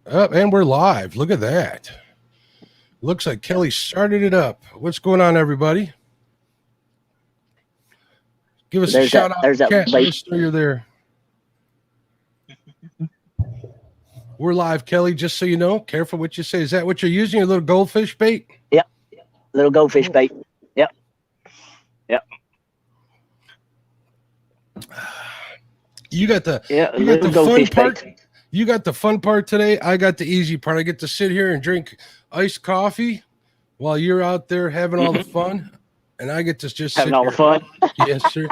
Up and we're live. Look at that. Looks like Kelly started it up. What's going on, everybody? Give us a shout out. There's that Cat. Let late. us know you're there. We're live, Kelly. Just so you know, careful what you say. Is that what you're using? Your little goldfish bait? Yep. Little goldfish bait. Yep. Yep. You got the little fun goldfish part. bait. You got the fun part today. I got the easy part. I get to sit here and drink iced coffee while you're out there having all the fun, and I get to just Having sit all here. the fun. Yes, sir.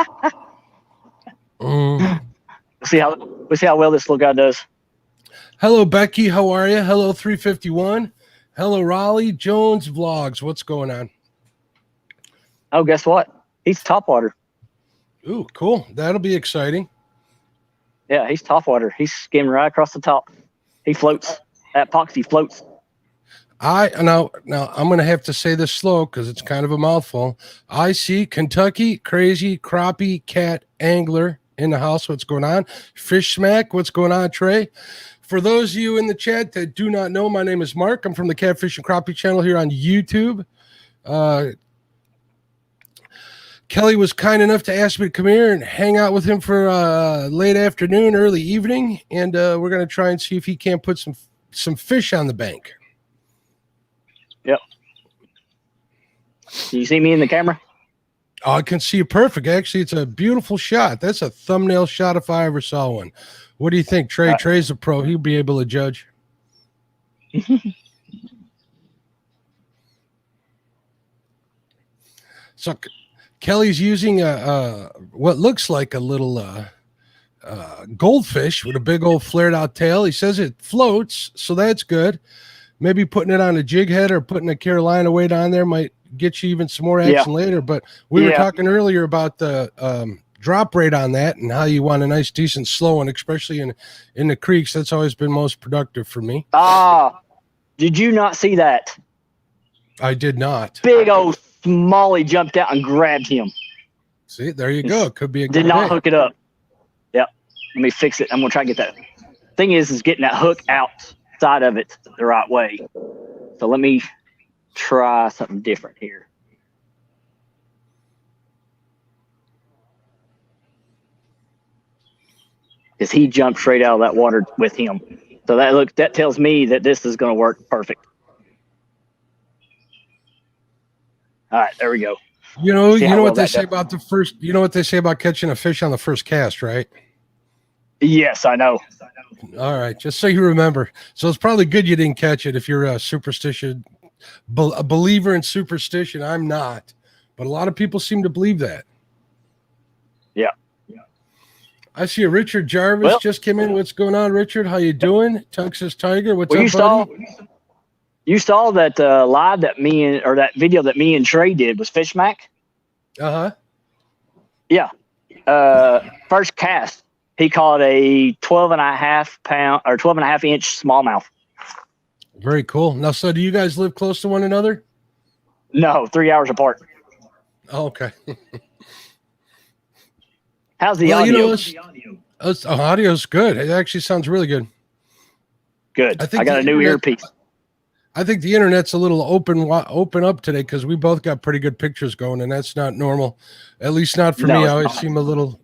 Mm. We'll see how well this little guy does. Hello, Becky. How are you? Hello, 351. Hello, Raleigh Jones Vlogs. What's going on? Oh, guess what? He's top water. Ooh, cool. That'll be exciting. Yeah, he's top water. He's skimming right across the top. He floats. That epoxy floats. Now I'm going to have to say this slow because it's kind of a mouthful. I see Kentucky Crazy Crappie Cat Angler in the house. What's going on? Fish Smack. What's going on, Trey? For those of you in the chat that do not know, my name is Mark. I'm from the Catfish and Crappie channel here on YouTube. Kelly was kind enough to ask me to come here and hang out with him for late afternoon, early evening, and we're going to try and see if he can't put some fish on the bank. Yep. Do you see me in the camera? Oh, I can see you perfect. Actually, it's a beautiful shot. That's a thumbnail shot if I ever saw one. What do you think, Trey? Trey's a pro. He'll be able to judge. So Kelly's using what looks like a little goldfish with a big old flared out tail. He says it floats, so that's good. Maybe putting it on a jig head or putting a Carolina weight on there might get you even some more action later. But we were talking earlier about the drop rate on that and how you want a nice, decent, slow one, especially in the creeks. That's always been most productive for me. Did you not see that? I did not. Big old Smalley jumped out and grabbed him. See, there you go. It could be a good Did not day. hook it up. Yep. Let me fix it. I'm going to try to get that. Thing is getting that hook outside of it the right way. So let me try something different here. Because he jumped straight out of that water with him. So that tells me that this is going to work perfect. All right, there we go. You know what they say about the first. You know what they say about catching a fish on the first cast, right? Yes, I know. All right, just so you remember. So it's probably good you didn't catch it if you're a believer in superstition. I'm not, but a lot of people seem to believe that. Yeah. I see a Richard Jarvis just came in. What's going on, Richard? How you doing? Texas Tiger. What's up, buddy? You saw that live that that video that me and Trey did was Fish Mac? Uh-huh. Yeah. First cast, he caught a 12.5 or 12.5-inch smallmouth. Very cool. Now, so do you guys live close to one another? No, 3 hours apart. Oh, okay. How's the audio? Audio's good. It actually sounds really good. Good. I got a new earpiece. I think the internet's a little open up today because we both got pretty good pictures going, and that's not normal. At least not for me. I always seem a little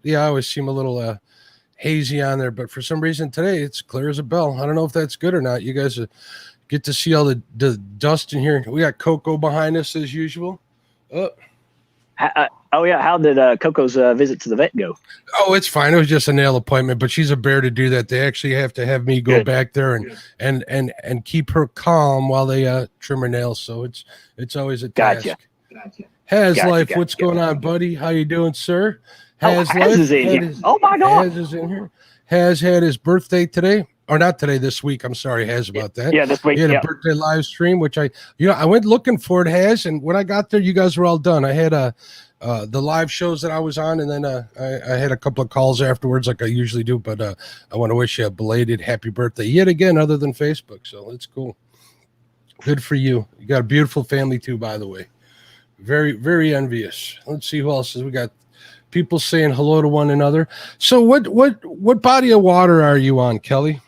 hazy on there, but for some reason today it's clear as a bell. I don't know if that's good or not. You guys get to see all the dust in here. We got Coco behind us as usual. How did Coco's visit to the vet go? Oh, it's fine. It was just a nail appointment, but she's a bear to do that. They actually have to have me go back there and keep her calm while they trim her nails. So it's always a task. Gotcha. What's going on, buddy? How you doing, sir? Has is in here. Oh my God. Has is in here. Has had his birthday today. Or not today, this week. I'm sorry, Has, about that. Yeah, this week. He had a birthday live stream, which I went looking for it, Has, and when I got there, you guys were all done. I had the live shows that I was on, and then I had a couple of calls afterwards like I usually do, but I want to wish you a belated happy birthday yet again, other than Facebook, so it's cool. Good for you. You got a beautiful family too, by the way. Very, very envious. Let's see who else is. We got people saying hello to one another. So what body of water are you on, Kelly?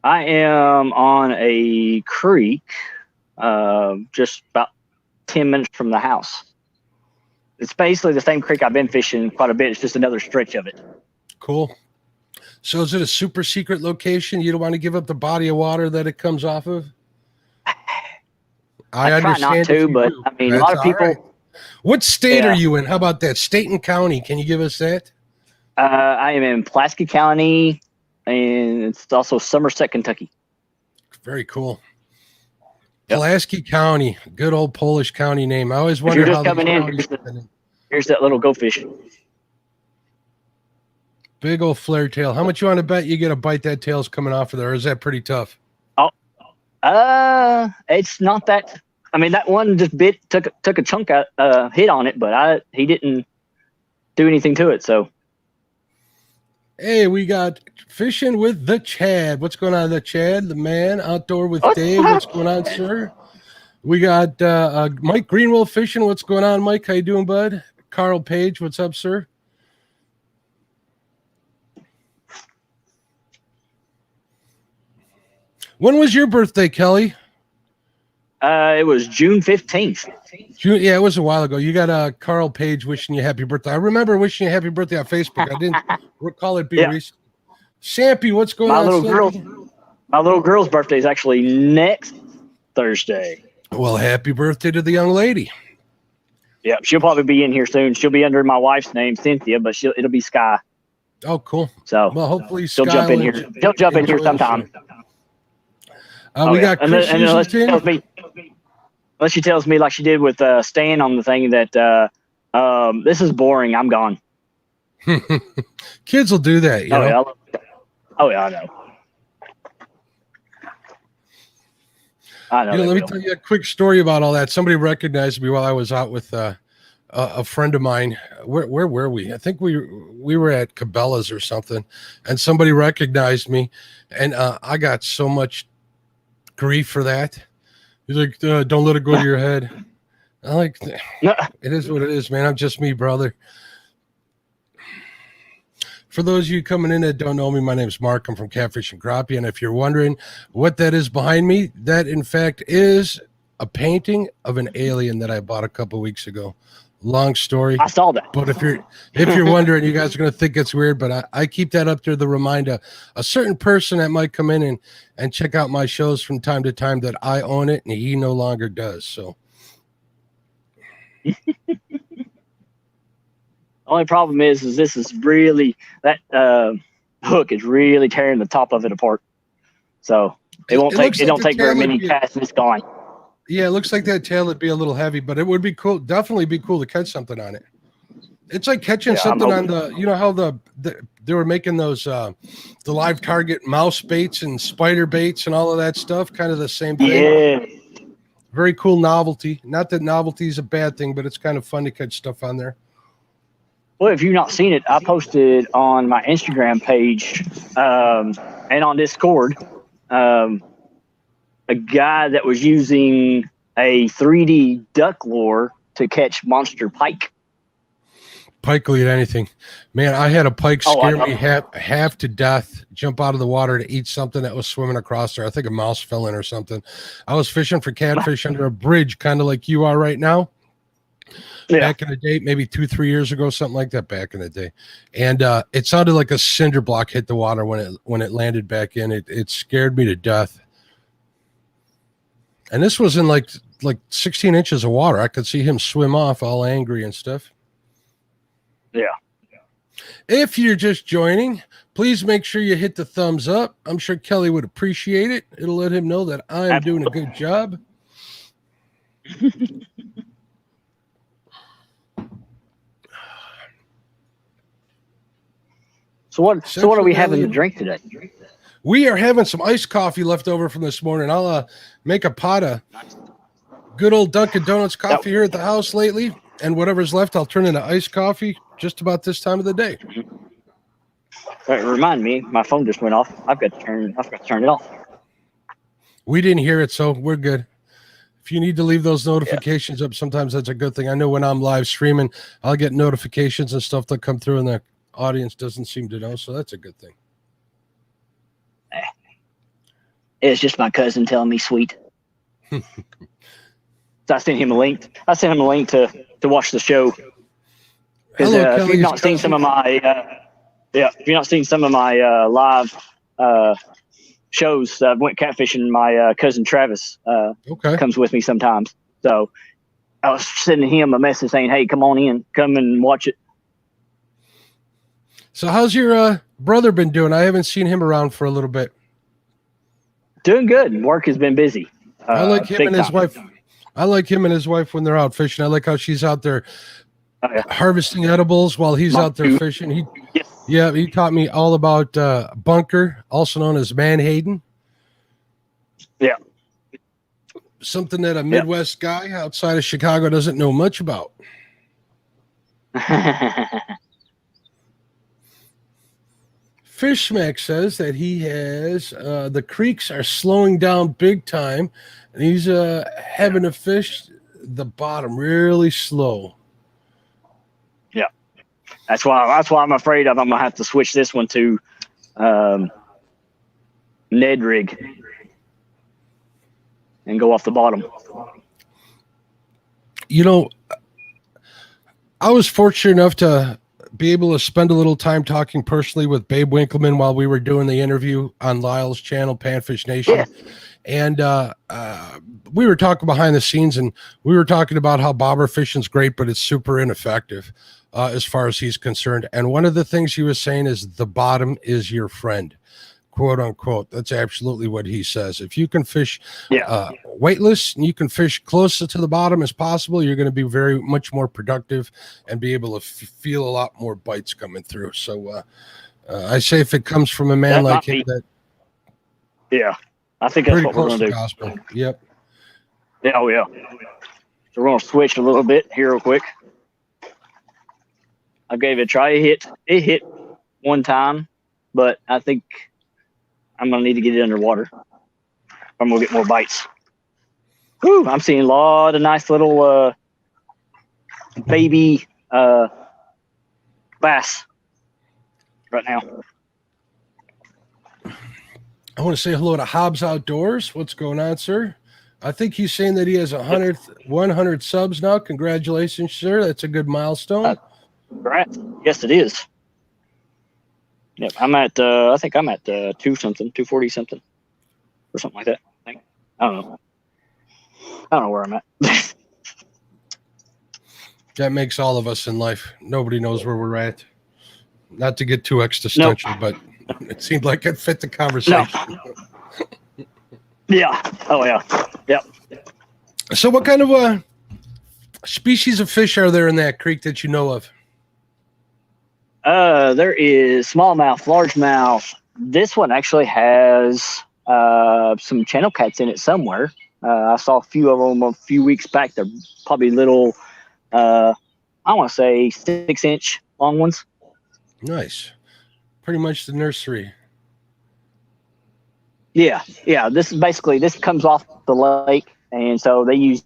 I am on a creek, just about 10 minutes from the house. It's basically the same creek I've been fishing quite a bit. It's just another stretch of it. Cool. So is it a super secret location? You don't want to give up the body of water that it comes off of? I try not to, but I mean, a lot of people. Right. What state are you in? How about that? State and county. Can you give us that? I am in Pulaski County, and it's also Somerset, Kentucky. Very cool. Yep. Pulaski County, good old Polish county name. I always wonder how coming in. Here's that little go fish. Big old flare tail. How much you want to bet you get a bite that tail's coming off of there? Or is that pretty tough? It's not that. I mean, that one just took a chunk out, hit on it, but he didn't do anything to it. So, hey, we got fishing with the Chad. What's going on, the Chad, the man? Outdoor with Dave. What's going on, sir? We got Mike Greenwell fishing. What's going on, Mike? How you doing, bud? Carl Page. What's up, sir? When was your birthday, Kelly? It was June 15th. June, yeah, it was a while ago. You got Carl Page wishing you happy birthday. I remember wishing you happy birthday on Facebook. I didn't recall it being recent. Sampy, what's going on? My little girl's birthday is actually next Thursday. Well, happy birthday to the young lady. Yeah, she'll probably be in here soon. She'll be under my wife's name, Cynthia, but it'll be Sky. Oh, cool. So, well, hopefully she'll jump in here. She'll jump in here sometime. We got Chris unless she tells me like she did with Stan on the thing that this is boring, I'm gone. Kids will do that, you know? Yeah. I know. Let me tell you a quick story about all that. Somebody recognized me while I was out with a friend of mine. Where were we? I think we were at Cabela's or something, and somebody recognized me, and I got so much grief for that. He's like, don't let it go to your head. I'm like, it is what it is, man. I'm just me, brother. For those of you coming in that don't know me, my name's Mark. I'm from Catfish and Crappie, and if you're wondering what that is behind me, that in fact is a painting of an alien that I bought a couple weeks ago. Long story. I saw that. But if you're wondering, you guys are going to think it's weird, but I keep that up there to remind a certain person that might come in and check out my shows from time to time that I own it and he no longer does. So only problem is this is really that hook is really tearing the top of it apart. So it won't take very many casts and it's gone. Yeah, it looks like that tail would be a little heavy, but it would be cool. Definitely be cool to catch something on it. It's like catching something on the, you know how they were making those the live target mouse baits and spider baits and all of that stuff. Kind of the same thing. Yeah. Very cool novelty. Not that novelty is a bad thing, but it's kind of fun to catch stuff on there. Well, if you've not seen it, I posted on my Instagram page and on Discord. A guy that was using a 3D duck lure to catch monster pike. Pike will eat anything. Man, I had a pike scare me half to death, jump out of the water to eat something that was swimming across there. I think a mouse fell in or something. I was fishing for catfish under a bridge, kind of like you are right now. Yeah. Back in the day, maybe 2-3 years ago, something like that back in the day. And it sounded like a cinder block hit the water when it landed back in. It scared me to death. And this was in like 16 inches of water. I could see him swim off all angry and stuff. Yeah. If you're just joining, please make sure you hit the thumbs up. I'm sure Kelly would appreciate it. It'll let him know that I am doing a good job. So what are we having to drink today? We are having some iced coffee left over from this morning. I'll make a pot of good old Dunkin' Donuts coffee here at the house lately, and whatever's left, I'll turn into iced coffee just about this time of the day. Remind me, my phone just went off. I've got to turn it off. We didn't hear it, so we're good. If you need to leave those notifications up, sometimes that's a good thing. I know when I'm live streaming, I'll get notifications and stuff that come through, and the audience doesn't seem to know, so that's a good thing. It's just my cousin telling me sweet. So I sent him a link. I sent him a link to watch the show. Because Hello, if you've Kelly's not seen cousin. some of my if you've not seen some of my live shows, I went catfishing. My cousin Travis Okay. comes with me sometimes. So I was sending him a message saying, "Hey, come on in, come and watch it." So how's your brother been doing? I haven't seen him around for a little bit. Doing good. Work has been busy. I like him Big and his time. wife. I like him and his wife when they're out fishing. I like how she's out there Oh, yeah. harvesting edibles while he's out there fishing. He taught me all about bunker, also known as Manhattan. Yeah. Something that a Midwest guy outside of Chicago doesn't know much about. Fishmack says that he has the creeks are slowing down big time, and he's having to fish the bottom really slow. Yeah, that's why I'm afraid of. I'm gonna have to switch this one to Ned rig and go off the bottom. You know, I was fortunate enough to be able to spend a little time talking personally with Babe Winkleman while we were doing the interview on Lyle's channel, Panfish Nation. Yeah. And we were talking behind the scenes, and we were talking about how bobber fishing's great, but it's super ineffective as far as he's concerned. And one of the things he was saying is the bottom is your friend, quote unquote. That's absolutely what he says. If you can fish weightless and you can fish close to the bottom as possible, you're going to be very much more productive and be able to feel a lot more bites coming through. So I say if it comes from a man like him, I think that's what we're going to do. Gospel. Yep. Yeah, oh yeah. So we're going to switch a little bit here real quick. I gave it a try. It hit one time, but I think I'm going to need to get it underwater. I'm going to get more bites. Whew, I'm seeing a lot of nice little baby bass right now. I want to say hello to Hobbs Outdoors. What's going on, sir? I think he's saying that he has 100 subs now. Congratulations, sir. That's a good milestone. Congrats. Yes, it is. Yep, I'm at. I think I'm at 240 something, or something like that. I think. I don't know where I'm at. That makes all of us in life. Nobody knows where we're at. Not to get too existential, but it seemed like it fit the conversation. No. Yeah. Oh yeah. Yep. So, what kind of species of fish are there in that creek that you know of? There is smallmouth, largemouth. This one actually has some channel cats in it somewhere. I saw a few of them a few weeks back. They're probably little, I want to say 6-inch long ones. Nice. Pretty much the nursery. Yeah. This comes off the lake, and so they use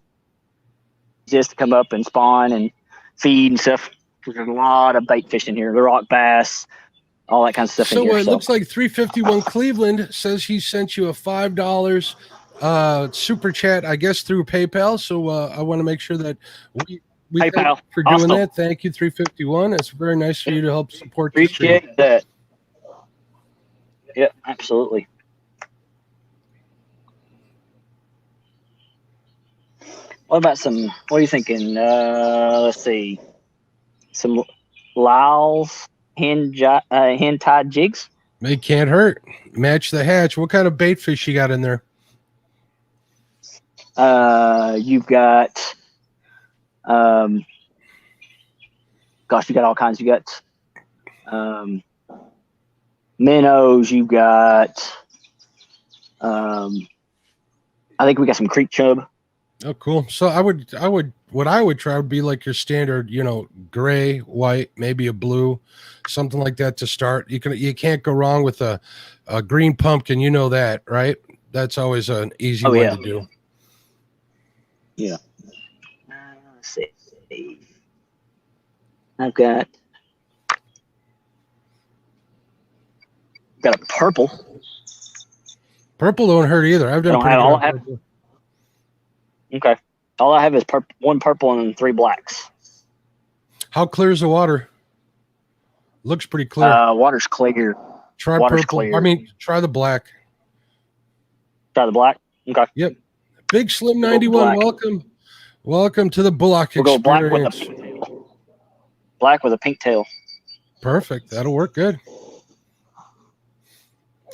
this to come up and spawn and feed and stuff. There's a lot of bait fish in here, the rock bass, all that kind of stuff in here. So it looks like 351 Cleveland says he sent you a $5 super chat, I guess, through PayPal. So I want to make sure that we thank you for doing that. Thank you, 351. It's very nice for you to help support the stream. Appreciate that. Yeah, absolutely. What are you thinking? Let's see. Some Lyle's hand-tied jigs. They can't hurt. Match the hatch. What kind of bait fish you got in there? You've got, you got all kinds. You got minnows. You got, I think we got some creek chub. Oh, cool. So what I would try would be like your standard, gray, white, maybe a blue, something like that to start. You can't go wrong with a green pumpkin. You know that, right? That's always an easy one to do. Yeah. Let's see. I've got a purple. Purple don't hurt either. I've done pretty good on purple. Okay. All I have is one purple and 3 blacks. How clear is the water? Looks pretty clear. Water's clear. Try Water's purple. clear. I mean, try the black. Try the black? Okay. Yep. Big Slim 91, welcome. Welcome to the Bullock We'll experience. Go black with a pink tail. Black with a pink tail. Perfect. That'll work good.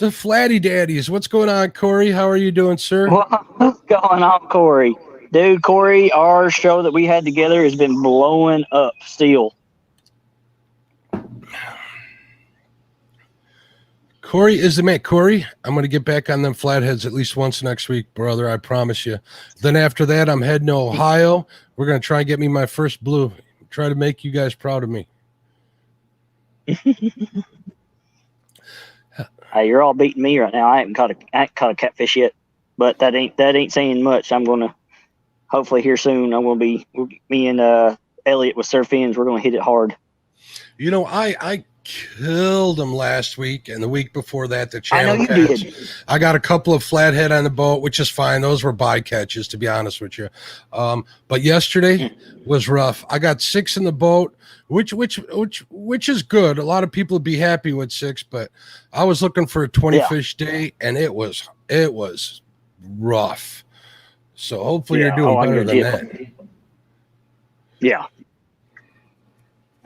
The Flatty Daddies. What's going on, Corey? How are you doing, sir? What's going on, Corey? Dude, Corey, our show that we had together has been blowing up still. Corey is the man. Corey, I'm going to get back on them flatheads at least once next week, brother. I promise you. Then after that, I'm heading to Ohio. We're going to try and get me my first blue. Try to make you guys proud of me. You're all beating me right now. I ain't caught a catfish yet, but that ain't saying much. I'm going to hopefully here soon. I'm going to be me and Elliot with Surf Ends. We're going to hit it hard. You know, I killed them last week and the week before that. The I know you cats. did. I got a couple of flathead on the boat, which is fine. Those were bycatches, to be honest with you. But yesterday was rough. I got 6 in the boat, which is good. A lot of people would be happy with 6, but I was looking for a 20 fish day, and it was rough. So hopefully you're doing better than that. Yeah.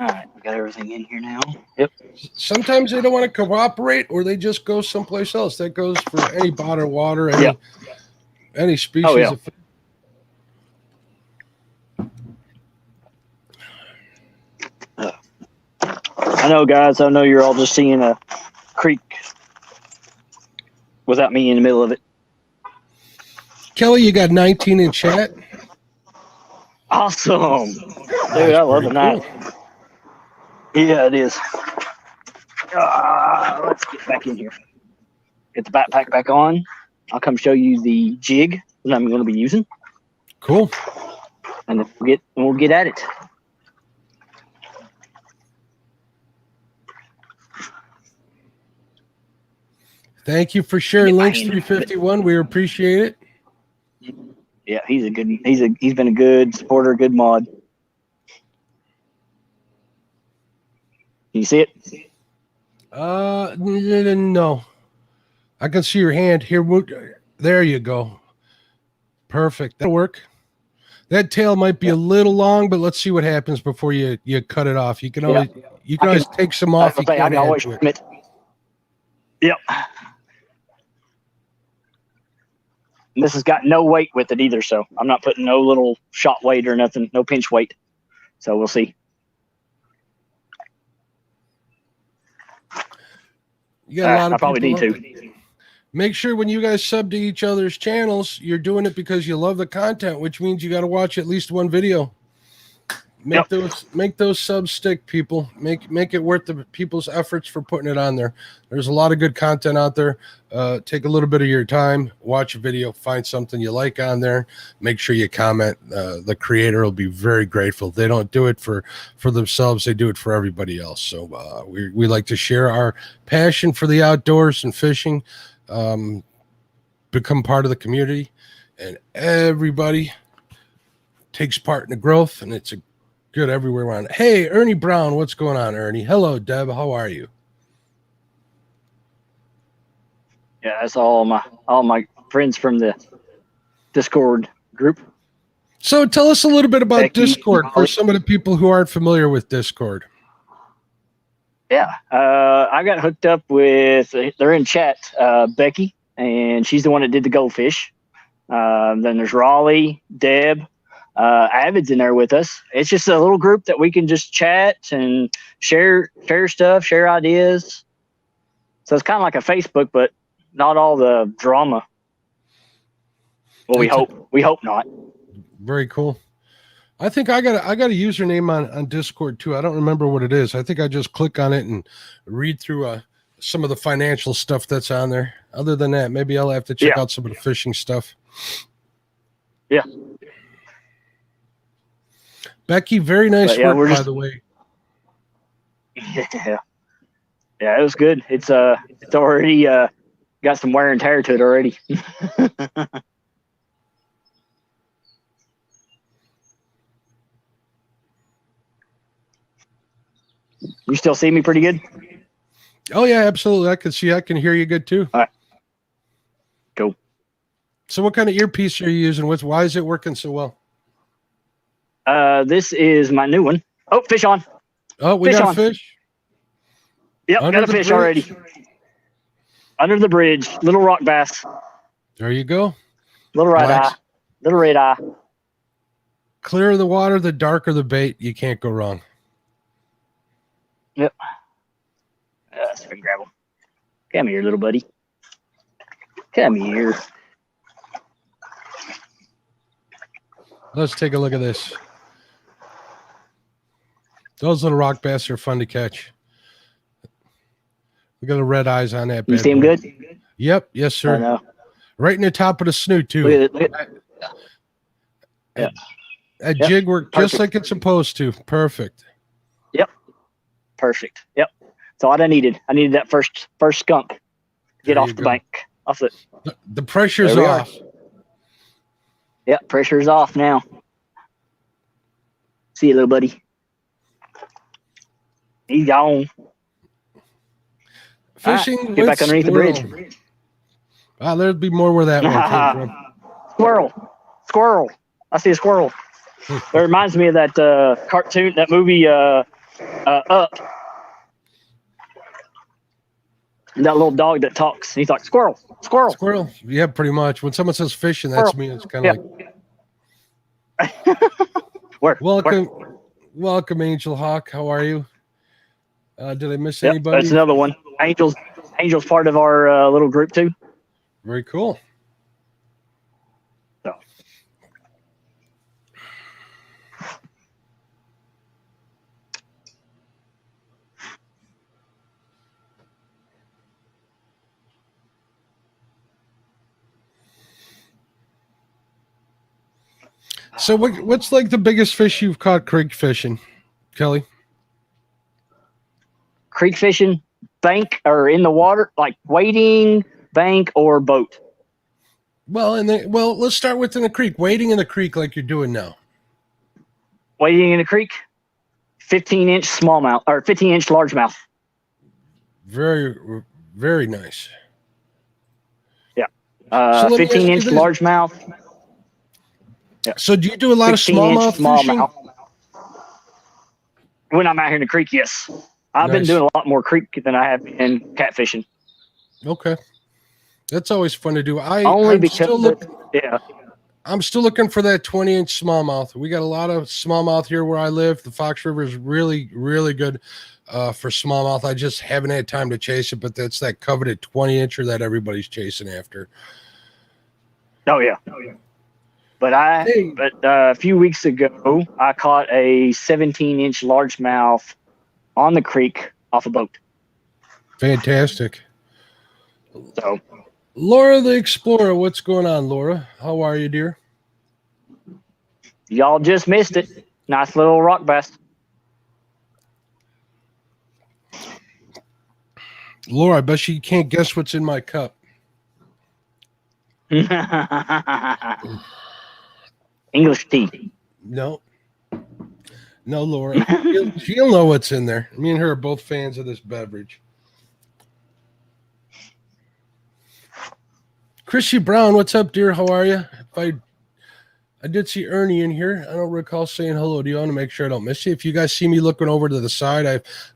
All right, we got everything in here now. Yep. Sometimes they don't want to cooperate, or they just go someplace else. That goes for any bottled water, any species of fish. I know, guys. I know you're all just seeing a creek without me in the middle of it. Kelly, you got 19 in chat. Awesome, dude! I love that. Yeah, it is. Let's get back in here. Get the backpack back on. I'll come show you the jig that I'm going to be using. Cool. And then we'll get at it. Thank you for sharing links 351. We appreciate it. Yeah, he's been a good supporter, good mod. Can you see it? No. I can see your hand here. There you go. Perfect. That'll work. That tail might be a little long, but let's see what happens before you cut it off. You can always take some off. I can always trim it. Yep. And this has got no weight with it either, so I'm not putting no little shot weight or nothing, no pinch weight. So we'll see. You got a lot of I probably need to. Make sure when you guys sub to each other's channels, you're doing it because you love the content, which means you got to watch at least one video. Make those subs stick, people. Make it worth the people's efforts for putting it on there. There's a lot of good content out there. Take a little bit of your time, watch a video, find something you like on there. Make sure you comment. The creator will be very grateful. They don't do it for themselves; they do it for everybody else. So we like to share our passion for the outdoors and fishing. Become part of the community, and everybody takes part in the growth, and it's a good everywhere around. Hey, Ernie Brown, what's going on, Ernie? Hello, Deb. How are you? Yeah, that's all my friends from the Discord group. So tell us a little bit about Becky, Discord for some of the people who aren't familiar with Discord. Yeah, I got hooked up with, they're in chat, Becky, and she's the one that did the goldfish. Then there's Raleigh, Deb, Avid's in there with us. It's just a little group that we can just chat and share stuff, share ideas. So it's kind of like a Facebook, but not all the drama. Well, we hope not. Very cool. I think I got a username on Discord too. I don't remember what it is. I think I just click on it and read through some of the financial stuff that's on there. Other than that, maybe I'll have to check out some of the fishing stuff. Yeah. Becky, very nice work, by the way. Yeah, it was good. It's already got some wear and tear to it already. You still see me pretty good? Oh yeah, absolutely. I can hear you good too. All right. Cool. So what kind of earpiece are you using? Why is it working so well? This is my new one. Oh, fish on. Oh, we Fish got on. a fish. Yep, Under got a the fish bridge. already. Under the bridge, little rock bass. There you go. Little red eye. Little red eye. Clearer the water, the darker the bait. You can't go wrong. Yep. Let's grab him. Come here, little buddy. Come here. Let's take a look at this. Those little rock bass are fun to catch. We got the red eyes on that. You see him good? Yep. Yes, sir. I know. Right in the top of the snoot too. Look at it. Look at it. Yeah. That jig worked just like it's supposed to. Perfect. Yep. Perfect. Yep. That's all I needed. I needed that first skunk to get off the bank. Off the. The pressure's off. Yep. Pressure's off now. See you, little buddy. He's gone. Fishing. Right, get back underneath the bridge. Ah, there'd be more where that one came from. Squirrel. I see a squirrel. It reminds me of that cartoon, that movie, Up. That little dog that talks. He's like, squirrel. Yeah, pretty much. When someone says fishing, that's me. It's kind of like. Welcome, Angel Hawk. How are you? Did I miss anybody? That's another one. Angel's part of our little group too. Very cool. So what's like the biggest fish you've caught creek fishing, Kelly? Creek fishing, bank or in the water, like wading, bank or boat. Well, let's start with in the creek. Wading in the creek like you're doing now. Wading in the creek, 15-inch smallmouth or 15-inch largemouth. Very, very nice. Yeah, 15-inch largemouth. Yeah. So do you do a lot of smallmouth fishing? When I'm out here in the creek, yes. I've been doing a lot more creek than I have in catfishing. Okay. That's always fun to do. I'm still looking for that 20-inch smallmouth. We got a lot of smallmouth here where I live. The Fox River is really, really good for smallmouth. I just haven't had time to chase it, but that's that coveted 20-incher that everybody's chasing after. Oh, yeah. But a few weeks ago, I caught a 17-inch largemouth on the creek off a boat. Fantastic. So, Laura the Explorer, what's going on, Laura? How are you, dear? Y'all just missed it. Nice little rock bass. Laura, I bet you can't guess what's in my cup. English tea. No, Laura. She'll know what's in there. Me and her are both fans of this beverage. Chrissy Brown, what's up, dear? How are you? I did see Ernie in here. I don't recall saying hello to you. I want to make sure I don't miss you. If you guys see me looking over to the side,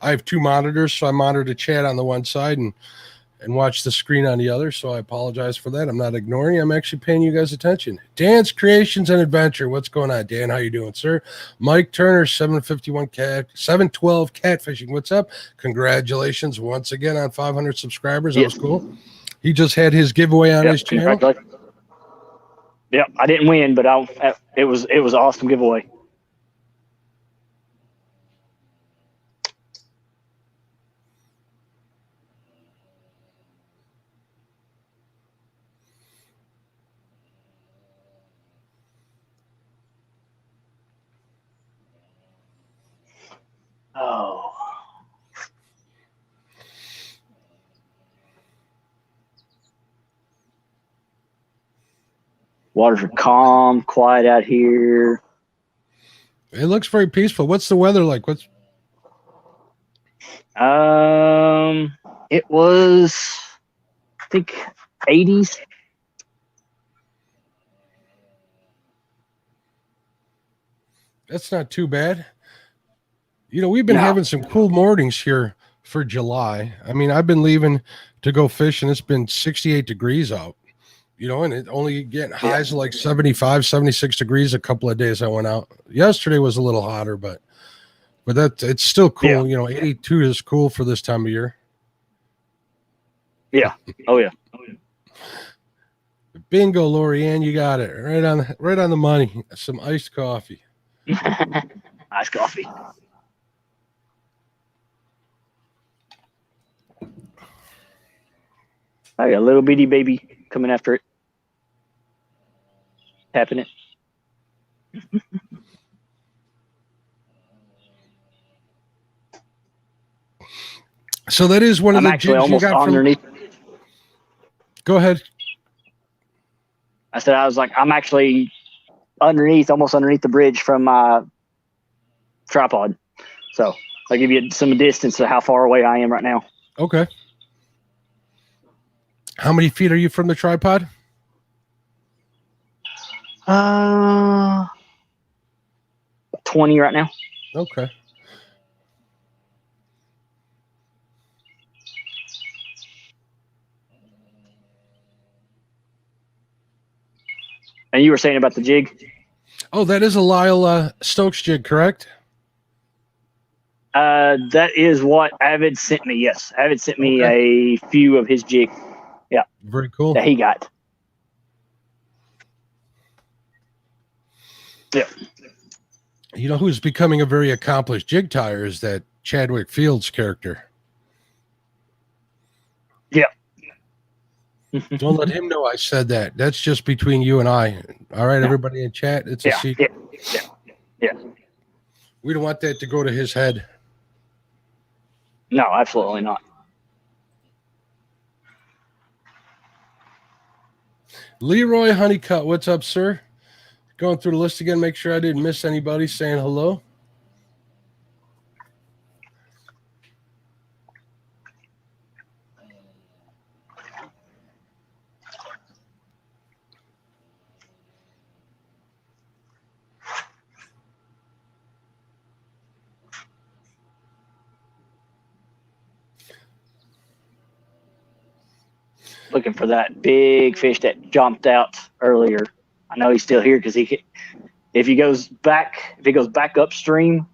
I have two monitors, so I monitor the chat on the one side and watch the screen on the other, so I apologize for that. I'm not ignoring you. I'm actually paying you guys attention. Dan's Creations and Adventure. What's going on, Dan? How you doing, sir? Mike Turner, 712 Catfishing. What's up? Congratulations once again on 500 subscribers. That was cool. He just had his giveaway on his channel. Yep, I didn't win, but it was an awesome giveaway. Oh. Waters are calm, quiet out here. It looks very peaceful. What's the weather like? It was, I think, 80s. That's not too bad. We've been having some cool mornings here for July. I mean, I've been leaving to go fish, and it's been 68 degrees out. And it only getting highs of like 75, 76 degrees a couple of days I went out. Yesterday was a little hotter, but it's still cool. 82 is cool for this time of year. Yeah. Oh yeah. Bingo, Lorianne, you got it. Right on the money. Some iced coffee. Iced coffee. I got a little bitty baby coming after it. Tapping it. So that is one of the jigs you got underneath. Go ahead. I said I'm actually almost underneath the bridge from my tripod. So I'll give you some distance to how far away I am right now. Okay. How many feet are you from the tripod? 20 right now. Okay. And you were saying about the jig? Oh, that is a Lyle Stokes jig, correct? That is what Avid sent me. Yes, Avid sent me a few of his jig. Yeah, very cool. That he got. Yeah. You know who's becoming a very accomplished jig tyer is that Chadwick Fields character. Yeah. Don't let him know I said that. That's just between you and I. All right, everybody in chat, it's a secret. Yeah. We don't want that to go to his head. No, absolutely not. Leroy Honeycutt, what's up, sir? Going through the list again, make sure I didn't miss anybody saying hello. Looking for that big fish that jumped out earlier. I know he's still here because if he goes back upstream,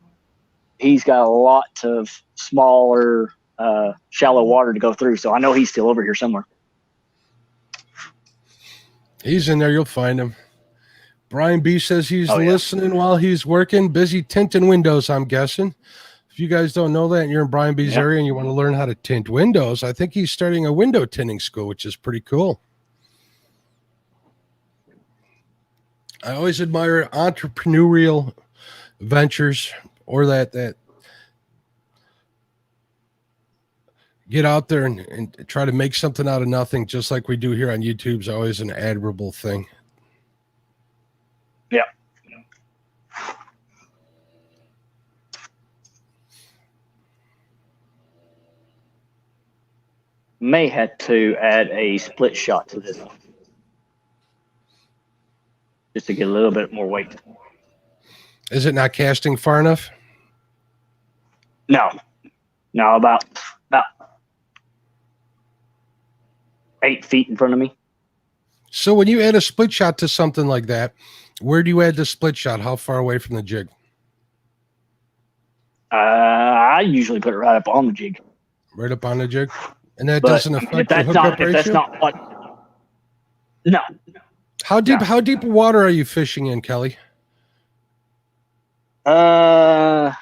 he's got a lot of smaller, shallow water to go through. So I know he's still over here somewhere. He's in there. You'll find him. Brian B says he's listening while he's working, busy tinting windows, I'm guessing. If you guys don't know that and you're in Brian B's area and you want to learn how to tint windows, I think he's starting a window tinting school, which is pretty cool. I always admire entrepreneurial ventures or that get out there and try to make something out of nothing, just like we do here on YouTube, is always an admirable thing. Yeah. May have to add a split shot to this one, just to get a little bit more weight. Is it not casting far enough? No, about 8 feet in front of me. So when you add a split shot to something like that, where do you add the split shot? How far away from the jig? I usually put it right up on the jig. Right up on the jig? And that doesn't affect the hookup ratio? That's not what... No. How deep water are you fishing in, Kelly? Got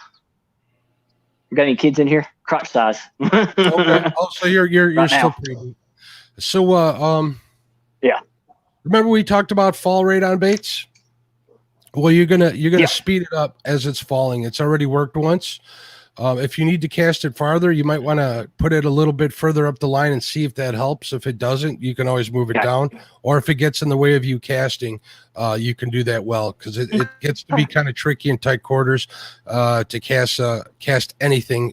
any kids in here? Crotch size. Okay. Oh, so you're right still pretty deep. So yeah. Remember we talked about fall rate on baits? Well, you're gonna speed it up as it's falling. It's already worked once. If you need to cast it farther, you might want to put it a little bit further up the line and see if that helps. If it doesn't, you can always move it down. Or if it gets in the way of you casting, you can do that well, because it gets to be kind of tricky in tight quarters to cast anything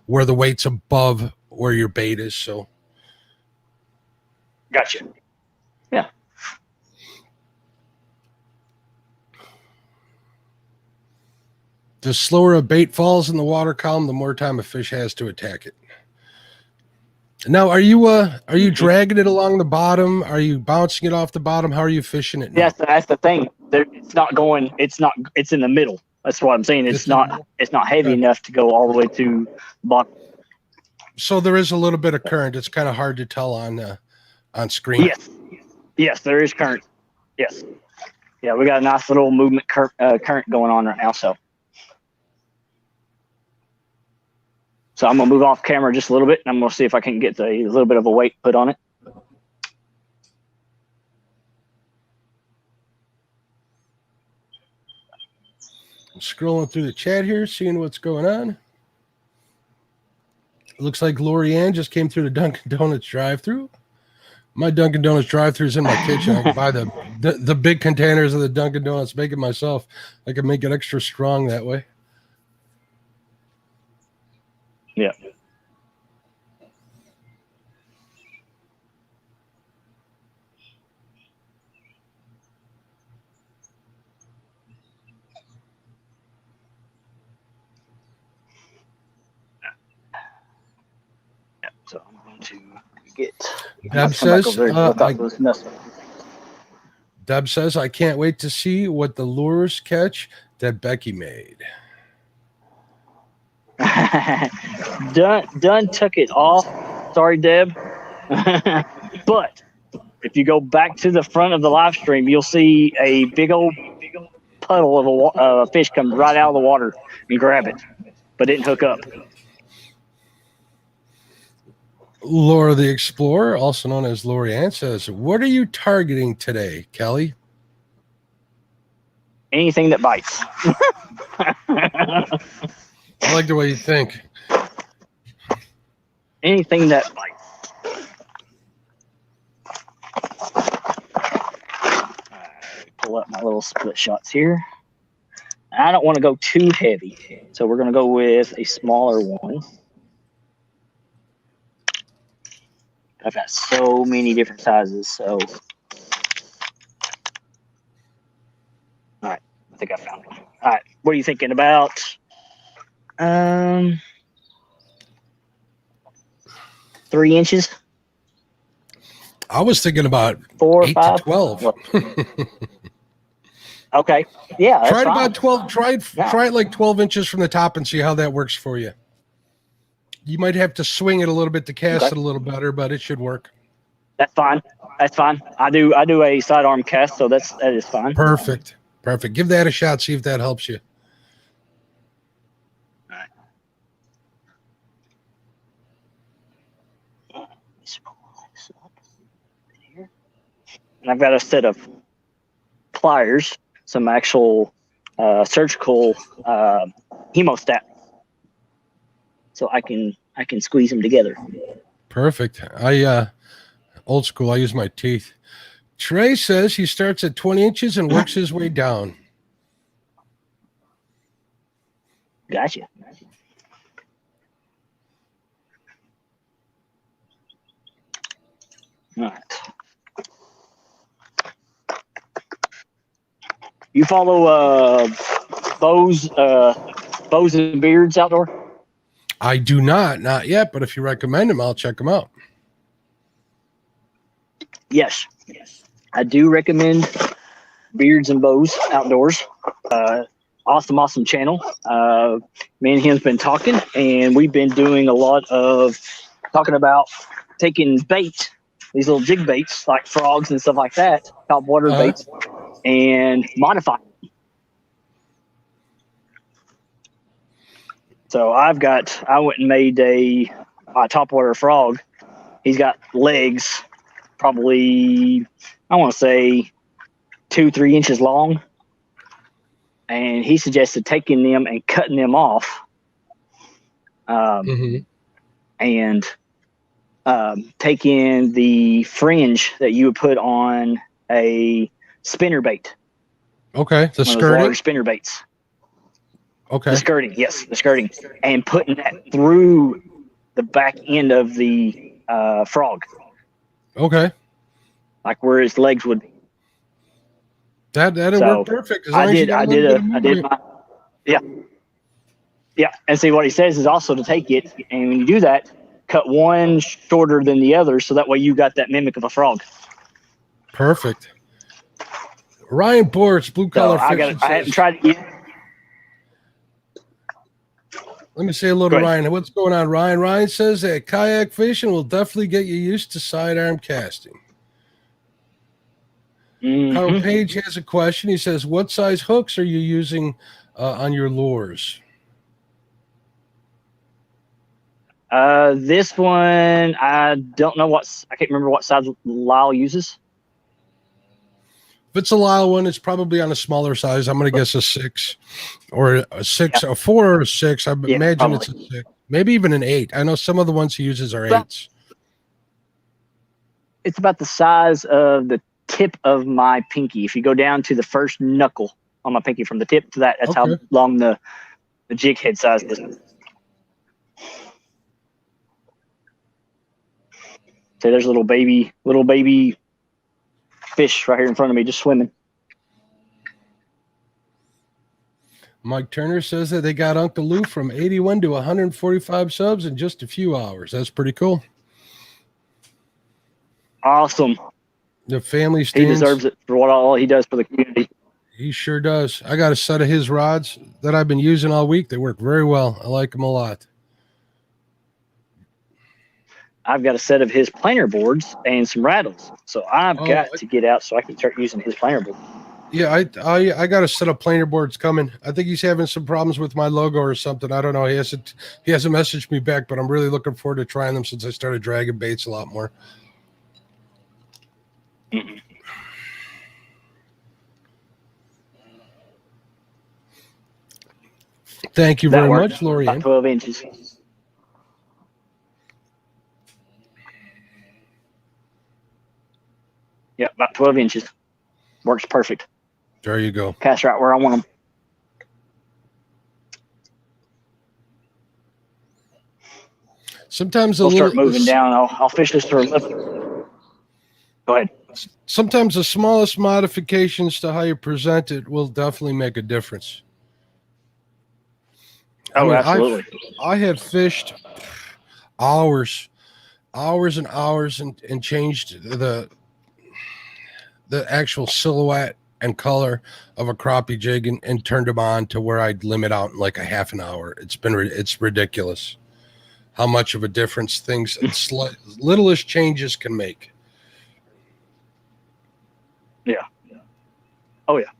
where the weight's above where your bait is. So, gotcha. Yeah. The slower a bait falls in the water column, the more time a fish has to attack it. Now, are you dragging it along the bottom? Are you bouncing it off the bottom? How are you fishing it now? Yes, that's the thing. It's not going. It's in the middle. That's what I'm saying. It's not heavy enough to go all the way to the bottom. So there is a little bit of current. It's kind of hard to tell on screen. Yes, there is current. Yes, yeah, we got a nice little movement current going on right now. So I'm gonna move off camera just a little bit, and I'm gonna see if I can get a little bit of a weight put on it. I'm scrolling through the chat here, seeing what's going on. It looks like Lorianne just came through the Dunkin' Donuts drive-thru. My Dunkin' Donuts drive-thru is in my kitchen. I can buy the big containers of the Dunkin' Donuts, make it myself. I can make it extra strong that way. Yeah. So I'm going to get. Deb says, I can't wait to see what the lures catch that Becky made. Done took it off. Sorry, Deb. But if you go back to the front of the live stream, you'll see a big old puddle of a fish come right out of the water and grab it, but didn't hook up. Laura the Explorer, also known as Lorianne, says, what are you targeting today, Kelly? Anything that bites. I like the way you think. Anything that bites. Pull up my little split shots here. I don't want to go too heavy, so we're going to go with a smaller one. I've got so many different sizes, so. All right, I think I found one. All right, what are you thinking about? 3 inches. I was thinking about 4 or 8 5. to 12. Okay, yeah. That's try it fine. about 12. Try it like 12 inches from the top and see how that works for you. You might have to swing it a little bit to cast it a little better, but it should work. That's fine. That's fine. I do a sidearm cast, so that is fine. Perfect. Give that a shot. See if that helps you. All right. And I've got a set of pliers, some actual surgical hemostat, so I can squeeze them together. Perfect. I old school. I use my teeth. Trey says he starts at 20 inches and works his way down. Gotcha. All right. You follow Bows and Beards Outdoor? I do not yet, but if you recommend them, I'll check them out. Yes, I do recommend Beards and Bows Outdoors. Awesome channel. Me and him's been talking, and we've been doing a lot of talking about taking bait, these little jig baits like frogs and stuff like that, top water baits, and modifying. So I went and made a topwater frog. He's got legs, probably, I want to say 2-3 inches long. And he suggested taking them and cutting them off Mm-hmm. and take in the fringe that you would put on a spinner bait. Okay. The One of those skirting. large spinner baits. Okay. The skirting, yes, the skirting, and putting that through the back end of the frog, Okay. like where his legs would be. That'll So work perfect as long as you got a little bit of movement. Yeah. And see, what he says is also to take it, and when you do that, cut one shorter than the other, so that way you got that mimic of a frog. Perfect. Ryan Bortz, Blue Collar So Fishing. I haven't tried it yet. Let me say hello to Ryan. What's going on, Ryan? Ryan says that kayak fishing will definitely get you used to sidearm casting. Kyle Page has a question. He says, what size hooks are you using on your lures? This one, I don't know I can't remember what size Lyle uses. If it's a Lyle one, it's probably on a smaller size. I'm going to guess a 6 or a 6, a 4 or a 6. I imagine probably. It's a 6, maybe even an 8. I know some of the ones he uses are 8s. It's about the size of the tip of my pinky. If you go down to the first knuckle on my pinky, from the tip to that's how long the jig head size is. So there's a little baby fish right here in front of me just swimming. Mike Turner says that they got Uncle Lou from 81 to 145 subs in just a few hours. That's pretty cool. Awesome. The family stands. He deserves it for what all he does for the community. He sure does. I got a set of his rods that I've been using all week. They work very well. I like them a lot. I've got a set of his planer boards and some rattles. So I've got to get out so I can start using his planer board. Yeah, I got a set of planer boards coming. I think he's having some problems with my logo or something. I don't know. He hasn't messaged me back, but I'm really looking forward to trying them since I started dragging baits a lot more. Mm-hmm. Thank you very much, Lori. About 12 inches. Yeah, about 12 inches. Works perfect. There you go. Cast right where I want them. Sometimes we'll start moving down. I'll fish this for a little. Go ahead. Sometimes the smallest modifications to how you present it will definitely make a difference. Oh, absolutely. I have fished hours and hours and changed the actual silhouette and color of a crappie jig and turned them on to where I'd limit out in like a half an hour. It's ridiculous how much of a difference things, littlest changes can make. Yeah. Oh, yeah.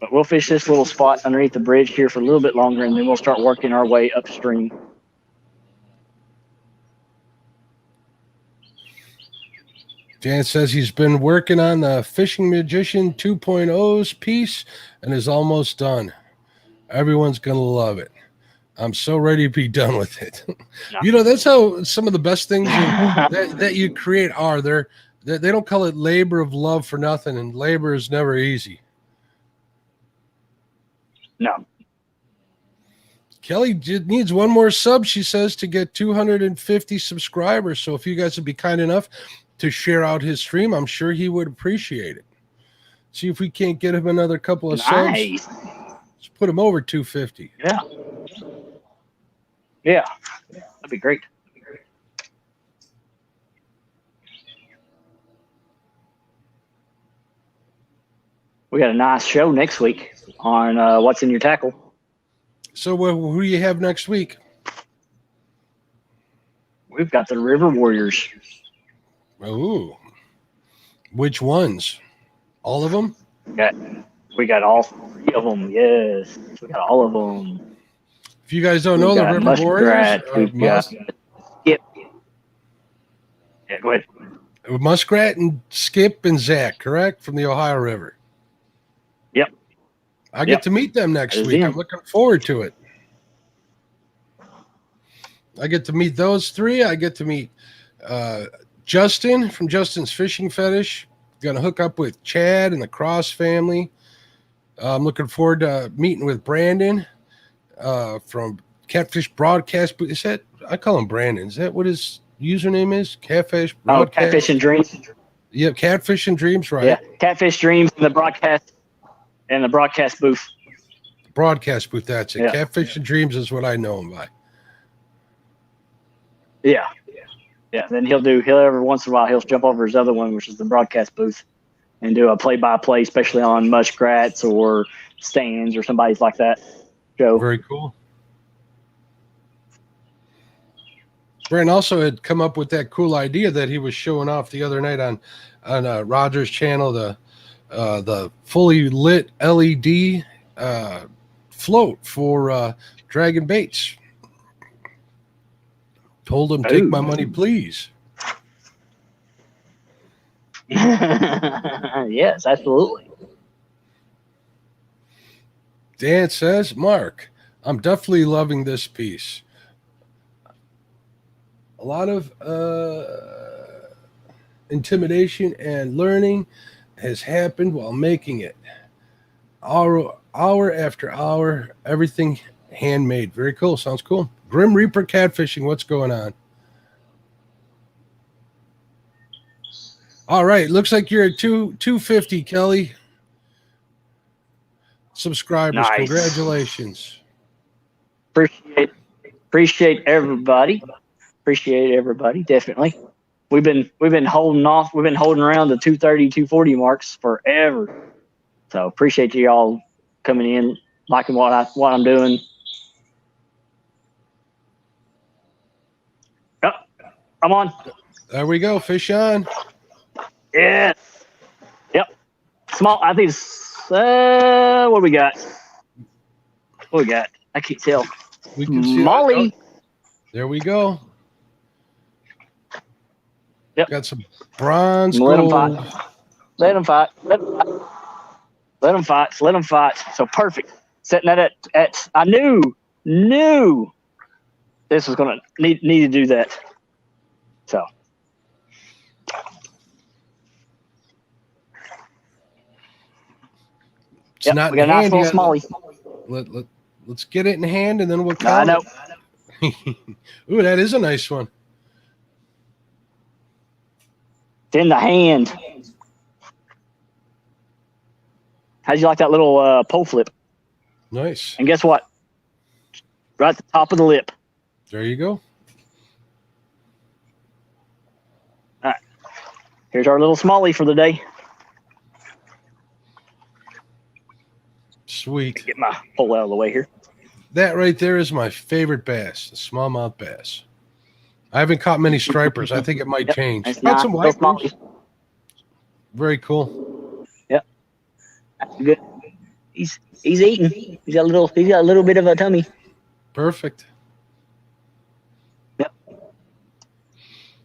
But we'll fish this little spot underneath the bridge here for a little bit longer, and then we'll start working our way upstream. Dan says he's been working on the Fishing Magician 2.0's piece and is almost done. Everyone's going to love it. I'm so ready to be done with it. You know, that's how some of the best things that you create are. They don't call it labor of love for nothing, and labor is never easy. No. Kelly needs one more sub, she says, to get 250 subscribers. So if you guys would be kind enough to share out his stream, I'm sure he would appreciate it. See if we can't get him another couple of subs. Let's put him over 250. Yeah. Yeah. That'd be great. We got a nice show next week on What's in Your Tackle. So who do you have next week? We've got the River Warriors. Oh, which ones? All of them? We got all 3 of them. Yes, we got all of them. If you guys don't know, the River Warriors, we've got Skip. Yeah, go ahead. Muskrat and Skip and Zach, correct? From the Ohio River. Yep. I get to meet them next week. I'm looking forward to it. I get to meet those three. I get to meet Justin from Justin's Fishing Fetish. Going to hook up with Chad and the Cross family. I'm looking forward to meeting with Brandon from Catfish Broadcast. Is that, I call him Brandon. Is that what his username is? Catfish Broadcast? Oh, Catfish and Dreams. Yeah, Catfish and Dreams, right? Yeah, Catfish Dreams and the broadcast booth. Broadcast booth, that's it. Yeah. Catfish and Dreams is what I know him by. Yeah. Then he'll every once in a while he'll jump over his other one, which is the broadcast booth, and do a play-by-play, especially on muskrats or stands or somebody's like that. Joe. Very cool. Brent also had come up with that cool idea that he was showing off the other night on Roger's channel, the fully lit LED float for Dragon Baits. Told him, take my money, please. Yes, absolutely. Dan says, Mark, I'm definitely loving this piece. A lot of intimidation and learning has happened while making it. Hour after hour, everything handmade. Very cool. Sounds cool. Grim Reaper Catfishing, what's going on? All right, looks like you're at 250, Kelly. Subscribers, nice. Congratulations. Appreciate everybody. Definitely. We've been holding off. We've been holding around the 230, 240 marks forever. So appreciate you all coming in, liking what I'm doing. Oh, I'm on. There we go. Fish on. Yeah. Yep. Small. I think it's, what do we got? I can't tell. We can see Molly. There we go. Yep. Got some bronze Let gold. Let them fight. So perfect. Setting that at I knew this was going to need to do that. So. It's not we got a nice little smallie. Let's get it in hand and then we'll count. I know. Ooh, that is a nice one. It's in the hand. How'd you like that little pole flip? Nice. And guess what? Right at the top of the lip. There you go. All right. Here's our little smallie for the day. Sweet. Get my pole out of the way here. That right there is my favorite bass, the smallmouth bass. I haven't caught many stripers. I think it might change. Got some white ones. Very cool. Yep. That's good. He's eating. He's got a little bit of a tummy. Perfect. Yep.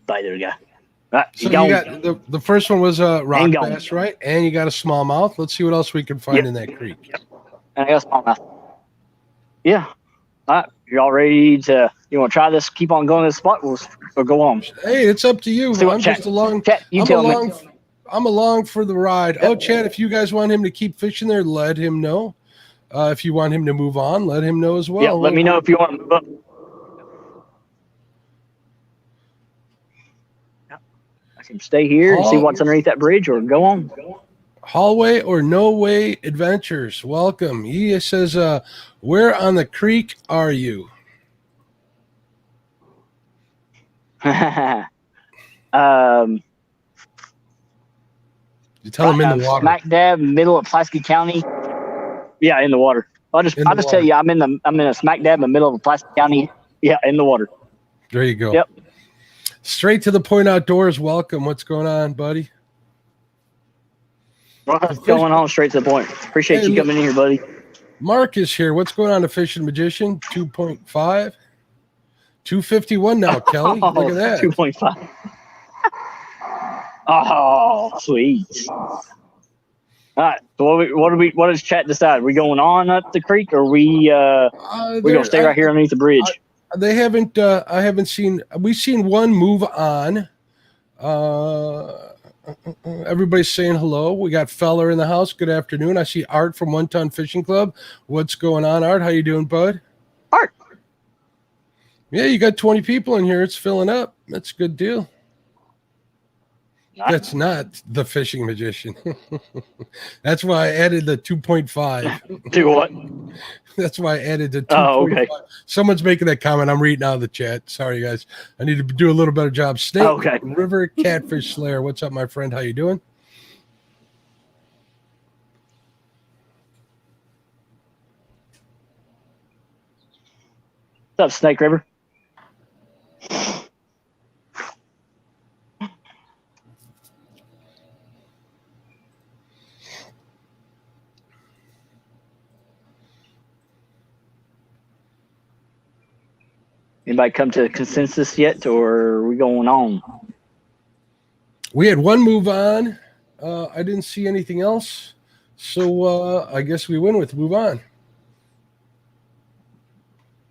Bye, there we go. All right, so you got the first one was a rock bass, right? And you got a smallmouth. Let's see what else we can find in that creek. Yep. And I got a smallmouth. Yeah. All right. You all ready to? You want to try this? Keep on going to this spot. We'll go on. Hey, it's up to you. I'm just along. Chat, I'm along for the ride. Yep. Oh, Chad, if you guys want him to keep fishing there, let him know. If you want him to move on, let him know as well. Yeah, let me know if you want to move up. I can stay here and see what's underneath that bridge, or go on. Hallway or No Way Adventures, welcome. He says, where on the creek are you? You tell him in the water. Smack dab middle of Pulaski County. Yeah, in the water. I'll just tell you, I'm in a smack dab in the middle of Pulaski County. Yeah, in the water. There you go. Yep. Straight to the Point Outdoors. Welcome. What's going on, buddy? What's going on? Straight to the point. Appreciate you coming in here, buddy. Mark is here. What's going on, the Fishing Magician? 2.5. 251 now, Kelly. Look at that. 2.5. Oh, sweet. All right. So what does chat decide? Are we going on up the creek, or we gonna stay right here underneath the bridge? They haven't. I haven't seen. We've seen one move on. Everybody's saying hello. We got Feller in the house. Good afternoon. I see Art from One Ton Fishing Club. What's going on, Art? How you doing, bud? Art. Yeah, you got 20 people in here. It's filling up. That's a good deal. That's not the fishing magician. That's why I added the 2.5. Do what? That's why I added the 2.5. Oh, okay. Someone's making that comment. I'm reading out of the chat. Sorry, guys. I need to do a little better job. Snake River Catfish Slayer. What's up, my friend? How you doing? What's up, Snake River? Anybody come to a consensus yet, or are we going on? We had one move on. I didn't see anything else. So I guess we win with move on.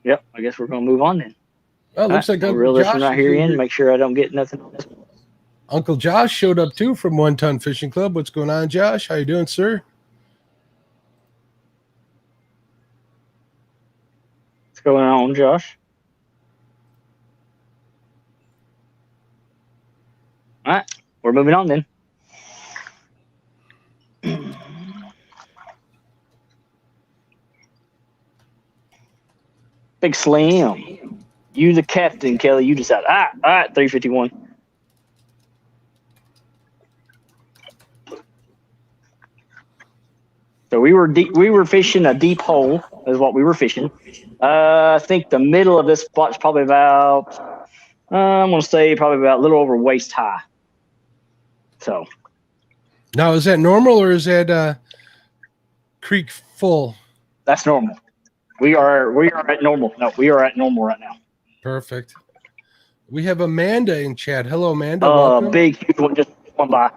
Yep, I guess we're going to move on then. Oh, looks like I'll reel this one right here in. Make sure I don't get nothing. Uncle Josh showed up too from One Ton Fishing Club. What's going on, Josh? How you doing, sir? What's going on, Josh? All right, we're moving on then. Big Slim. You the captain, Kelly. You decide. All right, 351. So we were fishing a deep hole is what we were fishing. I think the middle of this spot's probably about, I'm going to say probably about a little over waist high. So. Now, is that normal or is that creek full? That's normal. We are at normal. No, we are at normal right now. Perfect. We have Amanda in chat. Hello, Amanda. Big, huge one just went by.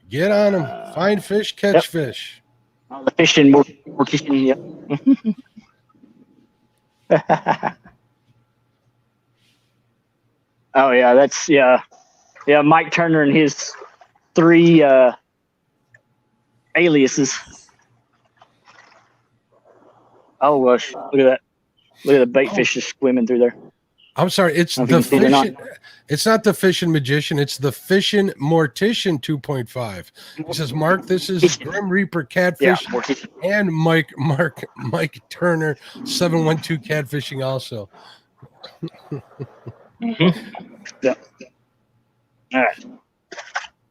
Get on them. Find fish, catch fish. The fishing, we're fishing. Yep. Oh yeah, that's yeah. Mike Turner and his 3 aliases. Oh gosh, look at that! Look at the bait fish just swimming through there. I'm sorry, it's the fishing. It's not the fishing magician. It's the fishing mortician 2.5. He says, "Mark, this is Grim Reaper Catfish and Mike Turner 712 Catfishing also." Yeah. All right,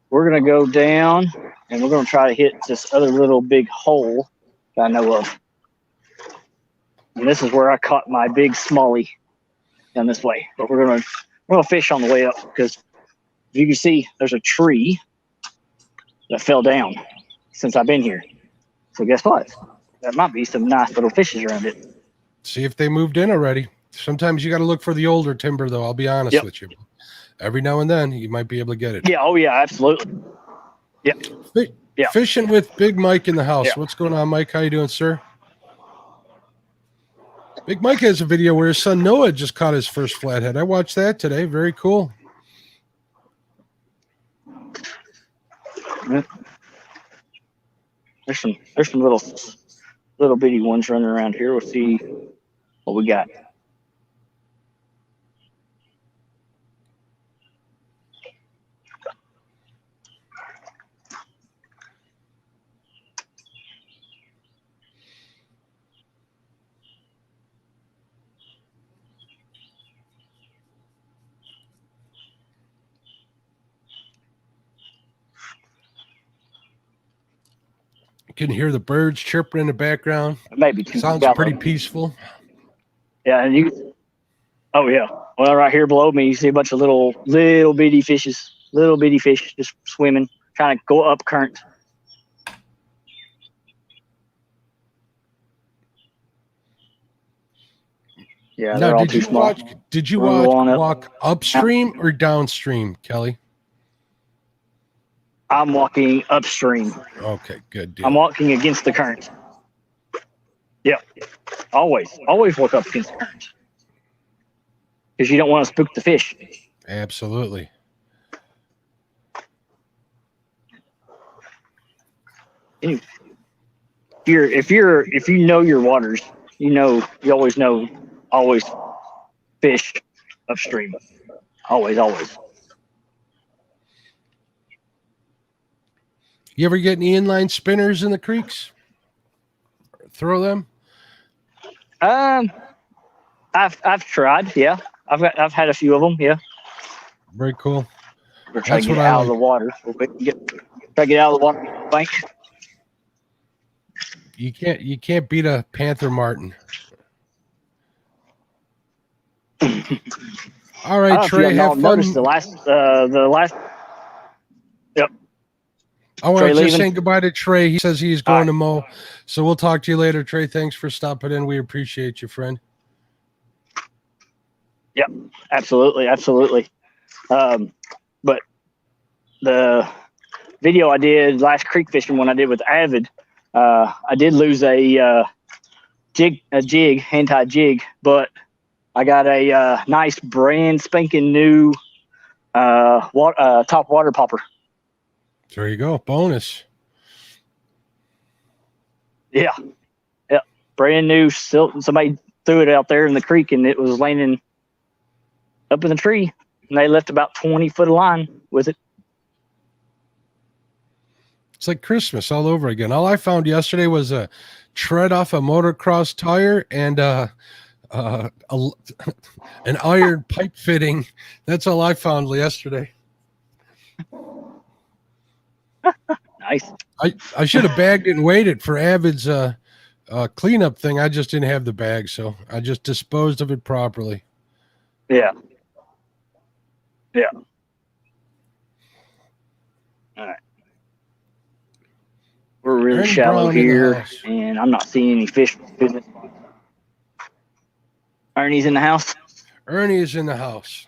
we're gonna go down and we're gonna try to hit this other little big hole that I know of. And this is where I caught my big smallie down this way. But we're gonna fish on the way up because if you can see, there's a tree that fell down since I've been here. So guess what? There might be some nice little fishes around it. See if they moved in already. Sometimes you got to look for the older timber, though. I'll be honest with you. Every now and then, you might be able to get it. Yeah. Oh yeah. Absolutely. Yep. Yeah. Fishing with Big Mike in the house. Yeah. What's going on, Mike? How you doing, sir? Big Mike has a video where his son Noah just caught his first flathead. I watched that today. Very cool. There's some little bitty ones running around here. We'll see what we got. You can hear the birds chirping in the background. Maybe sounds pretty peaceful. Yeah, and oh yeah. Well, right here below me, you see a bunch of little bitty fishes, little bitty fish just swimming, trying to go up current. Yeah, now, did you walk upstream or downstream, Kelly? I'm walking upstream. Okay, good deal. I'm walking against the current. Yep. Always walk up against the current. Because you don't want to spook the fish. Absolutely. If you know your waters, you always fish upstream. Always. You ever get any inline spinners in the creeks? Throw them? I've tried. Yeah, I've had a few of them. Yeah. Very cool. We're trying That's to get what I out like. of the water. Try to get out of the water bank. You can't beat a panther martin. All right, Trey, have fun. Noticed the last. Yep. I want Trey to just leaving? say goodbye to Trey. He says he's going to mow. So we'll talk to you later, Trey. Thanks for stopping in. We appreciate you, friend. Yep. Absolutely. But the video I did last creek fishing one I did with Avid, I did lose a jig, hand-tied jig, but I got a nice brand spanking new top water popper. There you go. Bonus. Yeah. Brand new. Somebody threw it out there in the creek and it was landing up in the tree. And they left about 20 foot of line with it. It's like Christmas all over again. All I found yesterday was a tread off a motocross tire and an iron pipe fitting. That's all I found yesterday. Nice. I should have bagged it and waited for Avid's cleanup thing. I just didn't have the bag, so I just disposed of it properly. Yeah. All right. We're really Ernie shallow Brown in the here, house. and I'm not seeing any fish. Ernie's in the house. Ernie is in the house.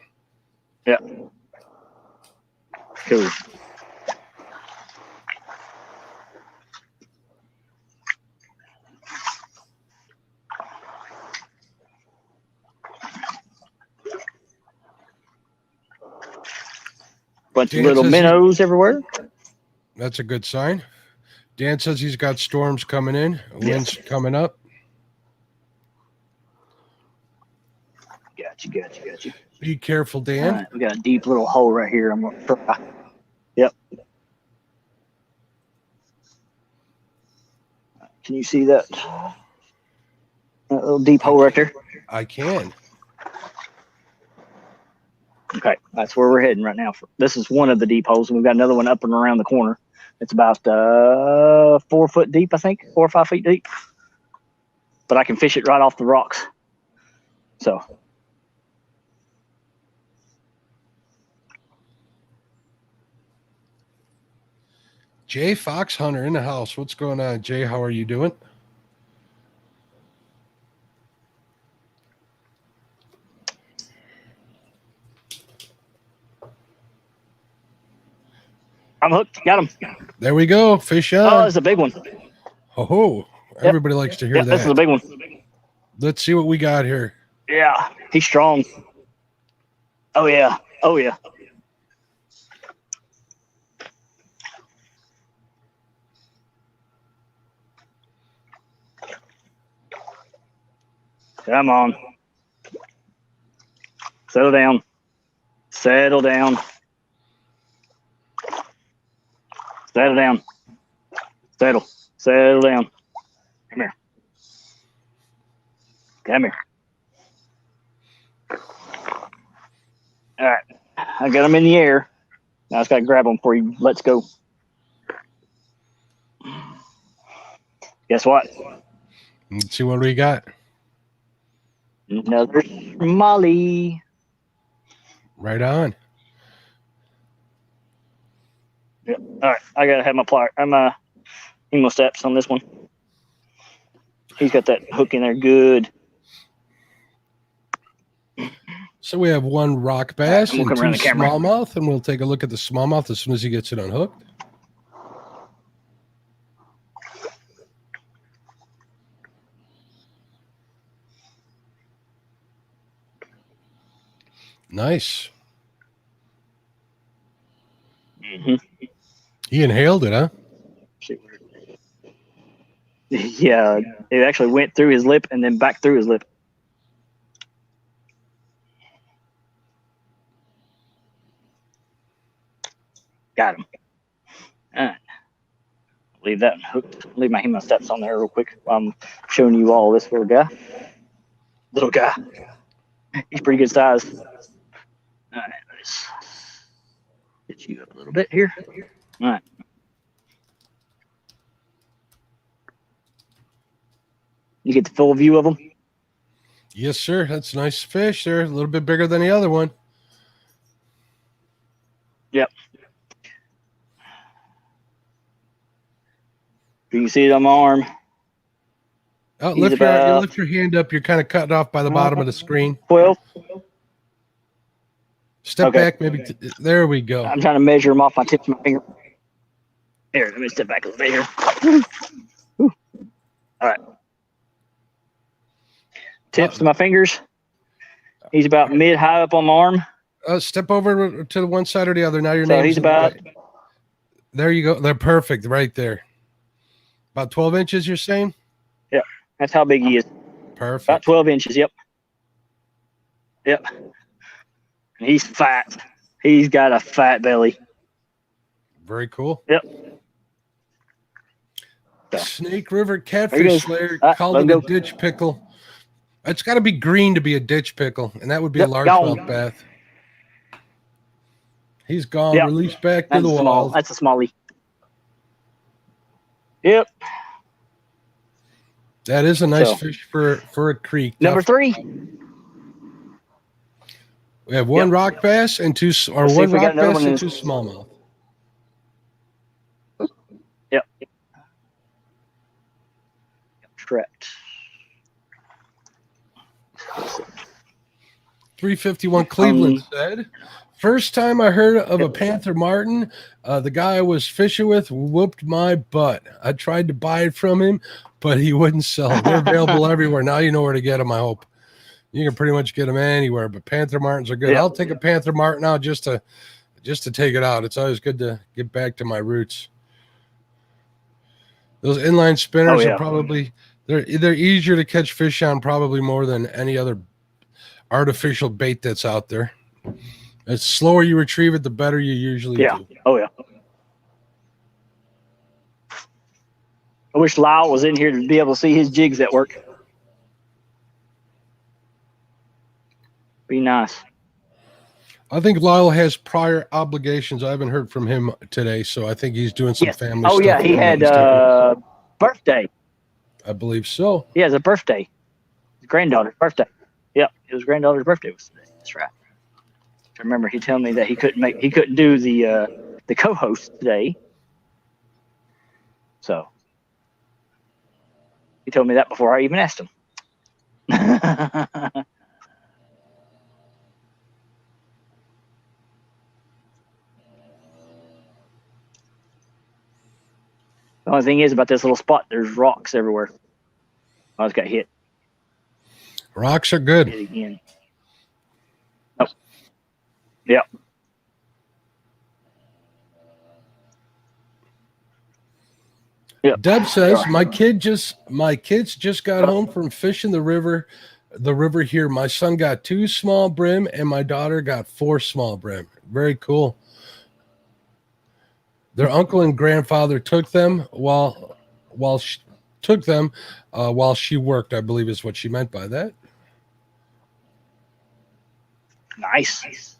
Yeah. Cool. Bunch of little minnows everywhere. That's a good sign. Dan says he's got storms coming in, winds coming up. Got you. Be careful, Dan. All right, we got a deep little hole right here. I'm gonna try. Yep. Can you see that? That little deep hole right there. I can. Okay, that's where we're heading right now. This is one of the deep holes, and we've got another one up and around the corner. It's about 4 foot deep, I think, 4 or 5 feet deep. But I can fish it right off the rocks. So. Jay Fox Hunter in the house. What's going on, Jay? How are you doing? I'm hooked. Got him. There we go. Fish on. Oh, it's a big one. Oh, everybody likes to hear that. This is a big one. Let's see what we got here. Yeah, he's strong. Oh, yeah. Come on. Settle down. Settle down. Settle down. Settle down. Come here. All right. I got him in the air. Now I just got to grab him before he lets go. Guess what? Let's see what we got. Another Molly. Right on. Yep. All right. I got to have my plier. I'm Emo steps on this one. He's got that hook in there good. So we have one rock bass We'll and come around two the camera. smallmouth, and we'll take a look at the smallmouth as soon as he gets it unhooked. Nice. Mm-hmm. He inhaled it, huh? Yeah, it actually went through his lip and then back through his lip. Got him. All right. Leave that hooked. Leave my hemostats on there real quick while I'm showing you all this little guy. Little guy. He's pretty good size. All right, let's get you up a little bit here. All right. You get the full view of them? Yes, sir. That's a nice fish there. A little bit bigger than the other one. Yep. You can see it on my arm. Oh, He's you about lift your hand up. You're kind of cut off by the bottom of the screen. 12. Step Okay. back, maybe. There we go. I'm trying to measure him off my tips of my finger. Here, let me step back a little bit here. All right. Tips to my fingers. He's about mid-high up on my arm. Step over to the one side or the other. Now your So name's he's about. There you go. They're perfect right there. About 12 inches, you're saying? Yep. That's how big he is. Perfect. About 12 inches. Yep. Yep. And he's fat. He's got a fat belly. Very cool. Yep. Snake River Catfish Slayer called it a ditch pickle. It's got to be green to be a ditch pickle, and that would be a largemouth bass. He's gone. Yep. Released back to the wild. That's a smallie. Yep. That is a nice fish for a creek. Number 3. We have one rock bass and two, or one rock bass and two smallmouth. Yep. Correct. 351 Cleveland said, first time I heard of a Panther Martin, the guy I was fishing with whooped my butt. I tried to buy it from him, but he wouldn't sell it. They're available everywhere. Now you know where to get them, I hope. You can pretty much get them anywhere, but Panther Martins are good. Yep. I'll take a Panther Martin out just to take it out. It's always good to get back to my roots. Those inline spinners are probably they're easier to catch fish on, probably more than any other artificial bait that's out there. The slower you retrieve it, the better you usually do. Oh yeah. I wish Lyle was in here to be able to see his jigs at work. Be nice. I think Lyle has prior obligations. I haven't heard from him today, so I think he's doing some family stuff. Oh yeah, he had birthday. I believe so. He has a birthday. His granddaughter's birthday. Yeah, his granddaughter's birthday was today. That's right. I remember he told me that he couldn't do the co-host today. So he told me that before I even asked him. The only thing is about this little spot, there's rocks everywhere. I just got hit. Rocks are good. Hit again. Oh. Yep. Yep. Deb says, my kids just got home from fishing the river here. My son got 2 small brim and my daughter got 4 small brim. Very cool. Their uncle and grandfather took them while she worked, I believe is what she meant by that. Nice.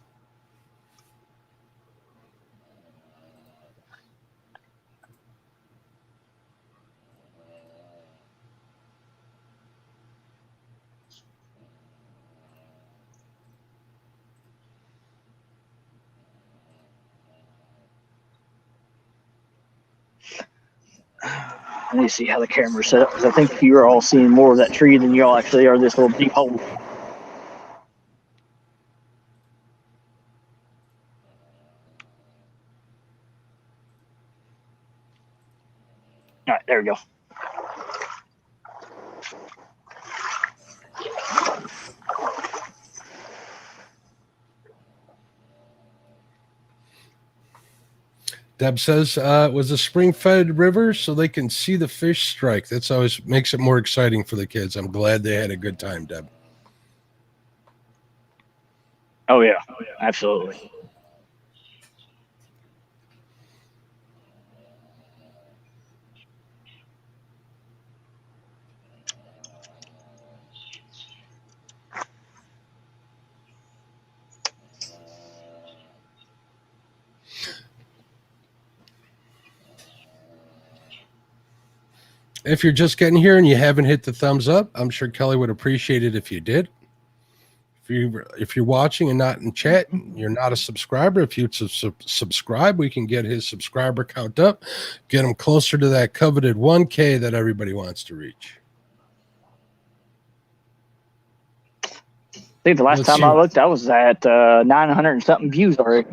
Let me see how the camera's set up, because I think you're all seeing more of that tree than you all actually are this little deep hole. All right, there we go. Deb says it was a spring-fed river, so they can see the fish strike. That's always makes it more exciting for the kids. I'm glad they had a good time, Deb. Oh yeah, absolutely. If you're just getting here and you haven't hit the thumbs up, I'm sure Kelly would appreciate it if you did. If you're watching and not in chat, you're not a subscriber. If you subscribe, we can get his subscriber count up, get him closer to that coveted 1K that everybody wants to reach. I think the last time I looked, I was at 900 and something views already.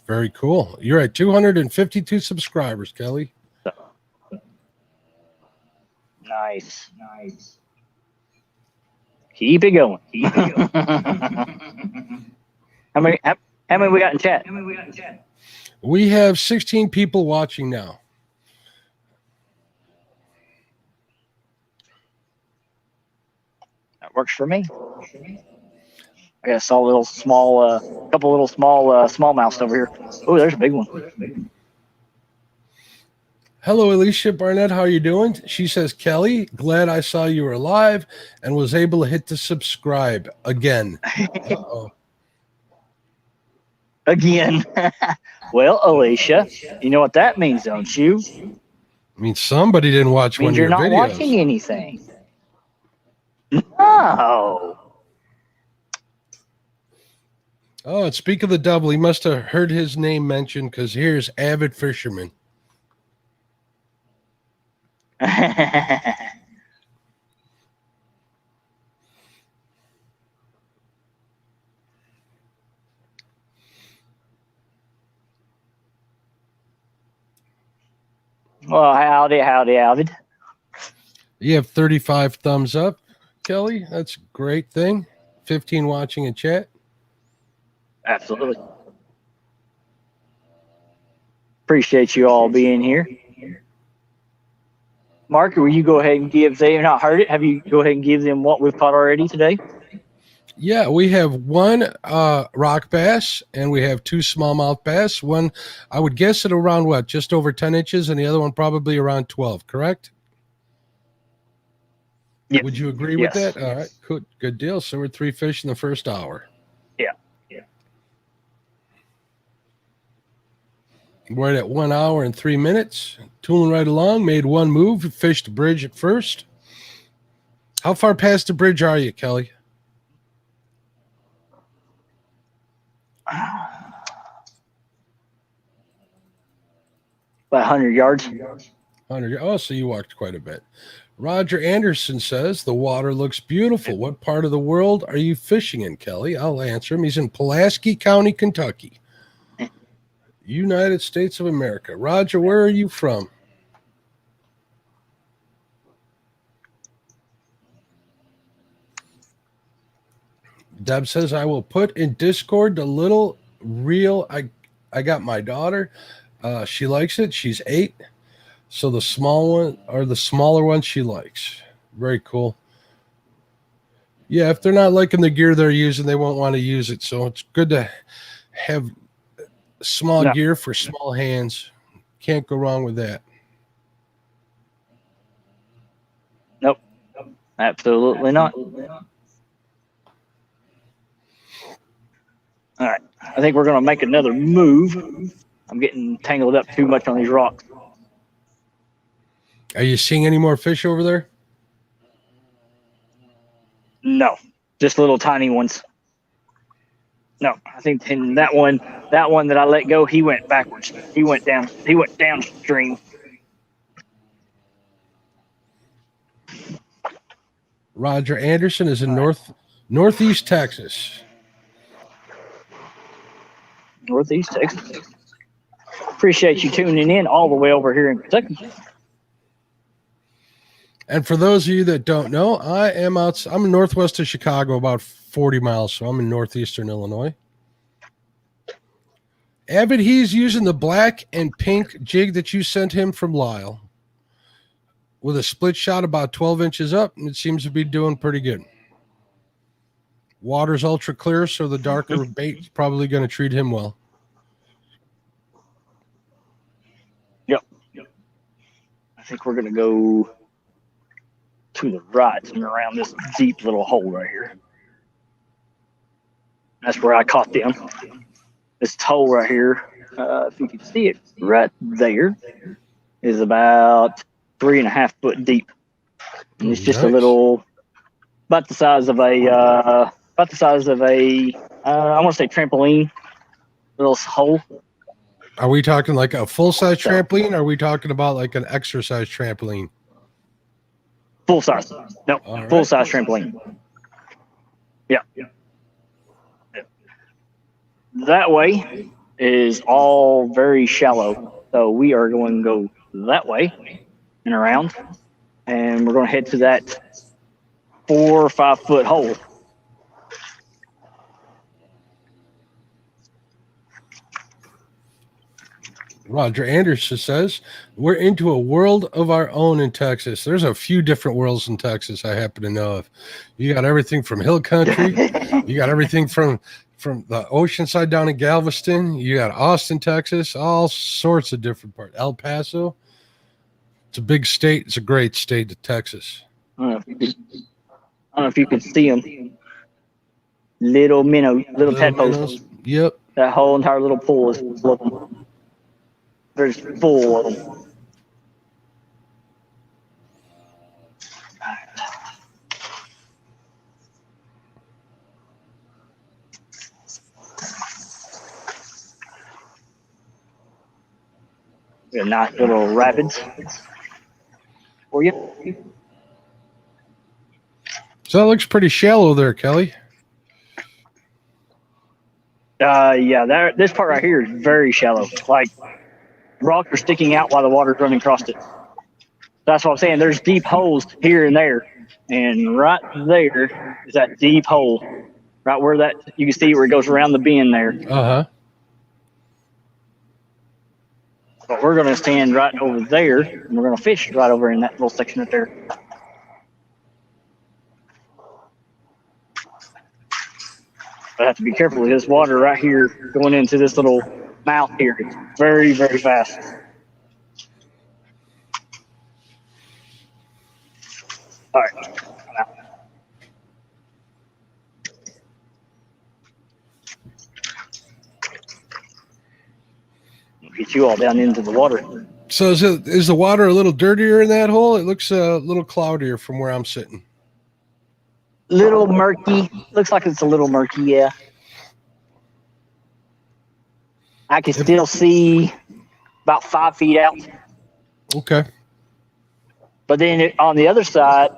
Very cool. You're at 252 subscribers, Kelly. Nice. Keep it going. How many we got in chat? We have 16 people watching now. That works for me. I got a little small, couple little smallmouths over here. Oh, there's a big one. Hello, Alicia Barnett. How are you doing? She says, Kelly, glad I saw you were live and was able to hit the subscribe again. Uh-oh. Again. Well, Alicia, you know what that means, don't you? I mean, somebody didn't watch one of your videos. You're not watching anything. No. Oh, and speak of the devil, he must have heard his name mentioned because here's Avid Fisherman. Well, howdy. You have 35 thumbs up, Kelly. That's a great thing. 15 watching in chat. Absolutely. Appreciate you all being here. Mark, will you go ahead and give, they have not heard it, have you go ahead and give them what we've caught already today? Yeah, we have one rock bass and we have two smallmouth bass. One, I would guess at around what, just over 10 inches, and the other one probably around 12, correct? Yes. Would you agree with that? All right, good deal. So we're 3 fish in the first hour. Yeah. We're at 1 hour and 3 minutes. Tooling right along, made one move, fished the bridge at first. How far past the bridge are you, Kelly? About 100 yards. 100. Oh, so you walked quite a bit. Roger Anderson says, the water looks beautiful. What part of the world are you fishing in, Kelly? I'll answer him. He's in Pulaski County, Kentucky, United States of America. Roger, where are you from? Deb says, I will put in Discord the little reel. I got my daughter. She likes it. She's 8. So the small one or the smaller one she likes. Very cool. Yeah, if they're not liking the gear they're using, they won't want to use it. So it's good to have small gear for small hands. Can't go wrong with that. Nope. Absolutely not. All right. I think we're going to make another move. I'm getting tangled up too much on these rocks. Are you seeing any more fish over there? No, just little tiny ones. No, I think in that one that I let go, he went backwards. He went downstream. Roger Anderson is in northeast Texas. Northeast Texas. Appreciate you tuning in all the way over here in Kentucky. And for those of you that don't know, I'm northwest of Chicago, about 40 miles. So I'm in northeastern Illinois. Abbott, he's using the black and pink jig that you sent him from Lyle with a split shot about 12 inches up, and it seems to be doing pretty good. Water's ultra clear, so the darker bait's probably going to treat him well. Yep. I think we're going to go to the right and around this deep little hole right here. That's where I caught them. This hole right here, if you can see it right there, is about 3.5 foot deep. And it's just Nice. a little, about the size of a, I want to say trampoline, little hole. Are we talking like a full-size trampoline, or are we talking about like an exercise trampoline? Full size. No, All full right. size trampoline. Yeah. That way is all very shallow. So we are going to go that way and around. And we're going to head to that 4 or 5 foot hole. Roger Anderson says, we're into a world of our own in Texas. There's a few different worlds in Texas I happen to know of. You got everything from hill country. You got everything from the ocean side down in Galveston. You got Austin, Texas, all sorts of different parts. El Paso. It's a big state. It's a great state of Texas. I don't know if you could see them. Little tadpoles. Minnows. Yep. That whole entire little pool is full of them. There's full of them. We got nice little rapids for you. So that looks pretty shallow there, Kelly. Yeah, this part right here is very shallow. Like rocks are sticking out while the water's running across it. That's what I'm saying. There's deep holes here and there, and right there is that deep hole. Right where that you can see where it goes around the bend there. Uh-huh. But we're going to stand right over there, and we're going to fish right over in that little section right there. I have to be careful with this water right here going into this little mouth here. It's very, very fast. All right. Get you all down into the water. So is the water a little dirtier in that hole? It looks a little cloudier from where I'm sitting. Little murky. Looks like it's a little murky, yeah. I can still see about 5 feet out. Okay. But then on the other side,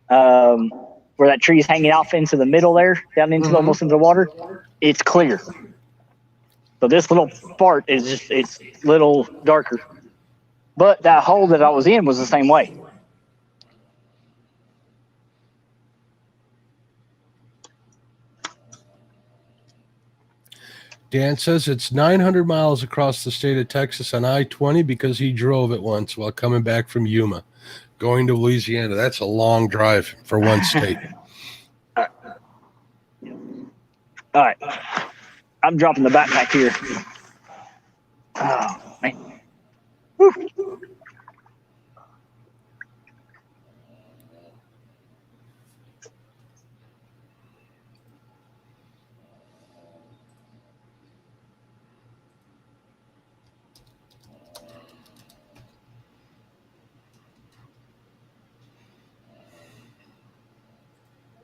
where that tree's hanging off into the middle there, down into almost into the water, it's clear. So this little part is just, it's a little darker. But that hole that I was in was the same way. Dan says it's 900 miles across the state of Texas on I-20 because he drove it once while coming back from Yuma, going to Louisiana. That's a long drive for one state. All right. I'm dropping the backpack here. Oh, man. Whew.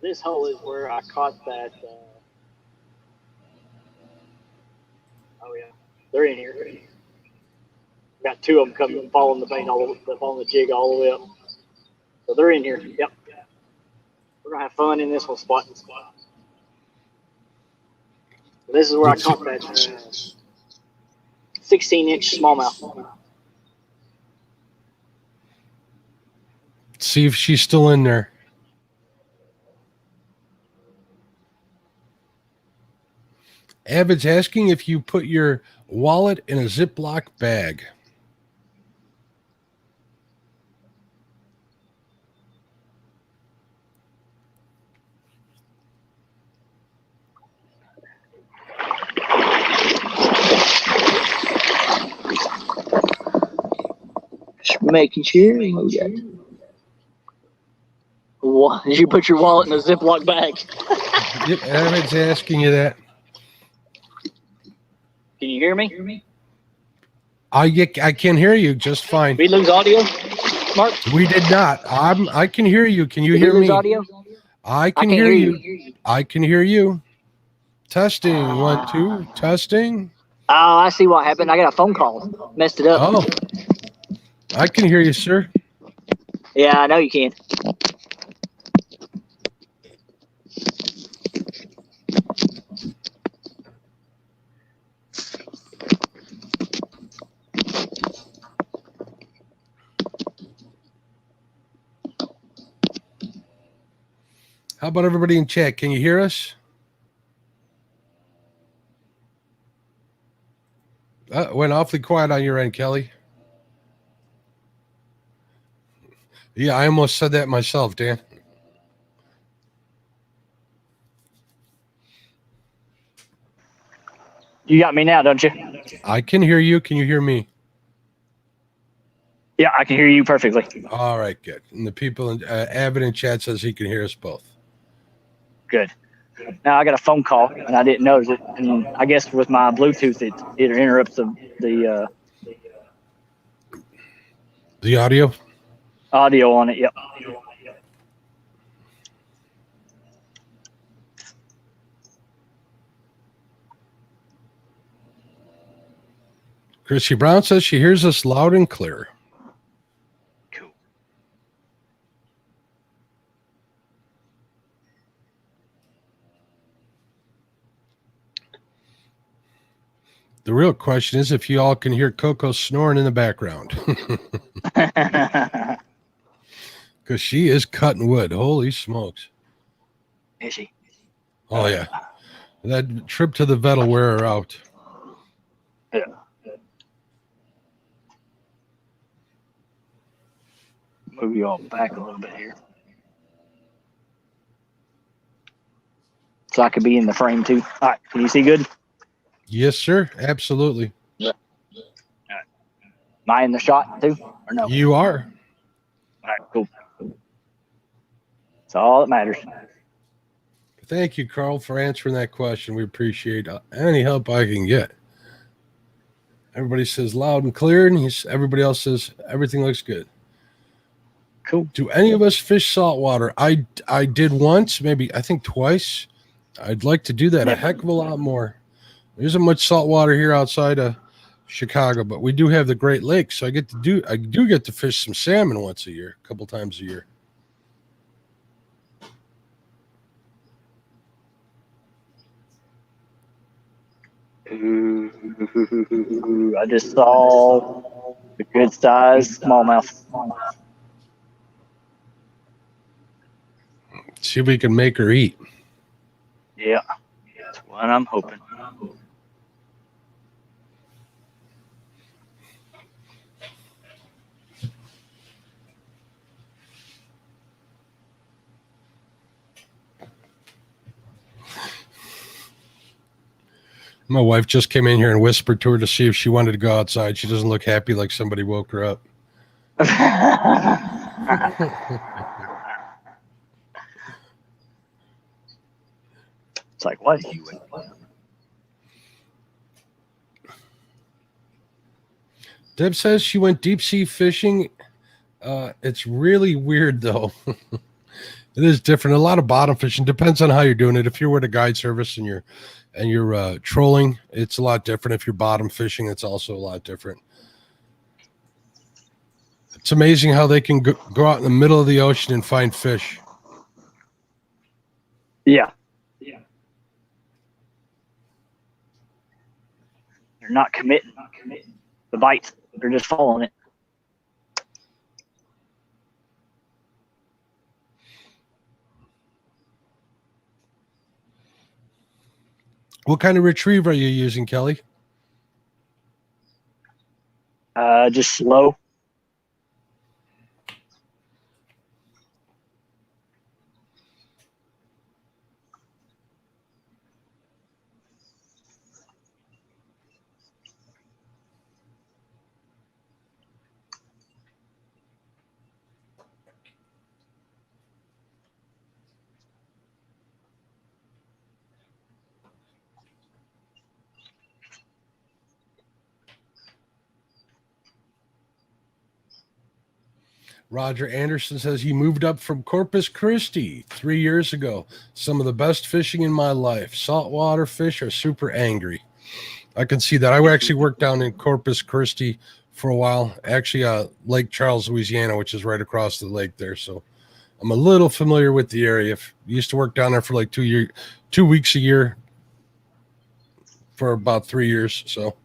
This hole is where I caught that. Oh yeah, they're in here. Got 2 of them coming, following the bait following the jig all the way up. So they're in here. Yep. We're gonna have fun in this one spot. So this is where I caught that 16-inch smallmouth. See if she's still in there. Avid's asking if you put your wallet in a Ziploc bag. Just making sure. What? Did you put your wallet in a Ziploc bag? Yep, Avid's asking you that. Can you hear me? I can hear you just fine. We lose audio, Mark? We did not. I can hear you. Can you Did hear we lose me? audio? I can can't hear hear you. I can hear you. Testing. 1, 2. Testing. Oh, I see what happened. I got a phone call. Messed it up. Oh, I can hear you, sir. Yeah, I know you can. How about everybody in chat? Can you hear us? Went awfully quiet on your end, Kelly. Yeah, I almost said that myself, Dan. You got me now, don't you? I can hear you. Can you hear me? Yeah, I can hear you perfectly. All right, good. And the people in Avid in chat says he can hear us both. Good. Now I got a phone call and I didn't notice it, and I guess with my Bluetooth it interrupts the audio. audio on it. Yep. Chrissy Brown says she hears us loud and clear. Cool. The real question is if you all can hear Coco snoring in the background. Because she is cutting wood. Holy smokes. Is she? Oh, yeah. That trip to the vet will wear her out. Yeah. Move you all back a little bit here, so I could be in the frame too. All right. Can you see good? Yes, sir. Absolutely. Yeah. All right. Am I in the shot too, or no? You are. All right. Cool. That's all that matters. Thank you, Carl, for answering that question. We appreciate any help I can get. Everybody says loud and clear, and everybody else says everything looks good. Cool. Do any of us fish saltwater? I did once, maybe I think twice. I'd like to do that a heck of a lot more. There isn't much saltwater here outside of Chicago, but we do have the Great Lakes, so I do get to fish some salmon once a year, a couple times a year. Ooh, I just saw the good size smallmouth. See if we can make her eat. Yeah, that's what I'm hoping. My wife just came in here and whispered to her to see if she wanted to go outside. She doesn't look happy, like somebody woke her up. It's like, what are you doing? Deb says she went deep sea fishing. It's really weird, though. It is different. A lot of bottom fishing depends on how you're doing it. If you're with a guide service and you're trolling, it's a lot different. If you're bottom fishing, it's also a lot different. It's amazing how they can go out in the middle of the ocean and find fish. Yeah. They're not committing the bites. They're just following it. What kind of retrieve are you using, Kelly? Just slow. Roger Anderson says he moved up from Corpus Christi 3 years ago. Some of the best fishing in my life. Saltwater fish are super angry. I can see that. I actually worked down in Corpus Christi for a while. Actually, Lake Charles, Louisiana, which is right across the lake there. So I'm a little familiar with the area. Used to work down there for like 2 weeks a year for about 3 years. So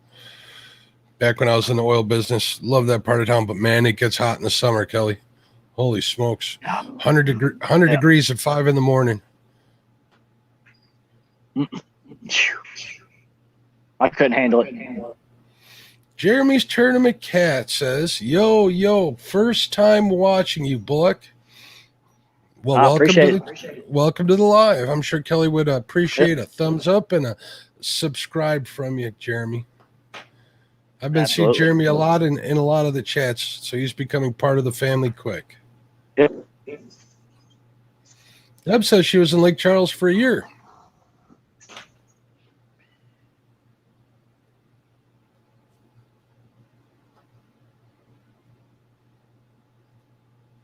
back when I was in the oil business, love that part of town. But man, it gets hot in the summer, Kelly. Holy smokes. 100 degrees at 5 in the morning. I couldn't handle it. Jeremy's Tournament Cat says, yo, first time watching you, Bullock. Well, welcome to the live. I'm sure Kelly would appreciate a thumbs up and a subscribe from you, Jeremy. I've been seeing Jeremy a lot in a lot of the chats, so he's becoming part of the family quick. Yep. Deb says she was in Lake Charles for a year.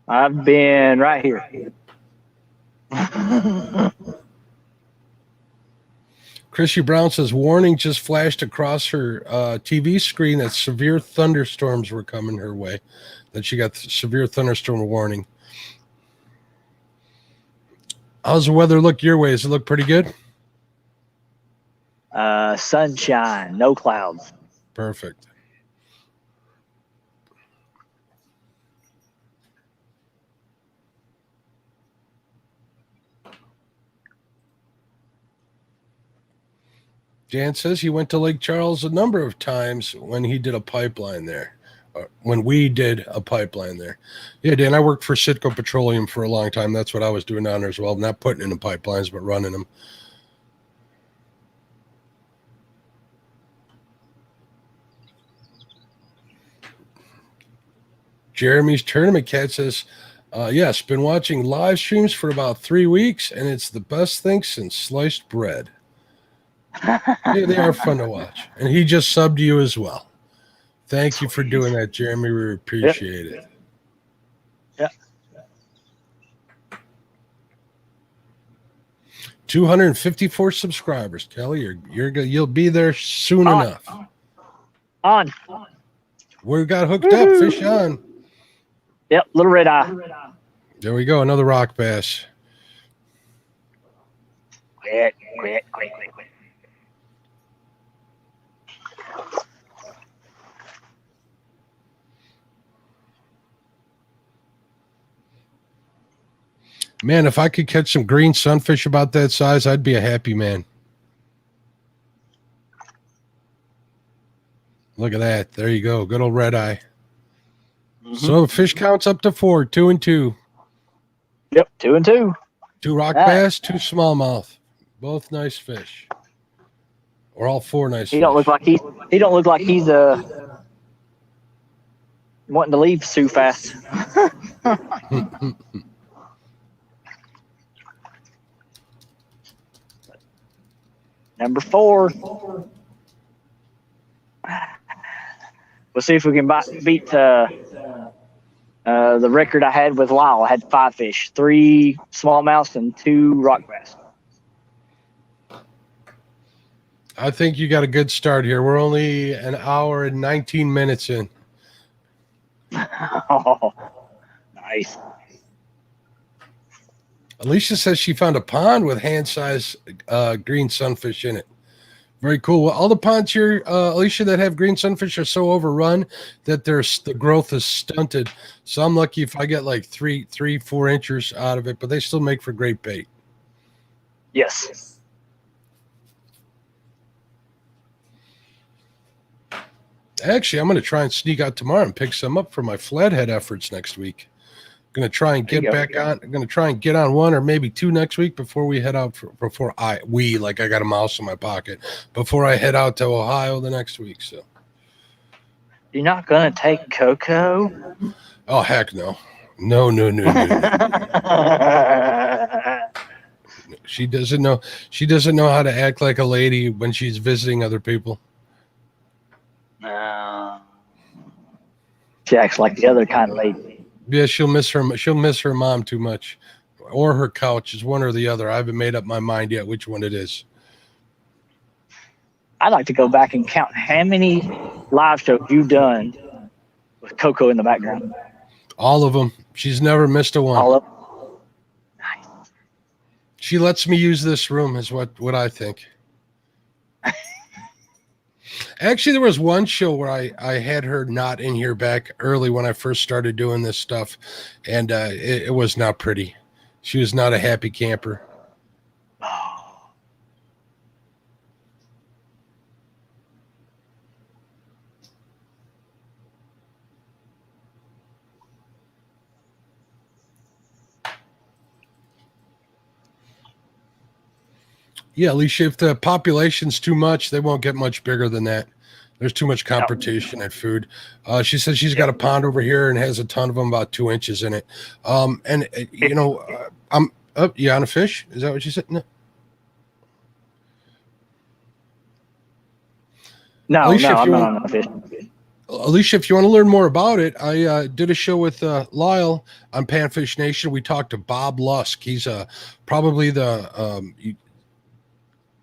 I've been right here. Chrissy Brown says, warning just flashed across her TV screen that severe thunderstorms were coming her way, that she got severe thunderstorm warning. How's the weather look your way? Does it look pretty good? Sunshine, no clouds. Perfect. Jan says he went to Lake Charles a number of times when he did a pipeline there. When we did a pipeline there. Yeah, Dan, I worked for Citgo Petroleum for a long time. That's what I was doing down there as well. Not putting in the pipelines, but running them. Jeremy's Tournament Cat says, yes, been watching live streams for about 3 weeks, and it's the best thing since sliced bread. Yeah, they are fun to watch. And he just subbed you as well. Thank you for doing that, Jeremy. We appreciate it. Yeah. 254 subscribers, Kelly. You'll be there soon enough. On. We got hooked up. Fish on. Yep, little red eye. There we go. Another rock bass. Quit. Man, if I could catch some green sunfish about that size, I'd be a happy man. Look at that. There you go. Good old red eye. Mm-hmm. So fish counts up to 4, 2 and 2. Yep, 2 and 2. 2 rock bass, 2 smallmouth. Both nice fish. Or all 4 nice fish. He don't look like he's wanting to leave too fast. Number 4. We'll see if we can beat the record I had with Lyle. I had 5 fish, 3 smallmouths and 2 rock bass. I think you got a good start here. We're only an hour and 19 minutes in. Oh, nice. Alicia says she found a pond with hand-sized green sunfish in it. Very cool. Well, all the ponds here, Alicia, that have green sunfish are so overrun that the growth is stunted. So I'm lucky if I get like 4 inches out of it, but they still make for great bait. Yes. Actually, I'm going to try and sneak out tomorrow and pick some up for my flathead efforts next week. I'm going to try and get back on. I'm going to try and get on one or maybe two next week before we head out. I got a mouse in my pocket before I head out to Ohio the next week. So You're not gonna take Coco? oh heck no. No. She doesn't know. She doesn't know how to act like a lady when she's visiting other people. She acts like the other kind of lady. Yeah, she'll miss her mom too much, or her couch. Is one or the other. I haven't made up my mind yet which one it is. I'd like to go back and count how many live shows you've done with Coco in the background. All of them. She's never missed a one. All of them. She lets me use this room, is what I think. Actually, there was one show where I had her not in here back early when I first started doing this stuff, and it was not pretty. She was not a happy camper. Yeah, Alicia, if the population's too much, they won't get much bigger than that. There's too much competition at food. She says she's got a pond over here and has a ton of them, about 2 inches in it. I'm up. You on a fish? Is that what you said? No. Alicia, I'm not on a fish. Alicia, if you want to learn more about it, I did a show with Lyle on Panfish Nation. We talked to Bob Lusk. He's probably the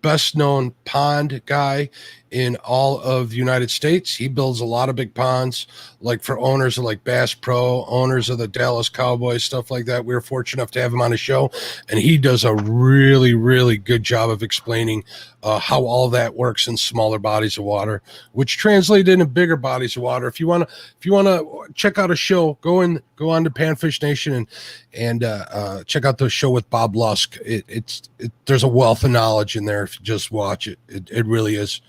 best known pond guy in all of the United States. He builds a lot of big ponds, like for owners of like Bass Pro, owners of the Dallas Cowboys, stuff like that. We were fortunate enough to have him on a show, and he does a really, really good job of explaining how all that works in smaller bodies of water, which translate into bigger bodies of water. If you want to check out a show, go on to Panfish Nation and check out the show with Bob Lusk. There's a wealth of knowledge in there if you just watch it. It really is.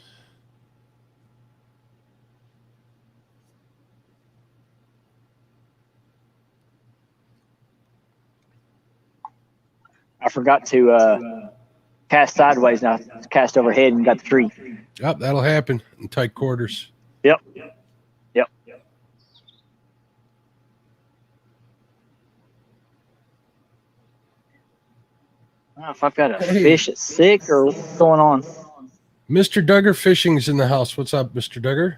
I forgot to cast sideways, now cast overhead and got the tree. Yep, that'll happen in tight quarters. Yep. I don't know if I've got a fish that's sick or what's going on. Mr. Duggar Fishing's in the house. What's up, Mr. Duggar?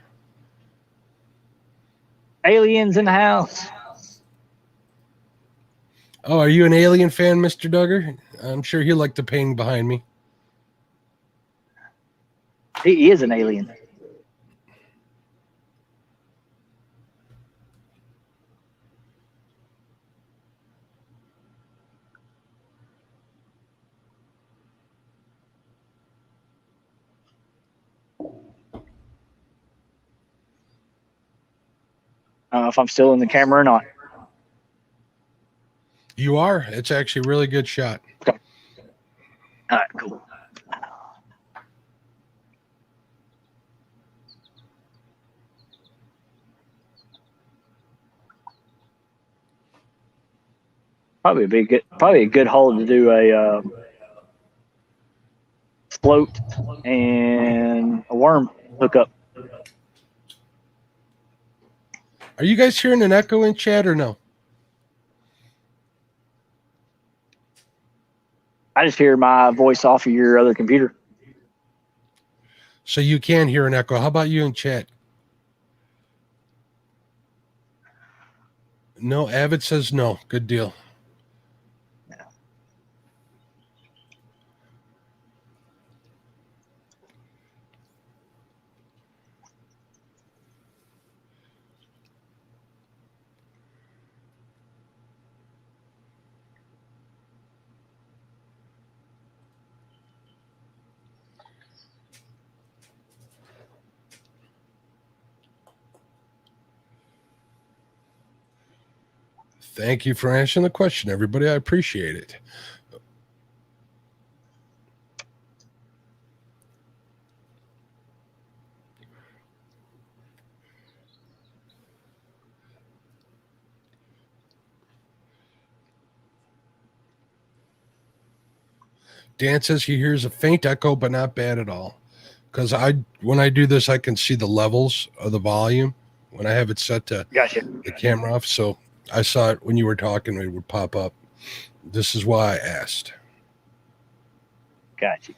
Aliens in the house. Oh, are you an Alien fan, Mr. Duggar? I'm sure he'll like the painting behind me. He is an alien. I don't know if I'm still in the camera or not. You are. It's actually a really good shot. Okay. All right, cool. Probably a good hole to do a float and a worm hookup. Are you guys hearing an echo in chat or no? I just hear my voice off of your other computer. So you can hear an echo. How about you in chat? No, Avid says no. Good deal. Thank you for answering the question, everybody. I appreciate it. Dan says he hears a faint echo, but not bad at all. Because when I do this, I can see the levels of the volume when I have it set to Gotcha. the camera off. So I saw it when you were talking; it would pop up. This is why I asked. Gotcha.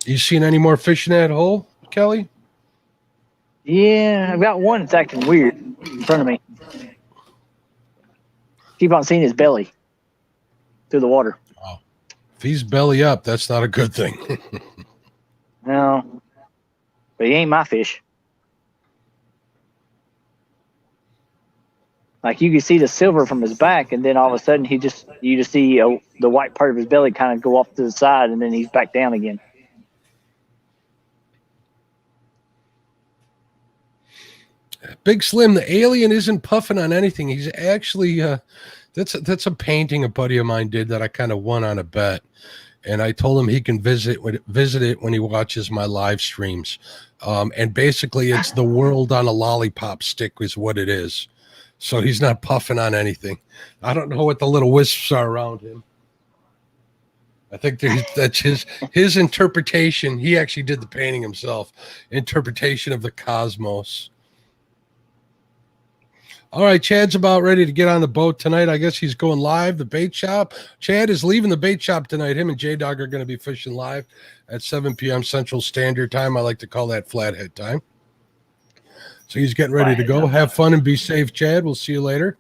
You seen any more fish in that hole, Kelly? Yeah, I've got one that's acting weird in front of me. Keep on seeing his belly through the water. Oh. If he's belly up, that's not a good thing. No, but he ain't my fish. Like you can see the silver from his back, and then all of a sudden you just see the white part of his belly kind of go off to the side, and then he's back down again. Big Slim, the alien isn't puffing on anything. He's actually that's a painting a buddy of mine did that I kind of won on a bet, and I told him he can visit it when he watches my live streams. And basically, it's the world on a lollipop stick is what it is. So he's not puffing on anything. I don't know what the little wisps are around him. I think that's his interpretation. He actually did the painting himself. Interpretation of the cosmos. All right, Chad's about ready to get on the boat tonight. I guess he's going live, the bait shop. Chad is leaving the bait shop tonight. Him and J-Dog are going to be fishing live at 7 p.m. Central Standard Time. I like to call that flathead time. So he's getting ready to go. Have fun and be safe, Chad. We'll see you later.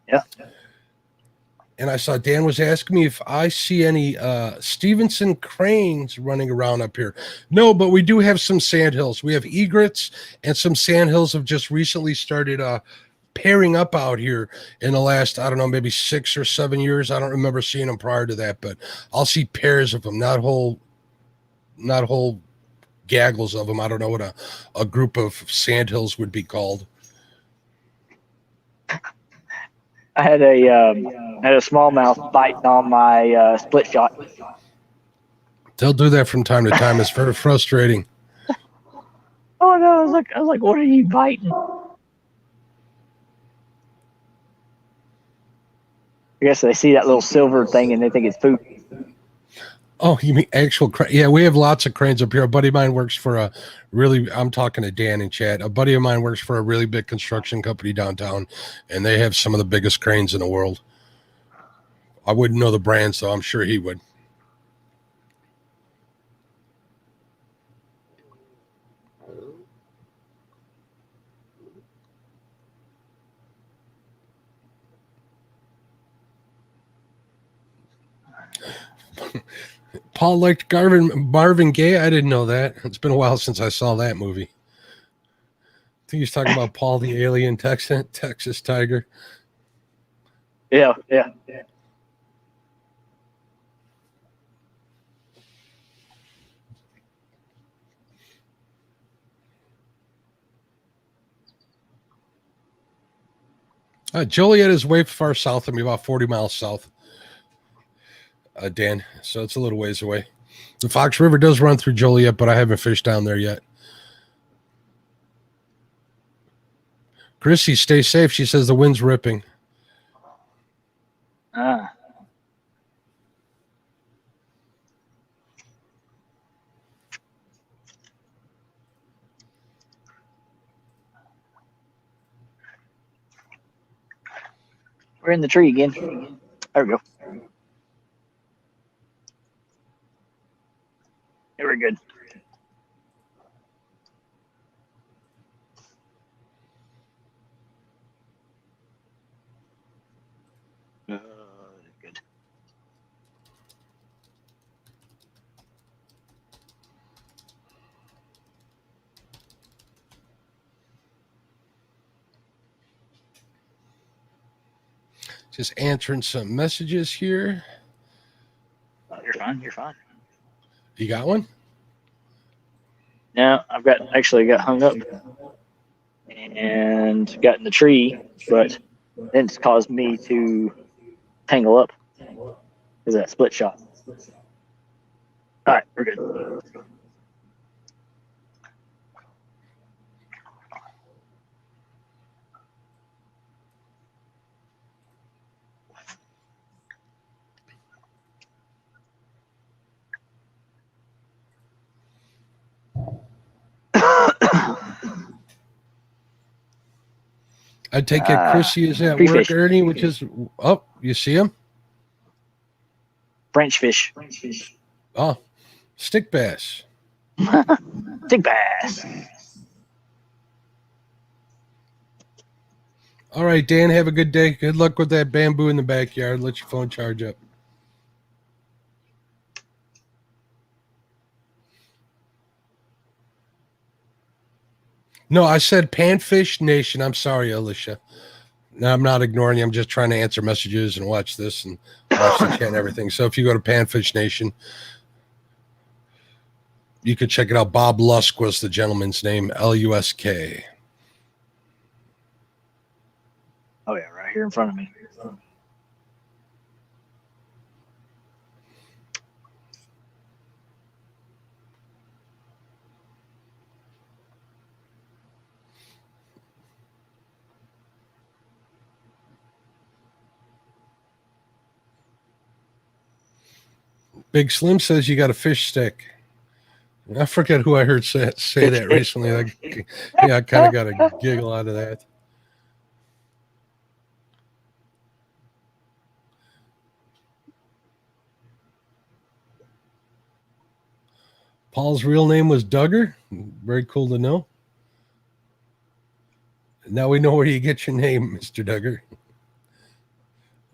Yeah. And I saw Dan was asking me if I see any Stevenson cranes running around up here. No, but we do have some sandhills. We have egrets, and some sandhills have just recently started pairing up out here in the last, I don't know, maybe 6 or 7 years. I don't remember seeing them prior to that, but I'll see pairs of them, not whole gaggles of them. I don't know what a group of sandhills would be called. I had a smallmouth biting on my split shot. They'll do that from time to time. It's very frustrating. Oh no! I was like, what are you biting? I guess they see that little silver thing and they think it's food. Oh, you mean actual crane? Yeah, we have lots of cranes up here. A buddy of mine works for I'm talking to Dan in chat. A buddy of mine works for a really big construction company downtown, and they have some of the biggest cranes in the world. I wouldn't know the brands, though. I'm sure he would. Paul liked Marvin Gaye. I didn't know that. It's been a while since I saw that movie. I think he's talking about Paul the Alien, Texas Tiger. Yeah. Joliet is way far south of me, about 40 miles south. Dan, so it's a little ways away. The Fox River does run through Joliet, but I haven't fished down there yet. Chrissy, stay safe. She says the wind's ripping. We're in the tree again. There we go. Very good. Good. Just answering some messages here. Oh, you're fine. You're fine. You got one? No, I've got hung up and got in the tree, but then it's caused me to tangle up because of that split shot. All right, we're good. I take it Chrissy is at free work, fish. Ernie, which is you see him? French fish. Oh, stick bass. Big bass. All right, Dan, have a good day. Good luck with that bamboo in the backyard. Let your phone charge up. No, I said Panfish Nation. I'm sorry, Alicia. No, I'm not ignoring you. I'm just trying to answer messages and watch this and watch the chat and everything. So if you go to Panfish Nation, you could check it out. Bob Lusk was the gentleman's name, Lusk. Oh yeah, right here in front of me. Big Slim says you got a fish stick. I forget who I heard say that recently. I kind of got a giggle out of that. Paul's real name was Duggar. Very cool to know. Now we know where you get your name, Mr. Duggar.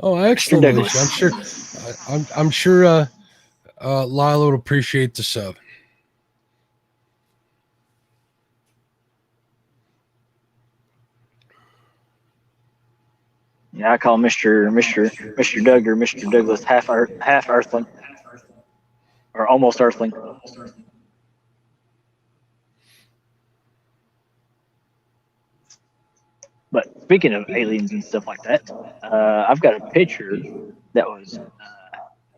Oh, excellent, Alicia. I'm sure Lila would appreciate the sub. Yeah, I call Mr. Duggar, Mr. Douglas, half Earthling, or almost Earthling. But speaking of aliens and stuff like that, I've got a picture that was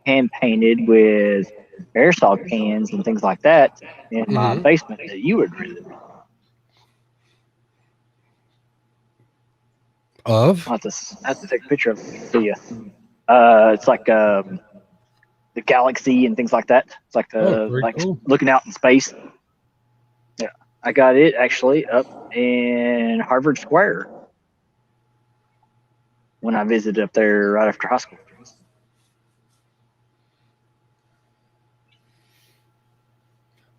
hand painted with aerosol cans and things like that in my basement that you would visit. Of? I have to take a picture of it to you. It's like the galaxy and things like that. It's like Cool. looking out in space. Yeah, I got it actually up in Harvard Square when I visited up there right after high school.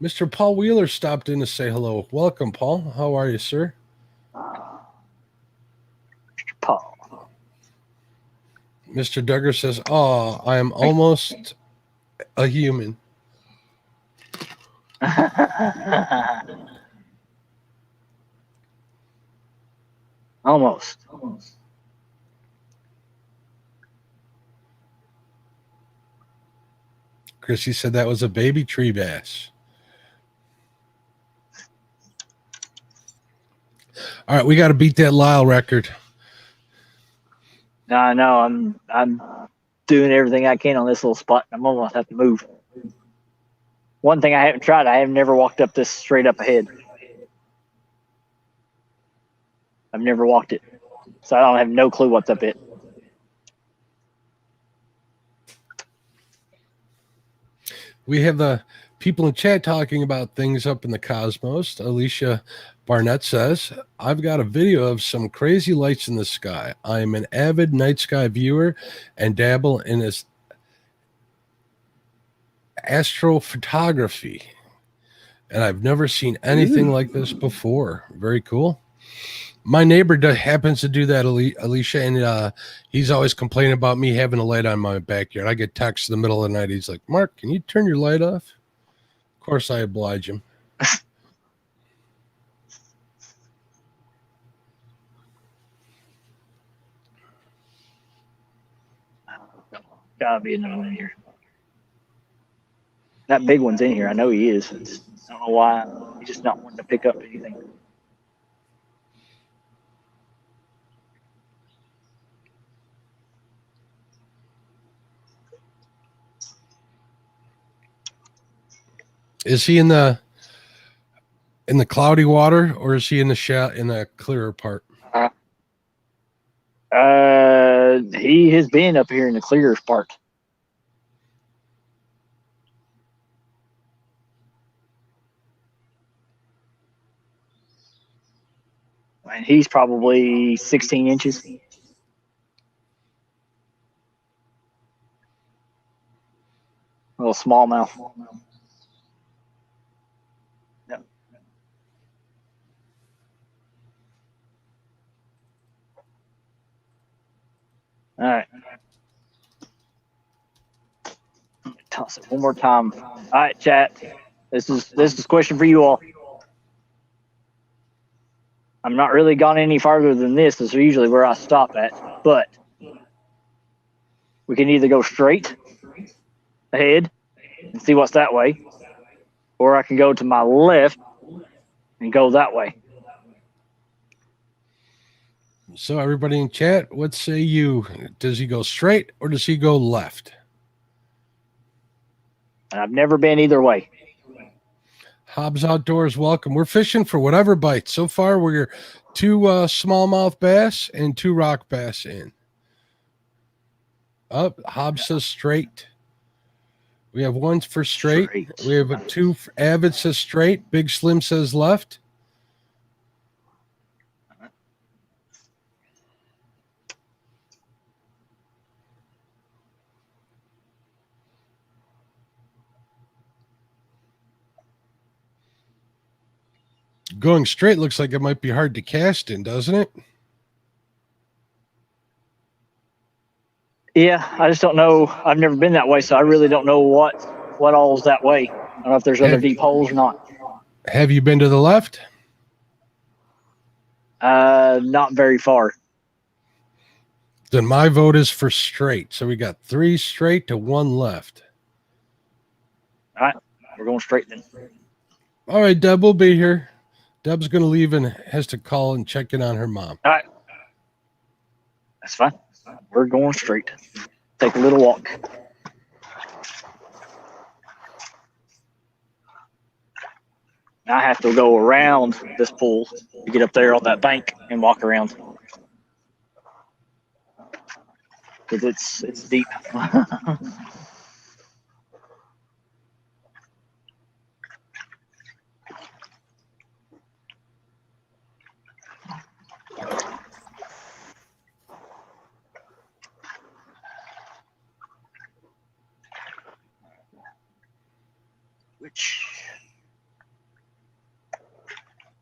Mr. Paul Wheeler stopped in to say hello. Welcome, Paul. How are you, sir? Mr. Paul. Mr. Duggar says, "Oh, I am almost a human." Almost. Chrissy said that was a baby tree bass. All right, we got to beat that Lyle record. I know. I'm doing everything I can on this little spot. I'm almost have to move. One thing I haven't tried, I have never walked up this straight up ahead. I've never walked it, so I don't have no clue what's up it. We have the people in chat talking about things up in the cosmos. Alicia Barnett says, I've got a video of some crazy lights in the sky. I am an avid night sky viewer and dabble in this astrophotography. And I've never seen anything like this before. Very cool. My neighbor happens to do that, Alicia, and he's always complaining about me having a light on my backyard. I get texts in the middle of the night. He's like, Mark, can you turn your light off? Of course, I oblige him. Gotta be another one in here. That big one's in here. I know he is. I don't know why. He's just not wanting to pick up anything. Is he in the cloudy water, or is he in the clearer part? He has been up here in the clear part. And he's probably 16 inches. A little smallmouth. Yep. All right. Toss it one more time. All right, chat. This is a question for you all. I'm not really gone any farther than this. This is usually where I stop at, but we can either go straight ahead and see what's that way, or I can go to my left and go that way. So everybody in chat, what say you? Does he go straight or does he go left? And I've never been either way. Hobbs Outdoors, welcome. We're fishing for whatever bites. So far, we're 2 smallmouth bass and 2 rock bass in. Up, Hobbs says straight. We have 1 for straight. We have 2. Avid says straight. Big Slim says left. Going straight looks like it might be hard to cast in, doesn't it? Yeah, I just don't know. I've never been that way, so I really don't know what all is that way. I don't know if there's other deep holes or not. Have you been to the left? Not very far. Then my vote is for straight. So we got 3 straight to 1 left. All right, we're going straight then. All right, Deb will be here. Deb's going to leave and has to call and check in on her mom. All right. That's fine. We're going straight. Take a little walk. I have to go around this pool to get up there on that bank and walk around. Because it's deep.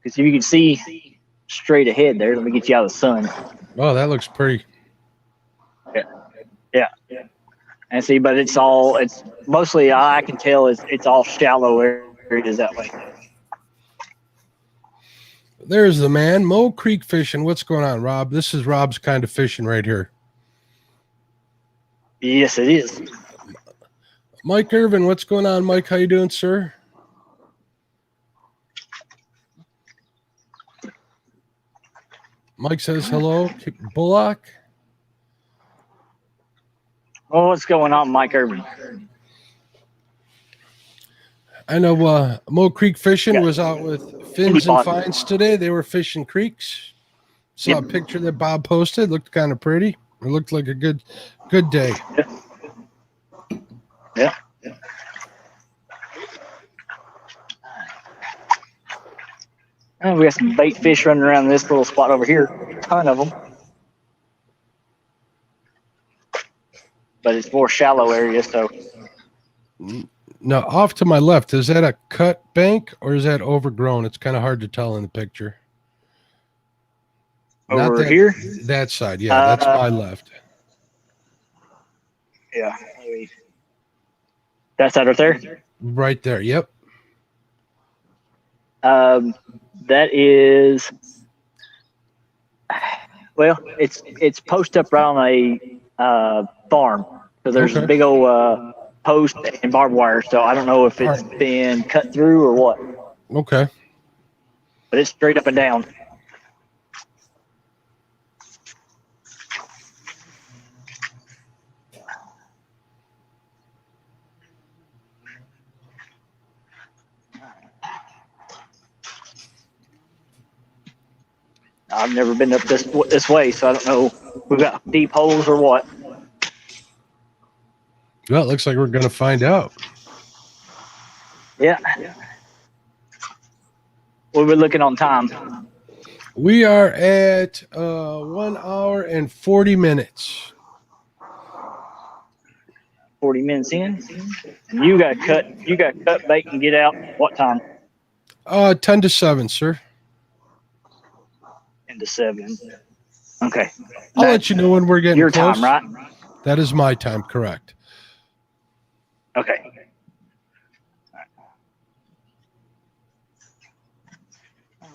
Because if you can see straight ahead there, let me get you out of the sun. Oh, that looks pretty. Yeah. And see, but it's mostly, I can tell it's all shallow areas that way. There's the man, Mo Creek Fishing. What's going on, Rob? This is Rob's kind of fishing right here. Yes, it is. Mike Irvin, what's going on, Mike? How you doing, sir? Mike says hello. Bullock. Oh, what's going on, Mike Irvin? I know Mo Creek Fishing was out with Fins and Finds today. They were fishing creeks. Saw a picture that Bob posted. Looked kind of pretty. It looked like a good day. Yeah. And we got some bait fish running around this little spot over here. A ton of them. But it's more shallow area, so. Now, off to my left, is that a cut bank or is that overgrown? It's kind of hard to tell in the picture. Over here? That side, yeah. That's my left. Yeah. That side right there? Right there, yep. That is, well, it's posted up right on a farm. So there's a big old post and barbed wire. So I don't know if it's been cut through or what. Okay. But it's straight up and down. I've never been up this way, so I don't know if we've got deep holes or what. Well, it looks like we're going to find out. Yeah. What are we looking on time? We are at 1 hour and 40 minutes. 40 minutes in. You got cut bait and get out. What time? 10 to 7, sir. 10 to 7. Okay. I'll let you know when we're getting your close. time, right? That is my time, correct. Okay.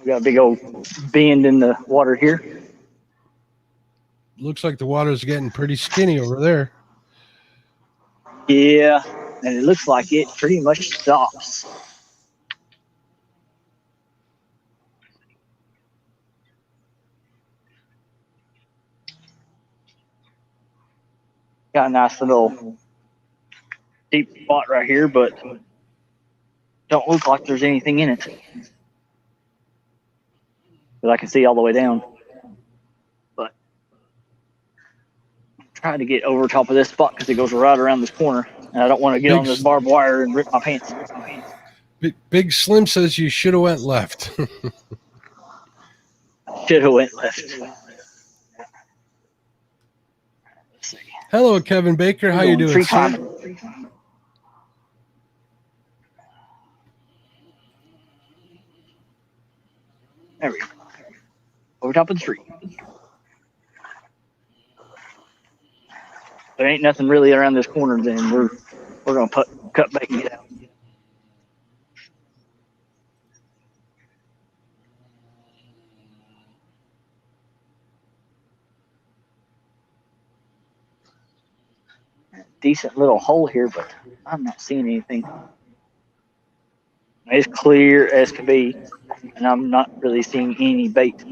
We got a big old bend in the water here. Looks like the water's getting pretty skinny over there. Yeah, and it looks like it pretty much stops. Got a nice little deep spot right here, but don't look like there's anything in it. But I can see all the way down. But I'm trying to get over top of this spot because it goes right around this corner. And I don't want to get on this barbed wire and rip my pants. Big Slim says you should have went left. Should have went left. Hello, Kevin Baker. How you doing, sir? There we go. Over top of the tree. There ain't nothing really around this corner. Then we're gonna cut back and get out. Decent little hole here, but I'm not seeing anything. It's clear as can be, and I'm not really seeing any bait.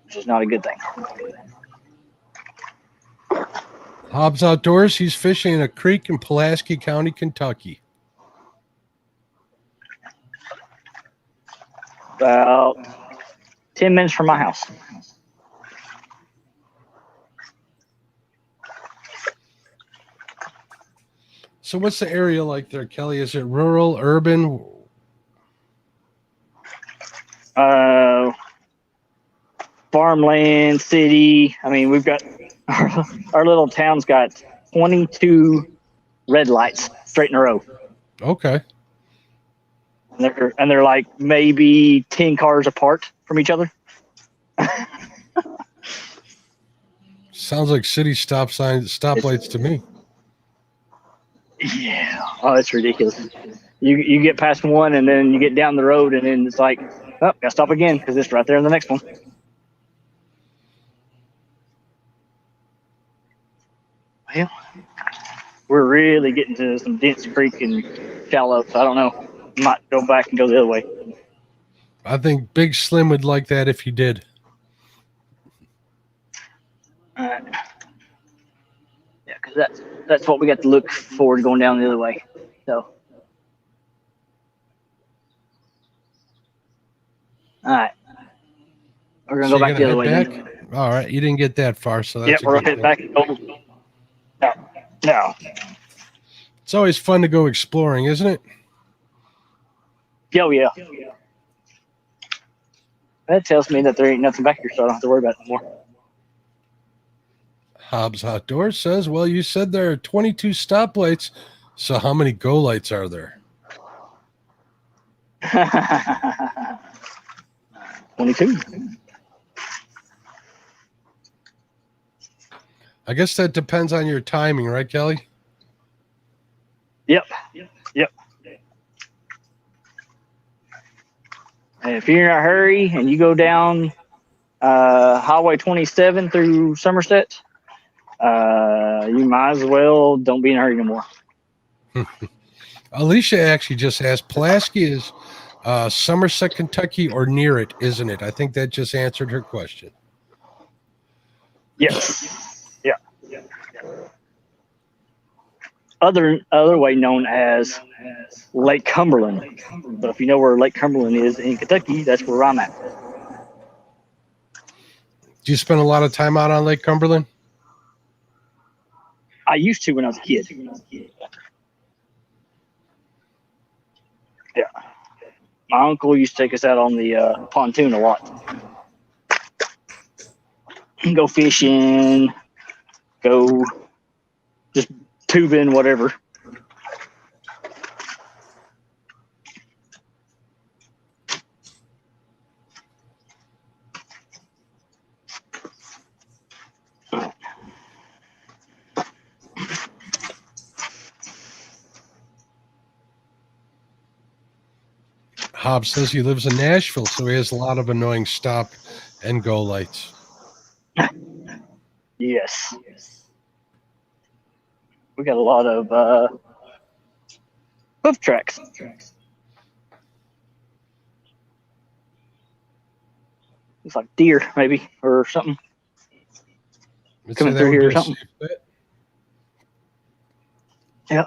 Which is not a good thing. Hobbs Outdoors, he's fishing in a creek in Pulaski County, Kentucky. About 10 minutes from my house. So what's the area like there, Kelly? Is it rural, urban? Farmland, city. I mean, we've got our little town's got 22 red lights straight in a row. Okay. And they're like maybe 10 cars apart from each other. Sounds like city stoplights to me. Yeah. Oh, it's ridiculous. You get past one and then you get down the road and then it's like, oh, gotta stop again because it's right there in the next one. Well, we're really getting to some dense creek and shallow, so I don't know. Might go back and go the other way. I think Big Slim would like that if he did. Yeah, because that's what we got to look forward to going down the other way. So, all right, we're gonna go back the other way. Then. All right, you didn't get that far, so that's we're gonna head back. No. It's always fun to go exploring, isn't it? Oh, yeah. That tells me that there ain't nothing back here, so I don't have to worry about it anymore. Hobbs Outdoors says, well, you said there are 22 stoplights, so how many go lights are there? 22. I guess that depends on your timing, right, Kelly? Yep. And if you're in a hurry and you go down Highway 27 through Somerset, you might as well don't be in a hurry no more. Alicia actually just asked, Pulaski is Somerset, Kentucky, or near it, isn't it? I think that just answered her question. Yes. Yeah. other way known as Lake Cumberland. But if you know where Lake Cumberland is in Kentucky, that's where I'm at. Do you spend a lot of time out on Lake Cumberland? I used to when I was a kid. Yeah. My uncle used to take us out on the pontoon a lot. Go fishing, go just tubing, whatever. Hobbs says he lives in Nashville, so he has a lot of annoying stop and go lights. Yes. We got a lot of hoof tracks. It's like deer, maybe, or something. Coming through here or something. Yeah.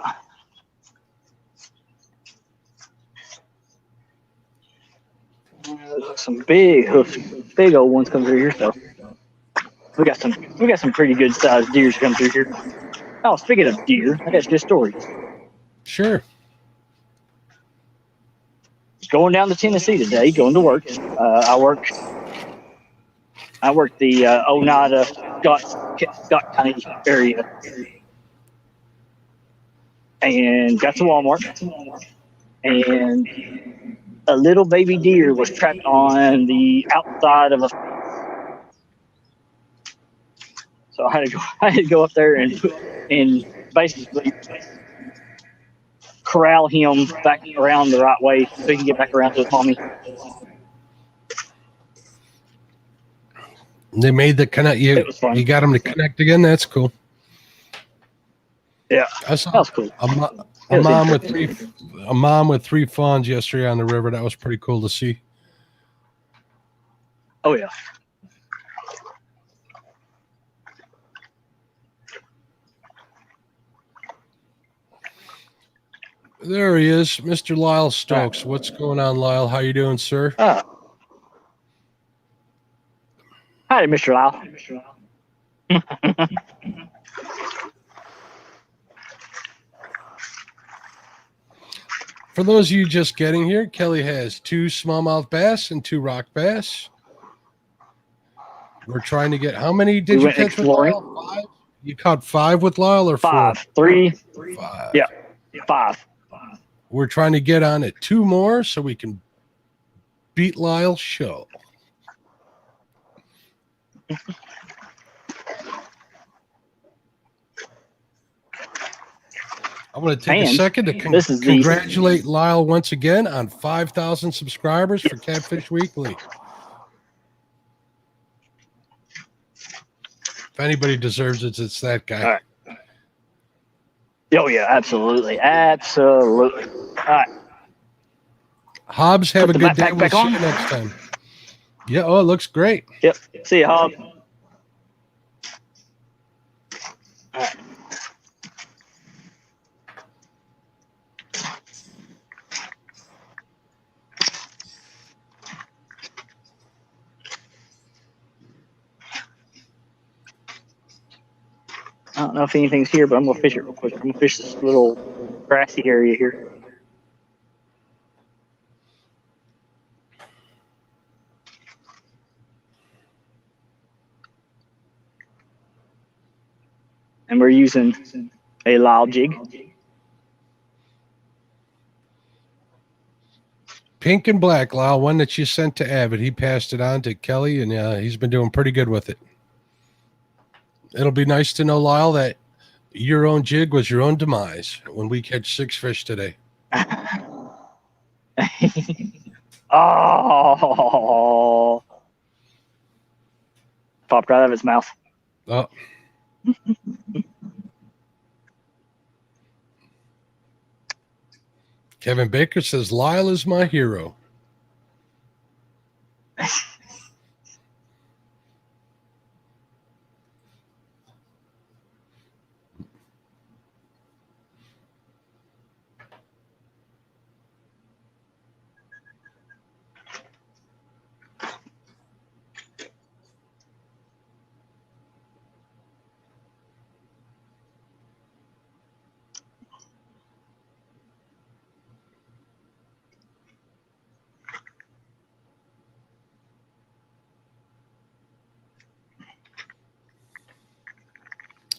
Some big old ones come through here. So we got some pretty good sized deers come through here. Oh, speaking of deer, I got a good story. Sure. Going down to Tennessee today, going to work. I work the Oneida Scott County area, and got to Walmart, and a little baby deer was trapped on the outside of a. So I had to go up there and basically corral him back around the right way so he can get back around to his mommy. They made the connect. You got him to connect again. That's cool. Yeah, I saw that was cool. A mom with three fawns yesterday on the river. That was pretty cool to see. Oh yeah. There he is, Mr. Lyle Stokes. What's going on, Lyle? How you doing, sir? Hi, Mr. Lyle. For those of you just getting here, Kelly has 2 smallmouth bass and 2 rock bass. We're trying to get, how many did you catch exploring. With Lyle? 5? You caught 5 with Lyle or 4? 5. 3. 5. Yeah, 5. We're trying to get on at 2 more so we can beat Lyle's show. I want to take a second to congratulate Lyle once again on 5,000 subscribers for Catfish Weekly. If anybody deserves it, it's that guy. All right. Oh, yeah, absolutely. Absolutely. All right. Hobbs, have a good day. We'll see you next time. Yeah, oh, it looks great. Yep. See you, Hobbs. All right. I don't know if anything's here, but I'm going to fish it real quick. I'm going to fish this little grassy area here. And we're using a Lyle jig. Pink and black, Lyle, one that you sent to Avid. He passed it on to Kelly, and he's been doing pretty good with it. It'll be nice to know, Lyle, that your own jig was your own demise when we catch 6 fish today. Oh. Popped right out of its mouth. Oh. Kevin Baker says, Lyle is my hero.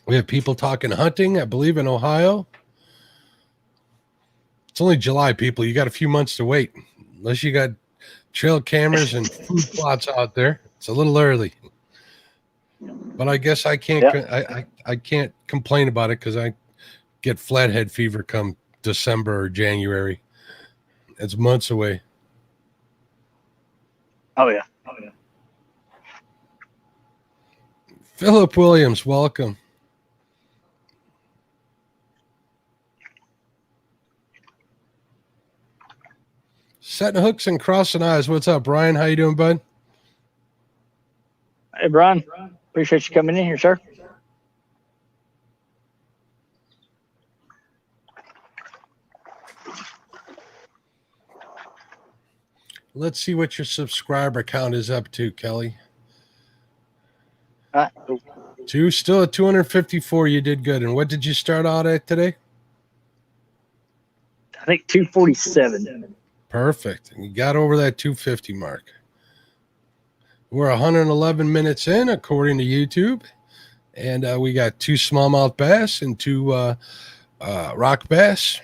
We have people talking hunting, I believe, in Ohio. It's only July, people. You got a few months to wait. Unless you got trail cameras and food plots out there. It's a little early. But I guess I can't I can't complain about it because I get flathead fever come December or January. It's months away. Oh yeah. Philip Williams, welcome. Setting hooks and crossing eyes. What's up, Brian? How you doing, bud? Hey, Brian. Appreciate you coming in here, sir. Let's see what your subscriber count is up to, Kelly. Still at 254. You did good. And what did you start out at today? I think 247. Perfect. You got over that 250 mark. We're 111 minutes in, according to YouTube. And we got 2 smallmouth bass and 2 rock bass.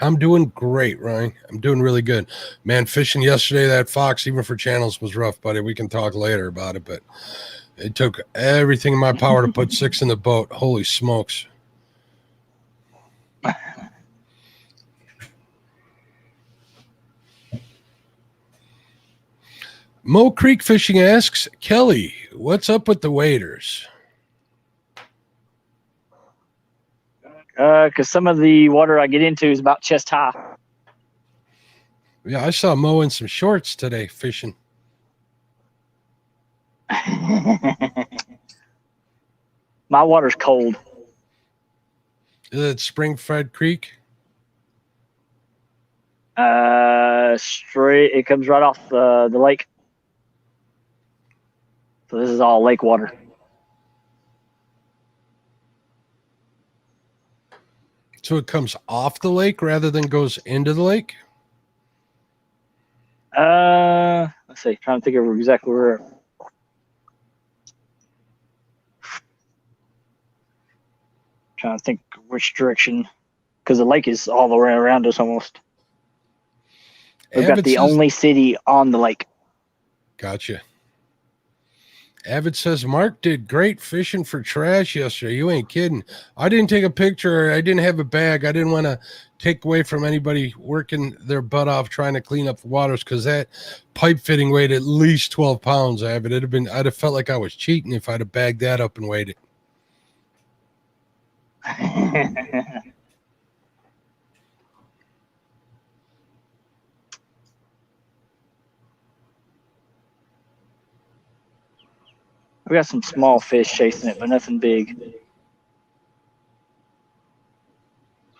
I'm doing great, Ryan. I'm doing really good. Man, fishing yesterday, that fox, even for channels, was rough, buddy. We can talk later about it, but it took everything in my power to put 6 in the boat. Holy smokes. Mo Creek Fishing asks, Kelly, what's up with the waders? Because some of the water I get into is about chest high. Yeah, I saw Mo in some shorts today fishing. My water's cold. Is it Spring-fed Creek? Straight. It comes right off the lake. So this is all lake water. So it comes off the lake rather than goes into the lake? Let's see. Trying to think of exactly where. Trying to think which direction, because the lake is all the way around us almost. We've got the only city on the lake. Gotcha. Avid says, Mark did great fishing for trash yesterday. You ain't kidding. I didn't take a picture. I didn't have a bag. I didn't want to take away from anybody working their butt off trying to clean up the waters, because that pipe fitting weighed at least 12 pounds, Avid. I'd have felt like I was cheating if I'd have bagged that up and weighed it. We got some small fish chasing it, but nothing big.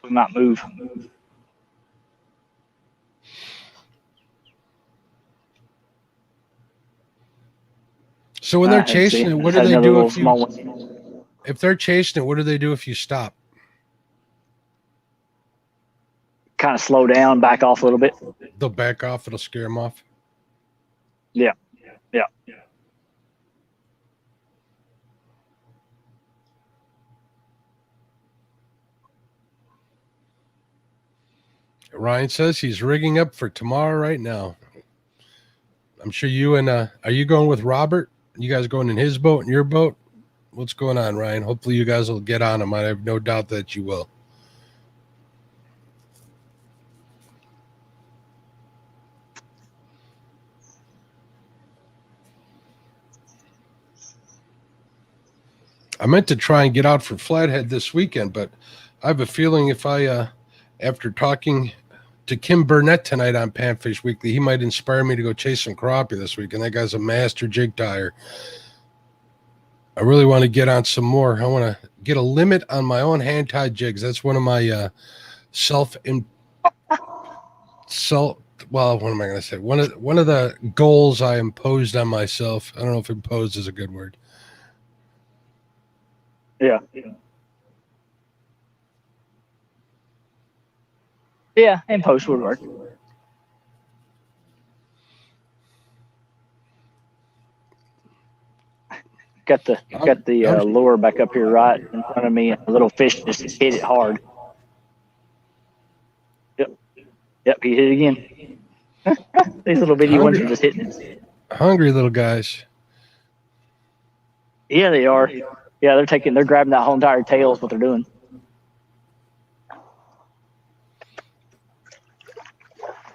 We might move. So when they're chasing it, what do they do if they're chasing it? What do they do if you stop? Kind of slow down, back off a little bit. They'll back off. It'll scare them off. Yeah. Ryan says he's rigging up for tomorrow right now. I'm sure you and are you going with Robert? You guys going in his boat and your boat? What's going on, Ryan? Hopefully you guys will get on him. I have no doubt that you will. I meant to try and get out for Flathead this weekend, but I have a feeling if I, after talking to Kim Burnett tonight on Panfish Weekly, he might inspire me to go chase some crappie this weekend. That guy's a master jig tire. I really want to get on some more. I want to get a limit on my own hand-tied jigs. That's one of my what am I going to say? One of the goals I imposed on myself. I don't know if imposed is a good word. Yeah, and post would work. got the lure back up here right in front of me. A little fish just hit it hard. Yep, he hit it again. These little bitty ones are just hitting it. Hungry little guys. Yeah, they are. Yeah, they're grabbing that whole entire tail is what they're doing.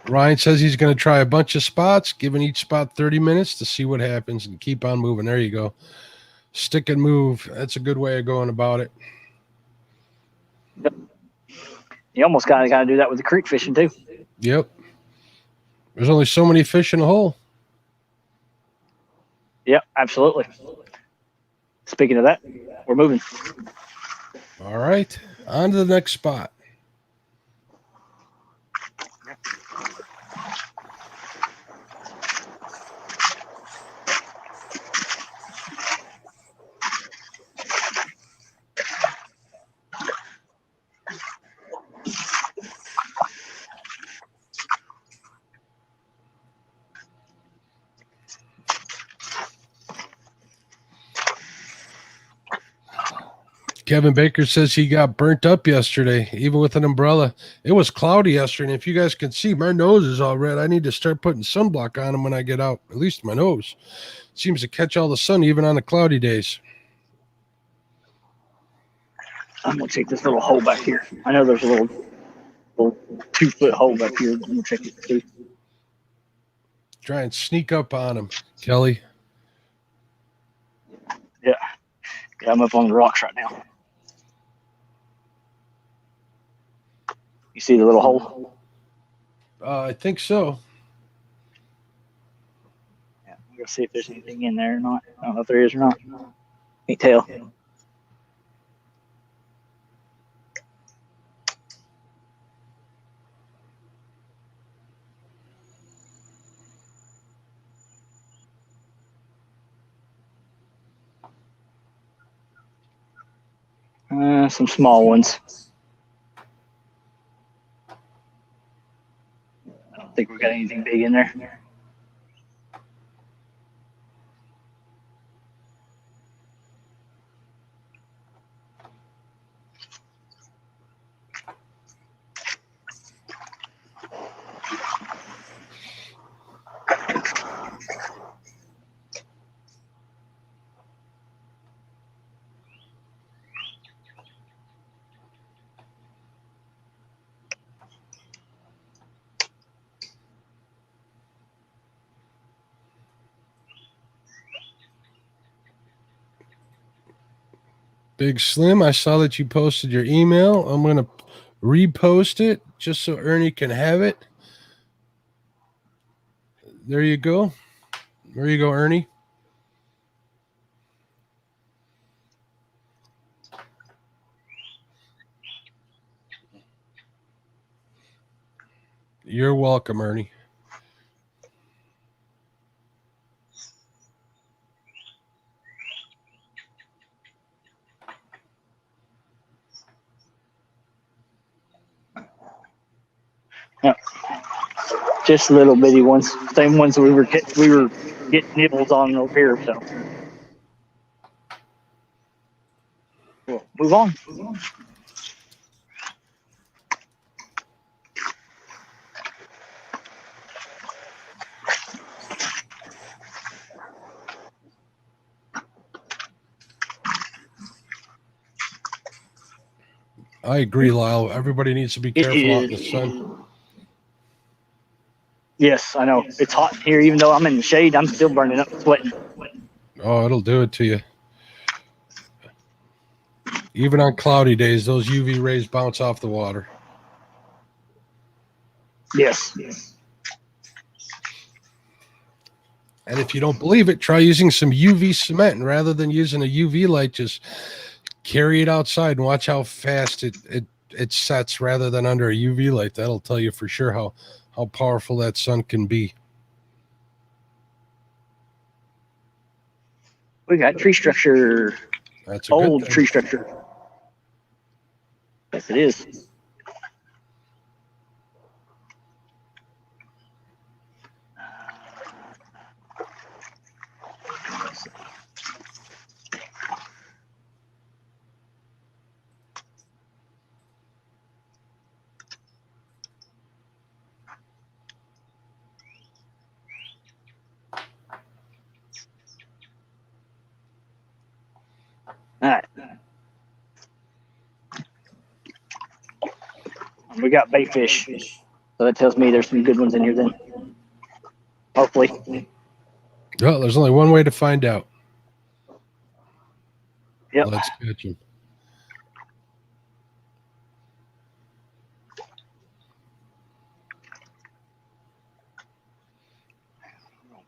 Ryan says he's going to try a bunch of spots, giving each spot 30 minutes to see what happens and keep on moving. There you go. Stick and move. That's a good way of going about it. Yep. You almost got to do that with the creek fishing too. Yep. There's only so many fish in a hole. Yep, absolutely. Speaking of that, we're moving. All right. On to the next spot. Kevin Baker says he got burnt up yesterday, even with an umbrella. It was cloudy yesterday, and if you guys can see, my nose is all red. I need to start putting sunblock on them when I get out, at least my nose. It seems to catch all the sun, even on the cloudy days. I'm going to check this little hole back here. I know there's a little 2-foot hole back here. I'm going to check it too. Try and sneak up on him, Kelly. Yeah, I'm up on the rocks right now. You see the little hole? I think so. Yeah, I'm going to see if there's anything in there or not. I don't know if there is or not. Can't tell. Some small ones. I don't think we got anything big in there. Big Slim, I saw that you posted your email. I'm going to repost it just so Ernie can have it. There you go. There you go, Ernie. You're welcome, Ernie. Yep. Just little bitty ones. Same ones we were getting nibbles on over here. So we'll move on. I agree, Lyle. Everybody needs to be careful out in the sun. Yes, I know. It's hot here. Even though I'm in the shade, I'm still burning up, sweating. Oh, it'll do it to you. Even on cloudy days, those UV rays bounce off the water. Yes. And if you don't believe it, try using some UV cement. And rather than using a UV light, just carry it outside and watch how fast it sets rather than under a UV light. That'll tell you for sure how powerful that sun can be. We got tree structure. That's a old good thing. tree structure. Yes, it is. We got bait fish, so that tells me there's some good ones in here. Then, hopefully. Well, there's only one way to find out. Yep. Let's catch him.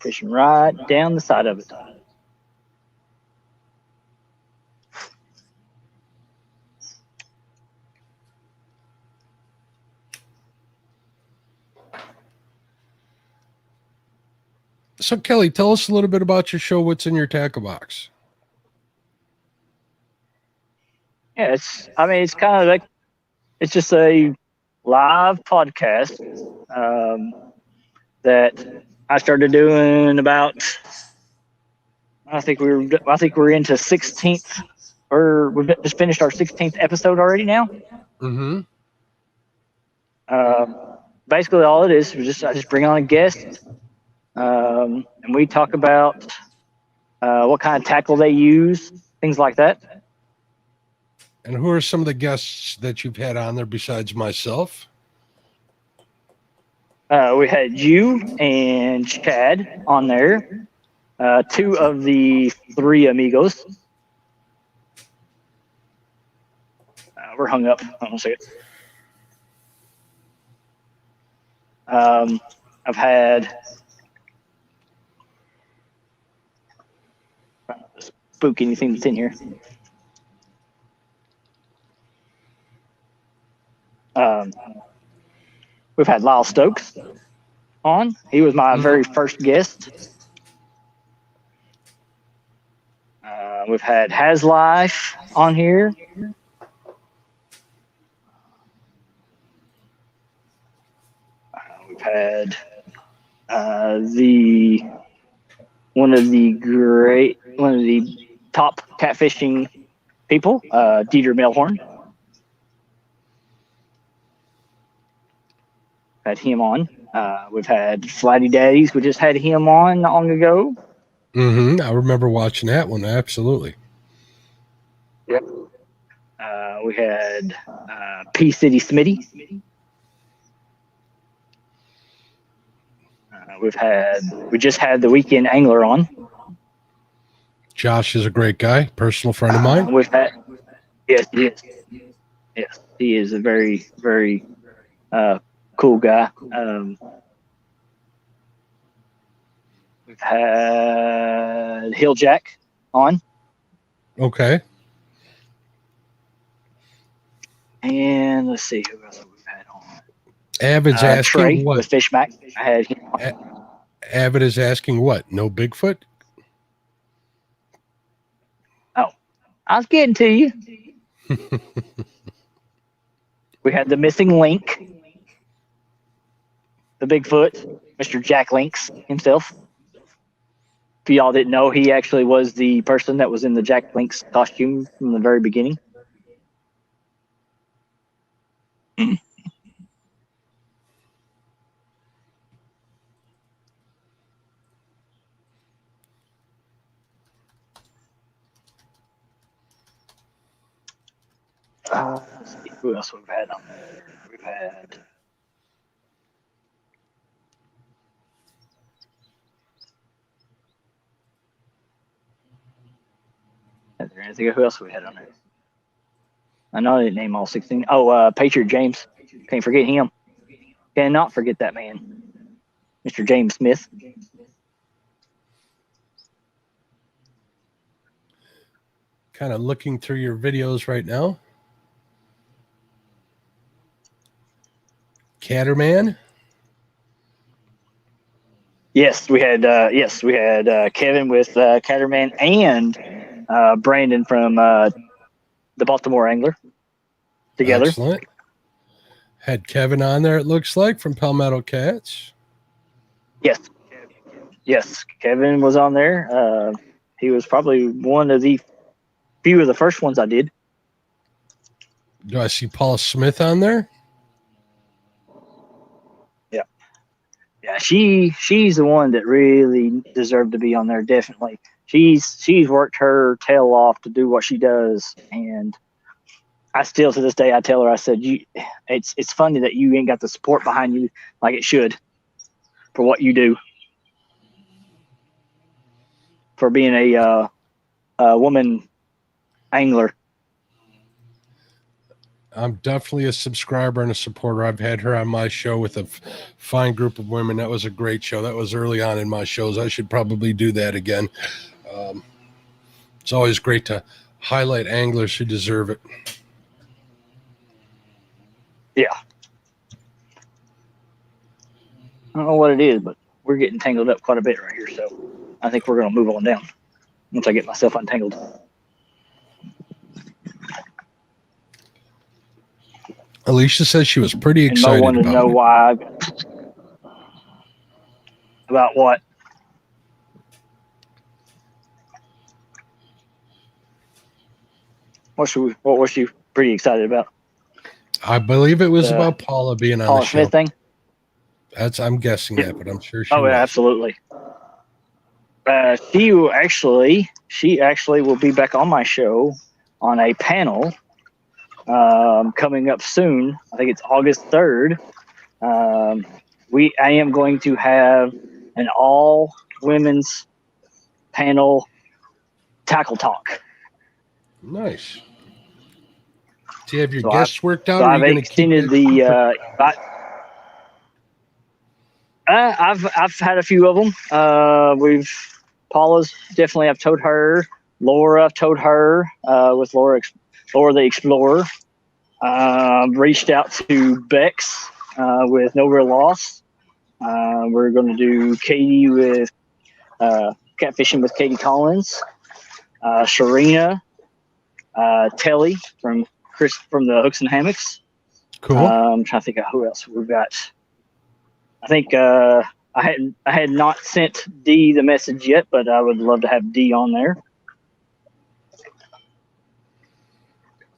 Fishing right down the side of it. So, Kelly, tell us a little bit about your show. What's in your tackle box? Yeah, it's kind of like, it's just a live podcast that I started doing about, I think we're into 16th, or we've just finished our 16th episode already now. Mm-hmm. Basically all it is, I just bring on a guest, and we talk about what kind of tackle they use, things like that. And who are some of the guests that you've had on there besides myself? We had you and Chad on there, 2 of the 3 amigos. We're hung up. Hold on a second. I've had spook anything that's in here. We've had Lyle Stokes on. He was my very first guest. We've had Has Life on here. We've had one of the top catfishing people, Dieter Melhorn. Had him on. We've had Flatty Daddies. We just had him on not long ago. Mm-hmm. I remember watching that one. Absolutely. Yep. We had P City Smitty. We just had the Weekend Angler on. Josh is a great guy, personal friend of mine. Yes, he is a very, very cool guy. We've had Hill Jack on. Okay. And let's see who else we've had on. Avid's asking Trey what? with Fish Mac. I had him on. Avid is asking what? No Bigfoot? Oh, I was getting to you. We had the missing link, the Bigfoot, Mr. Jack Links himself. If y'all didn't know, he actually was the person that was in the Jack Links costume from the very beginning. Let's see, who else we've had on there? We've had is there anything? Who else we had on there? I know I didn't name all 16. Oh, Patriot James. Can't forget him. Cannot forget that man. Mr. James Smith. Kind of looking through your videos right now. Catterman. Yes, we had Kevin with Catterman and Brandon from the Baltimore Angler together. Excellent. Had Kevin on there, it looks like, from Palmetto Cats. Yes, Kevin was on there. He was probably one of the few of the first ones I did. Do I see Paula Smith on there? Yeah, she's the one that really deserved to be on there. Definitely, she's worked her tail off to do what she does, and I still to this day I tell her, I said, it's funny that you ain't got the support behind you like it should for what you do, for being a woman angler. I'm definitely a subscriber and a supporter. I've had her on my show with a fine group of women. That was a great show. That was early on in my shows. I should probably do that again. It's always great to highlight anglers who deserve it. Yeah. I don't know what it is, but we're getting tangled up quite a bit right here. So I think we're going to move on down once I get myself untangled. Alicia says she was pretty And Mo excited wanted to know about it. why. About what? What was she pretty excited about? I believe it was about Paula being on Paula the show. Smith thing? I'm guessing that, but I'm sure she Oh, was. yeah, absolutely. She actually will be back on my show on a panel coming up soon. I think it's August 3rd. I am going to have an all women's panel tackle talk. Nice. Do you have your So guests worked out? So Or are I've you going to keep extended the. I've had a few of them. Paula's definitely. I've told her. Laura, I've told her with Laura the Explorer. Reached out to Bex with No Real Loss. We're going to do Katie with Catfishing with Katie Collins. Sharina, Telly from the Hooks and Hammocks. Cool. I'm trying to think of who else we've got. I think I had not sent Dee the message yet, but I would love to have Dee on there.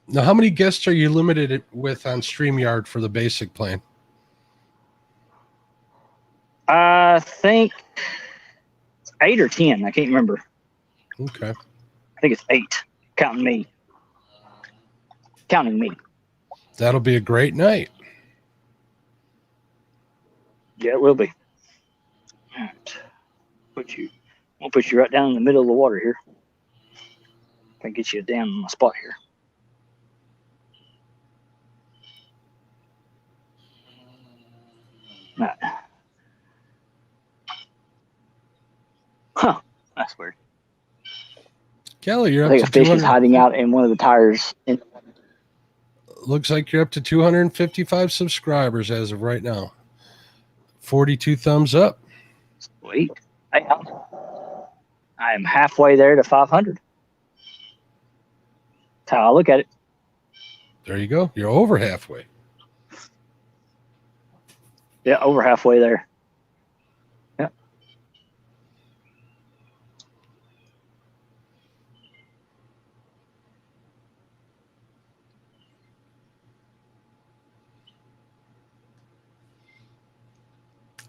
Now, how many guests are you limited with on StreamYard for the basic plan? I think it's 8 or 10. I can't remember. Okay. I think it's 8, counting me. That'll be a great night. Yeah, it will be. All right. We'll put you right down in the middle of the water here. Can get you down in my spot here. All right. Huh. That's weird. Kelly, you're I up think to a fish 200. is hiding out in one of the tires. Looks like you're up to 255 subscribers as of right now. 42 thumbs up. Sweet. I am halfway there to 500. That's how I look at it. There you go. You're over halfway. Yeah, over halfway there. Yeah.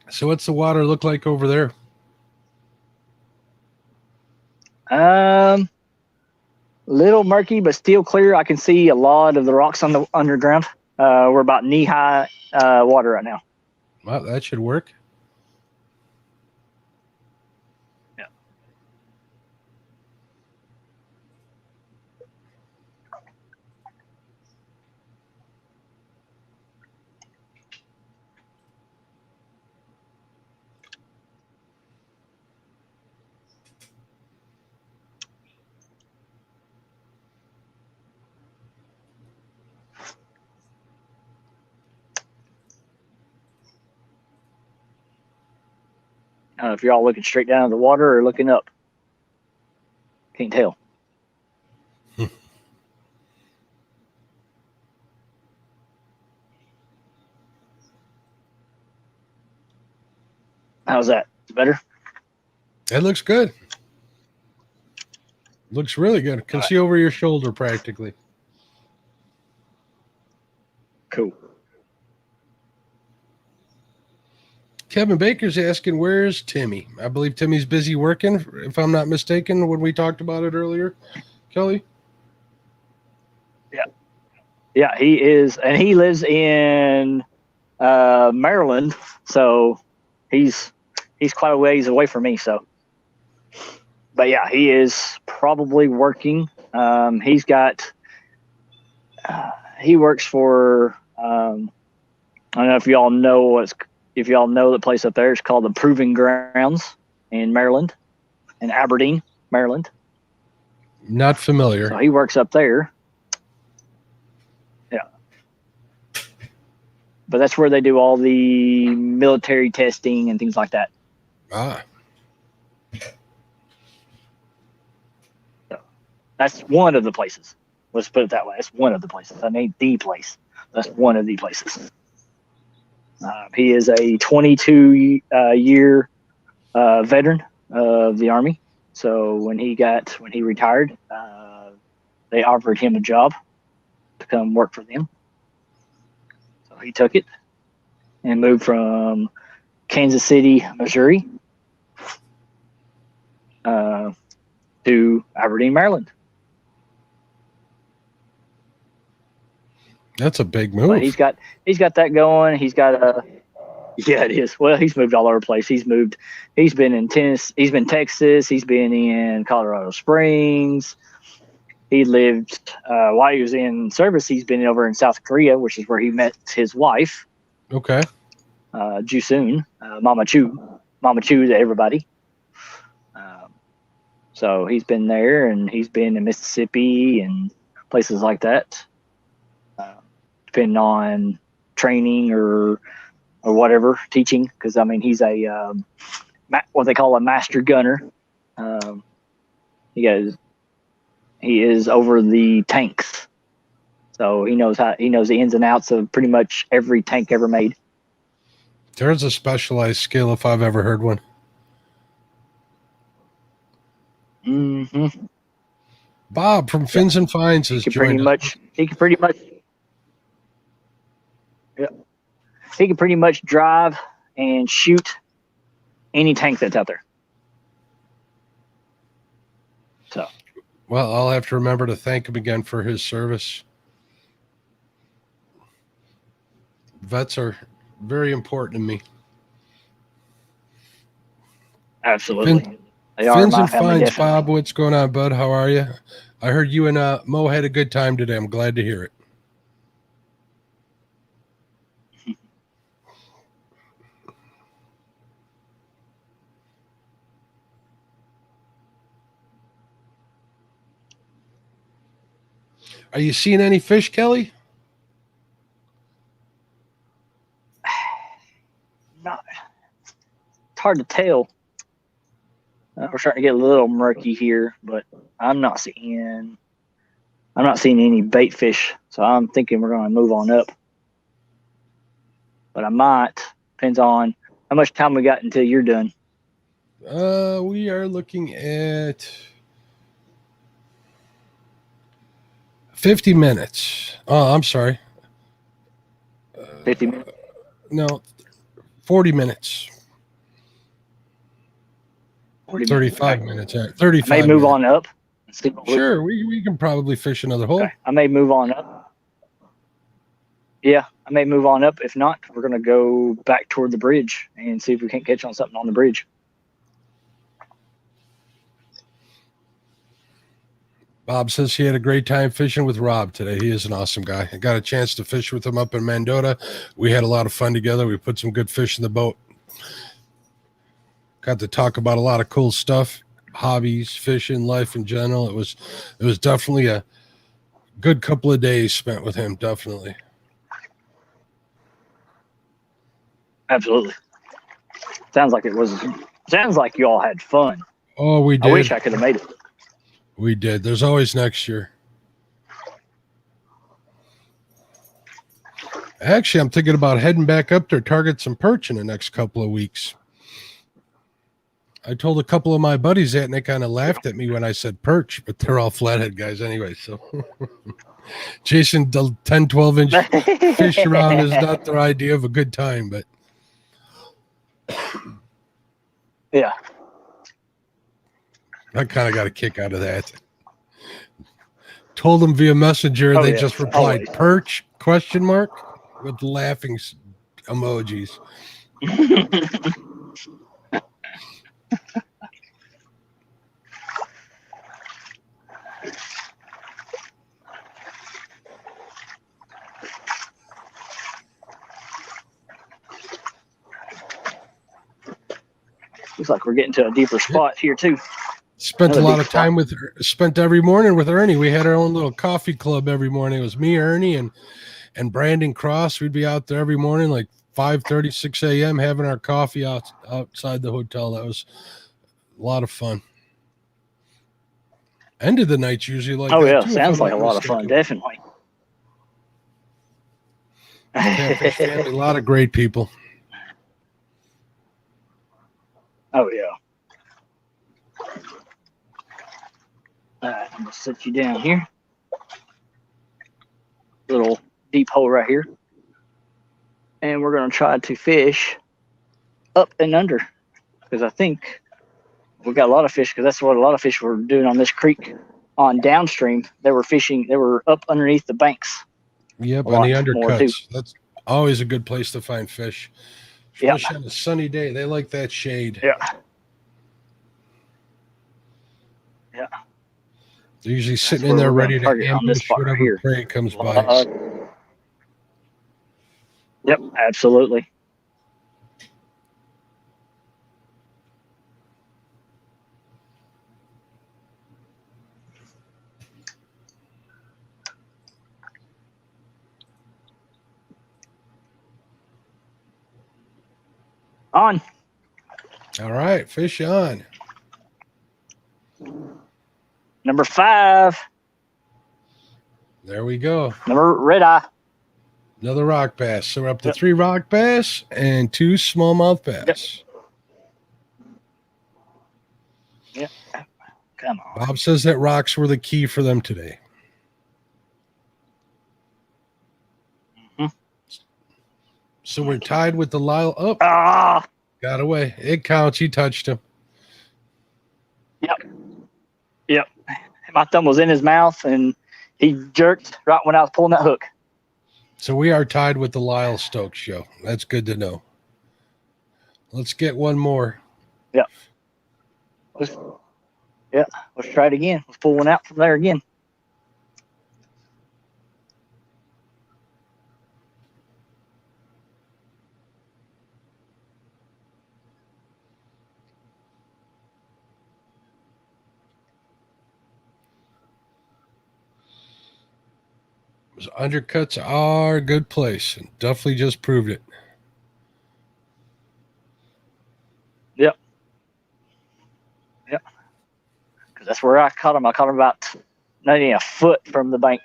So what's the water look like over there? Little murky, but still clear. I can see a lot of the rocks on the underground. We're about knee-high water right now. Well, that should work. Yeah. If you're all looking straight down at the water or looking up, can't tell. How's that? Better? It looks good. Looks really good. Can see over your shoulder practically. Cool. Kevin Baker's asking, where's Timmy? I believe Timmy's busy working, if I'm not mistaken, when we talked about it earlier. Kelly? Yeah. Yeah, he is, and he lives in Maryland, so he's quite a ways away from me. So, but yeah, he is probably working. He's got he works for I don't know if y'all know the place up there. It's called the Proving Grounds in Maryland, in Aberdeen, Maryland. Not familiar. So he works up there. Yeah. But that's where they do all the military testing and things like that. Ah. So that's one of the places. Let's put it that way. That's one of the places. I mean, the place. That's one of the places. He is a 22 year veteran of the Army. So when he retired, they offered him a job to come work for them. So he took it and moved from Kansas City, Missouri, to Aberdeen, Maryland. That's a big move. But he's got that going. He's got a yeah, it is. Well, he's moved all over the place. He's been in Texas. He's been in Colorado Springs. He lived while he was in service. He's been over in South Korea, which is where he met his wife. Okay. Jusoon, Mama Chu to everybody. So he's been there, and he's been in Mississippi and places like that, depending on training or whatever, teaching. Because I mean, he's a what they call a master gunner. He is over the tanks, so he knows the ins and outs of pretty much every tank ever made. There's a specialized skill if I've ever heard one. Mm-hmm. Bob from Fins and Finds has joined us. He can pretty much drive and shoot any tank that's out there. So, well, I'll have to remember to thank him again for his service. Vets are very important to me. absolutely. Fins and Finds, Bob, what's going on, bud? How are you? I heard you and Mo had a good time today. I'm glad to hear it. Are you seeing any fish, Kelly? Not, it's hard to tell. We're starting to get a little murky here, but I'm not seeing any bait fish, so I'm thinking we're going to move on up. But I might. Depends on how much time we got until you're done. We are looking at 50 minutes. Oh, I'm sorry. 50 minutes? No, 40 minutes. 35 minutes. 35 I may move on up. Sure, we can probably fish another hole. Okay. I may move on up. Yeah, I may move on up. If not, we're going to go back toward the bridge and see if we can't catch on something on the bridge. Bob says he had a great time fishing with Rob today. He is an awesome guy. I got a chance to fish with him up in Mendota. We had a lot of fun together. We put some good fish in the boat. Got to talk about a lot of cool stuff, hobbies, fishing, life in general. It was definitely a good couple of days spent with him, definitely. Absolutely. Sounds like you all had fun. Oh, we did. I wish I could have made it. We did. There's always next year. Actually, I'm thinking about heading back up there, target some perch in the next couple of weeks. I told a couple of my buddies that, and they kind of laughed at me when I said perch, but they're all flathead guys anyway. So chasing the 10, 12-inch fish around is not their idea of a good time, but yeah. I kind of got a kick out of that. told them via messenger. Oh, They yes, just replied always. perch ? With laughing emojis. Looks like we're getting to a deeper spot here too. Spent Another a lot deep of time with her. Spent every morning with Ernie. We had our own little coffee club every morning. It was me, Ernie, and Brandon Cross. We'd be out there every morning, like 5:30, 6 a.m., having our coffee outside the hotel. That was a lot of fun. End of the night's usually like Oh that yeah, too. sounds like a lot of fun, definitely. Catfish family, a lot of great people. Oh yeah. All right, I'm gonna set you down here. Little deep hole right here, and we're gonna try to fish up and under because I think we got a lot of fish because that's what a lot of fish were doing on this creek. On downstream, they were fishing. They were up underneath the banks. Yep, A on the lot more, too. undercuts. That's always a good place to find fish. Yeah. Especially on a sunny day. They like that shade. Yeah. Yeah. They're usually sitting That's in where there we're ready gonna to target on this ambush spot right whatever here. prey comes by. Yep, absolutely. On. All right, fish on. Number 5. There we go. Number red eye. Another rock bass. So we're up to 3 rock bass and 2 smallmouth bass. Yep. Come on. Bob says that rocks were the key for them today. Mm-hmm. So we're tied with the Lyle. Oh, got away. It counts. He touched him. Yep. My thumb was in his mouth, and he jerked right when I was pulling that hook. So we are tied with the Lyle Stokes show. That's good to know. Let's get one more. Yep. Let's try it again. Let's pull one out from there again. Undercuts are a good place. And definitely just proved it. Yep. Because that's where I caught him. I caught him about not even a foot from the bank.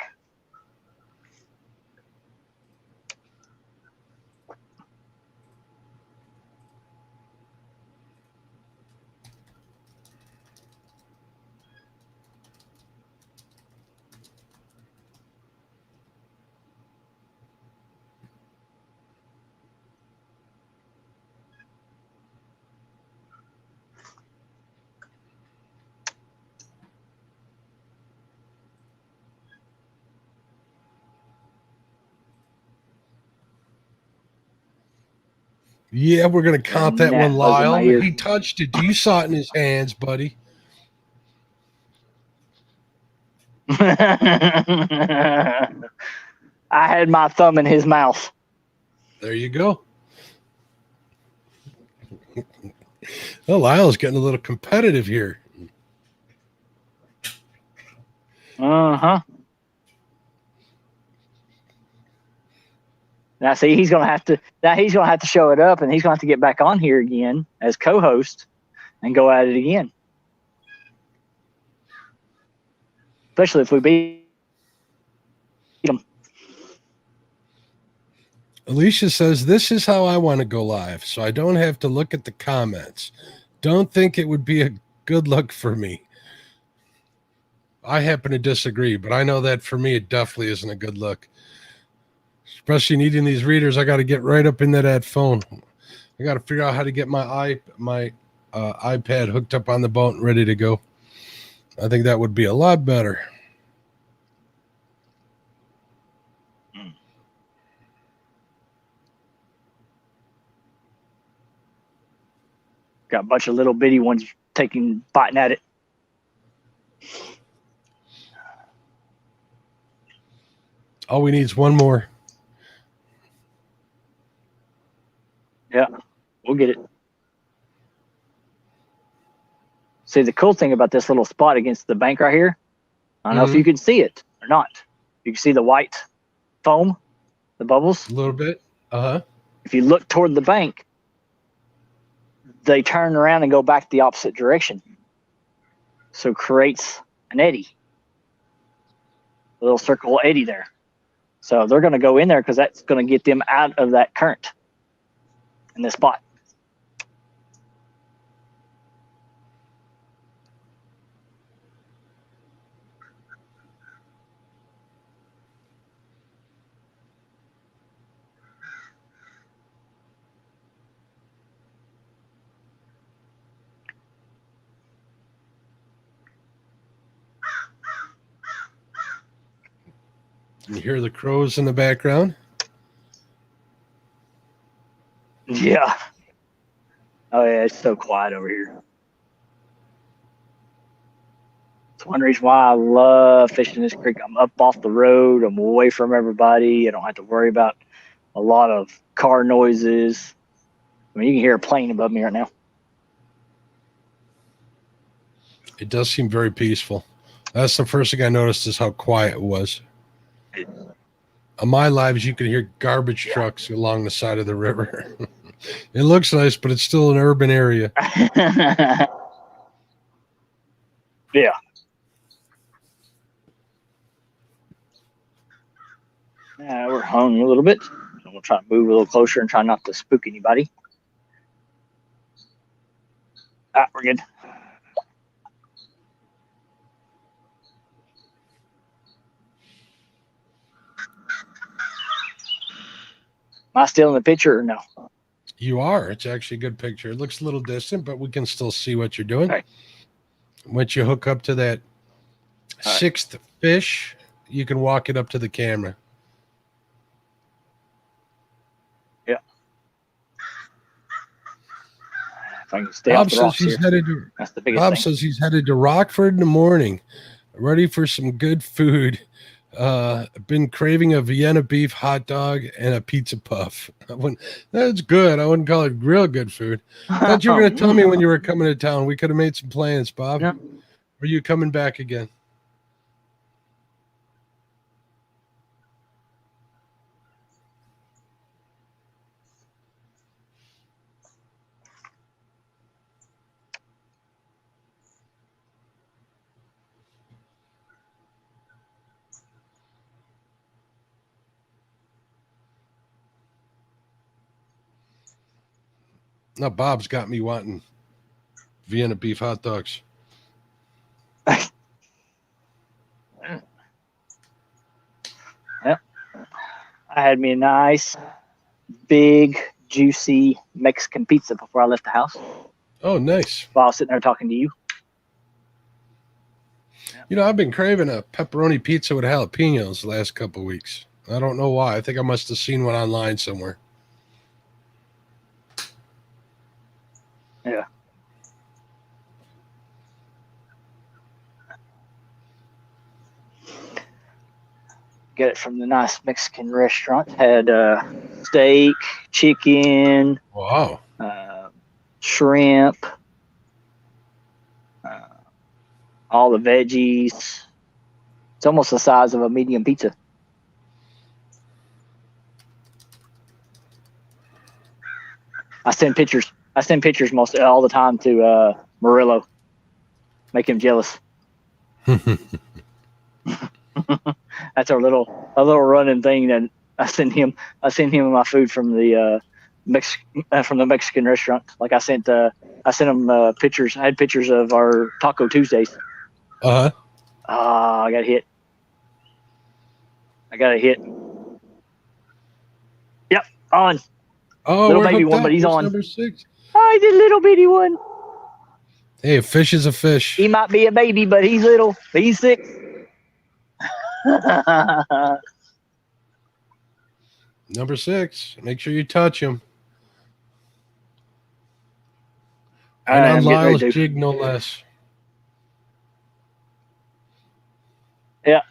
Yeah, we're going to count that one, Nah, those are my Lyle. ears. He touched it. You saw it in his hands, buddy. I had my thumb in his mouth. There you go. Well, Lyle's getting a little competitive here. Uh-huh. Now see, he's gonna have to show it up, and he's gonna have to get back on here again as co-host and go at it again. Especially if we beat him. Alicia says, this is how I want to go live, so I don't have to look at the comments. Don't think it would be a good look for me. I happen to disagree, but I know that for me, it definitely isn't a good look. Especially needing these readers, I got to get right up into that phone. I got to figure out how to get my iPad hooked up on the boat and ready to go. I think that would be a lot better. Got a bunch of little bitty ones biting at it. All we need is one more. Yeah, we'll get it. See, the cool thing about this little spot against the bank right here, I don't know if you can see it or not. You can see the white foam, the bubbles. A little bit. If you look toward the bank, they turn around and go back the opposite direction. So it creates an eddy, a little circle eddy there. So they're going to go in there because that's going to get them out of that current in this spot. You hear the crows in the background? Yeah. Oh, yeah, it's so quiet over here. It's one reason why I love fishing this creek. I'm up off the road. I'm away from everybody. I don't have to worry about a lot of car noises. I mean, you can hear a plane above me right now. It does seem very peaceful. That's the first thing I noticed is how quiet it was. On my lives, you can hear garbage trucks along the side of the river. It looks nice, but it's still an urban area. Yeah. We're hung a little bit. And we'll try to move a little closer and try not to spook anybody. We're good. Am I still in the picture or no? You are. It's actually a good picture. It looks a little distant, but we can still see what you're doing. Okay. Once you hook up to that sixth fish, you can walk it up to the camera. Yeah. If I can stay Bob off the says rocks he's here. headed to. That's the biggest Bob thing. says he's headed to Rockford in the morning, ready for some good food. Been craving a Vienna beef hot dog and a pizza puff. That's good. I wouldn't call it real good food. Thought you were going to tell me when you were coming to town. We could have made some plans, Bob. Yeah. Are you coming back again? Now Bob's got me wanting Vienna beef hot dogs. Yep. I had me a nice, big, juicy Mexican pizza before I left the house. Oh, nice. While I was sitting there talking to you. You know, I've been craving a pepperoni pizza with jalapenos the last couple of weeks. I don't know why. I think I must have seen one online somewhere. Yeah. Get it from the nice Mexican restaurant. Had steak, chicken, Wow. shrimp, all the veggies. It's almost the size of a medium pizza. I send pictures most all the time to Murillo, make him jealous. That's our little running thing that I send him my food from the Mexican restaurant. Like I sent him pictures. I had pictures of our Taco Tuesdays. Uh-huh. I got a hit. Yep, on. Oh, Little we're baby hooked one, up. but he's What's on. number 6? Oh, he's a little bitty one. Hey, a fish is a fish. He might be a baby, but he's little. He's 6. Number 6. Make sure you touch him. All And right, on I'm getting ready Lyle's to. jig, no less. Yeah,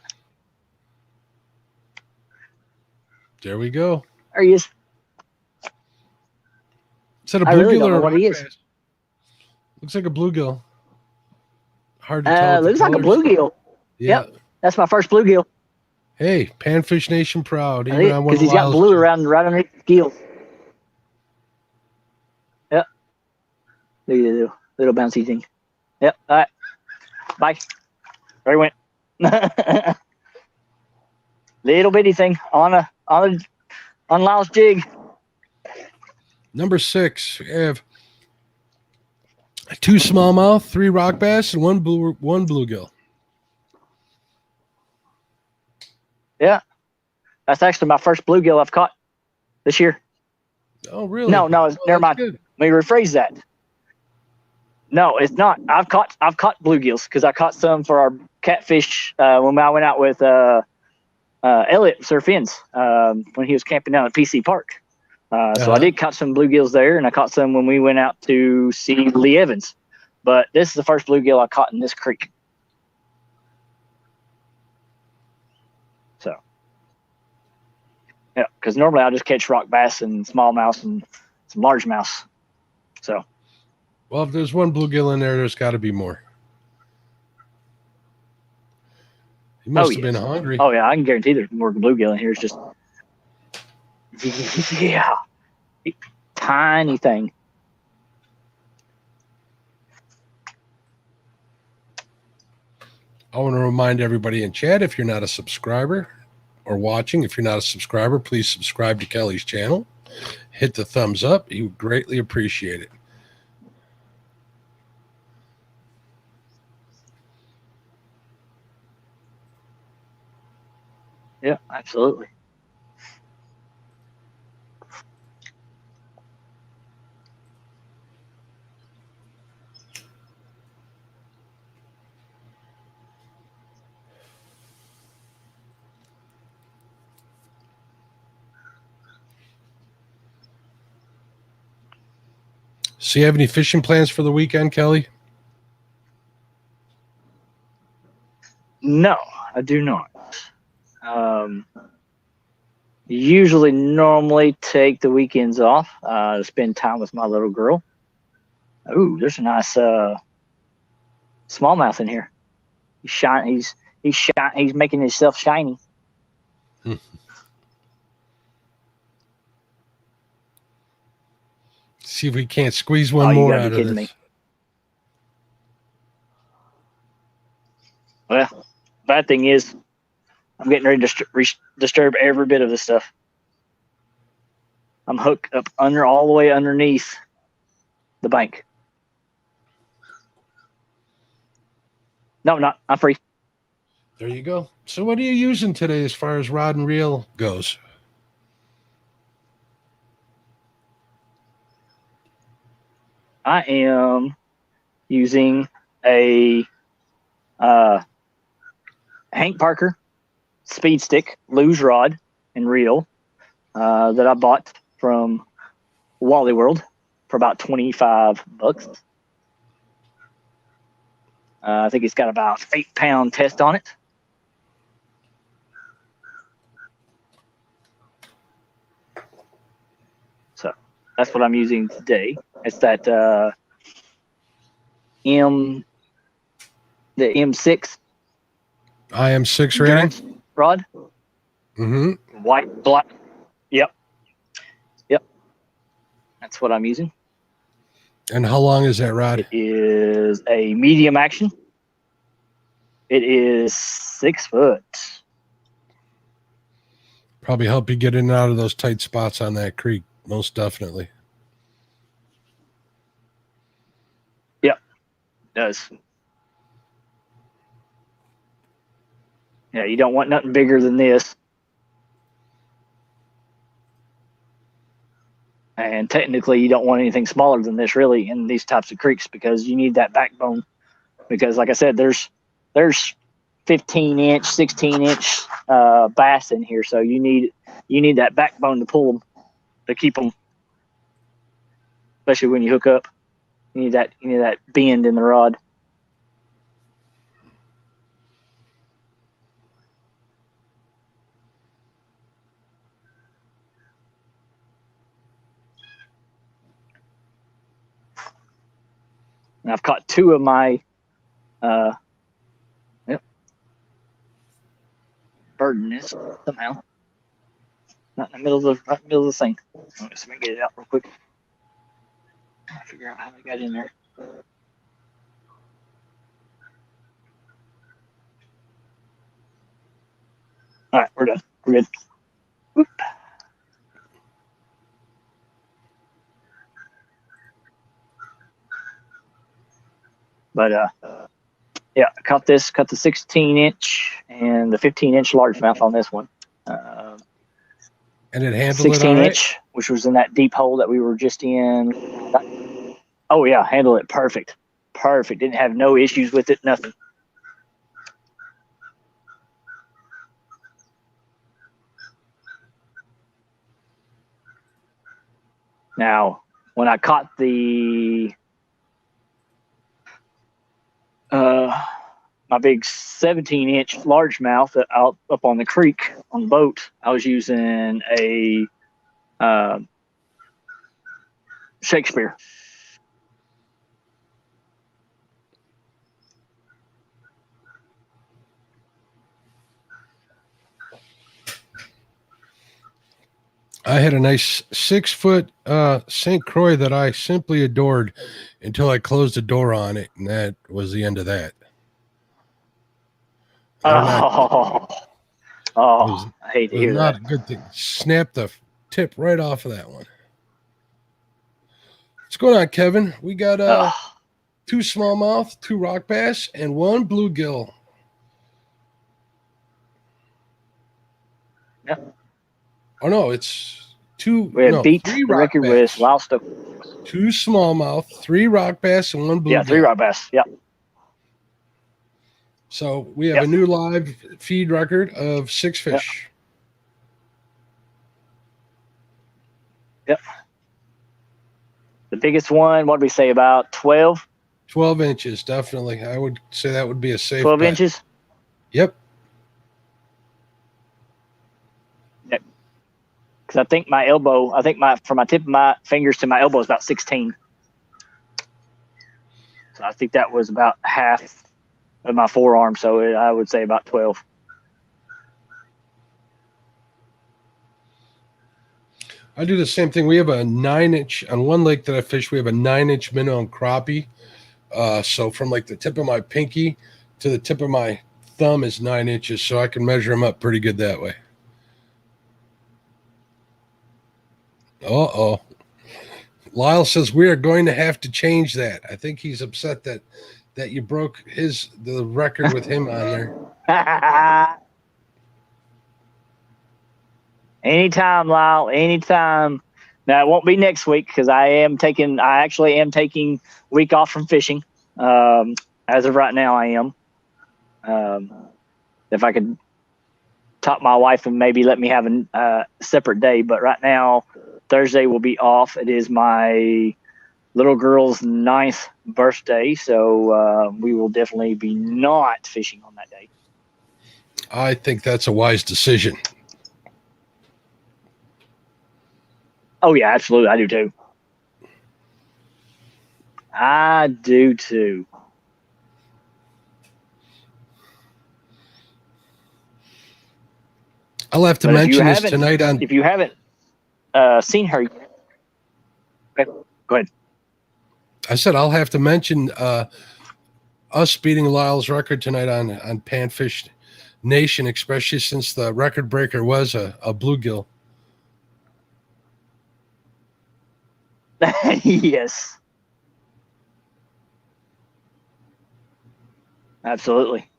There we go. there he is. Is that a I really bluegill don't or know a what rock he is. bass? Looks like a bluegill. Hard to tell with the Looks like a colors. bluegill. Yeah. Yep, that's my first bluegill. Hey, Panfish Nation proud, even on one Because of he's got Lyle's blue jigs. around right underneath the gill. Yep. Look at the little bouncy thing. Yep. All right. Bye. There he went. Little bitty thing on Lyle's jig. Number 6, we have 2 smallmouth, 3 rock bass, and one bluegill. Yeah. That's actually my first bluegill I've caught this year. Oh, really? No, Oh, never that's mind. good. Let me rephrase that. No, it's not. I've caught bluegills because I caught some for our catfish when I went out with Elliot Sir Finn's when he was camping down at PC Park. So I did catch some bluegills there, and I caught some when we went out to see Lee Evans. But this is the first bluegill I caught in this creek. So, yeah, because normally I just catch rock bass and smallmouth and some largemouth. So, Well, if there's one bluegill in there, there's got to be more. He must have been hungry. Oh yeah, I can guarantee there's more bluegill in here. It's just, yeah, tiny thing. I want to remind everybody in chat, if you're not a subscriber or watching, if you're not a subscriber, please subscribe to Kelly's channel. Hit the thumbs up. He would greatly appreciate it. Yeah, absolutely. So you have any fishing plans for the weekend, Kelly? No, I do not. Usually normally take the weekends off to spend time with my little girl. Ooh, there's a nice smallmouth in here. He's making himself shiny. See if we can't squeeze one You more gotta out be of kidding this. me. Well, bad thing is I'm getting ready to disturb every bit of this stuff. I'm hooked up all the way underneath the bank. No, I'm not. I'm free. There you go. So what are you using today as far as rod and reel goes? I am using a Hank Parker speed stick, luge rod, and reel that I bought from Wally World for about $25. I think it's got about 8-pound test on it. So that's what I'm using today. It's that the M6 IM6 rating? endurance rod. Mm-hmm. White, black. Yep. That's what I'm using. And how long is that rod? It is a medium action. It is 6 foot. Probably help you get in and out of those tight spots on that creek, most definitely. Yep, it does. Yeah, you don't want nothing bigger than this. And technically, you don't want anything smaller than this, really, in these types of creeks because you need that backbone. Because, like I said, there's 15-inch, 16-inch bass in here, so you need that backbone to pull them, to keep them, especially when you hook up. You need that bend in the rod. And I've caught two of my bird nest somehow. Not in the middle of the thing. Let me see if I can get it out real quick. I'll figure out how I got in there. All right, we're done. We're good. Whoop. But yeah, I caught the 16-inch and the 15-inch largemouth on this one. And it handled 16-inch, which was in that deep hole that we were just in. Oh yeah, handled it perfect. Didn't have no issues with it, nothing. Now, when I caught the my big 17-inch largemouth out up on the creek on the boat, I was using a Shakespeare. I had a nice 6-foot St. Croix that I simply adored until I closed the door on it, and that was the end of that. I hate to hear that. Not a good thing. Snapped the tip right off of that one. What's going on, Kevin? We got 2 smallmouth, 2 rock bass, and 1 bluegill. Yeah. Oh no, it's 2. We had beat 3 the rock record bass. with Lousta. 2 smallmouth, 3 rock bass, and 1 bluegill. Yeah, 3 rock bass. Yeah. So we have a new live feed record of 6 fish. Yep. The biggest one, what did we say, about 12? 12 inches, definitely. I would say that would be a safe 12 bet. inches? Yep. Yep. Because I think my elbow, from my tip of my fingers to my elbow is about 16. So I think that was about half of my forearm. So I would say about 12. I do the same thing. We have a 9-inch on one lake that I fish. We have a 9-inch minnow crappie. So from like the tip of my pinky to the tip of my thumb is 9 inches. So I can measure them up pretty good that way. Uh-oh. Lyle says we are going to have to change that. I think he's upset that you broke the record with him on there. Anytime, Lyle. Anytime. Now it won't be next week because I actually am taking a week off from fishing. As of right now, I am. If I could talk my wife and maybe let me have a separate day, but right now Thursday will be off. It is my little girl's 9th birthday, so we will definitely be not fishing on that day. I think that's a wise decision. Oh, yeah, absolutely. I do too. I'll have to mention this tonight on. If you haven't seen her yet, okay, go ahead. I said I'll have to mention us beating Lyle's record tonight on Panfish Nation, especially since the record breaker was a bluegill. Yes. Absolutely.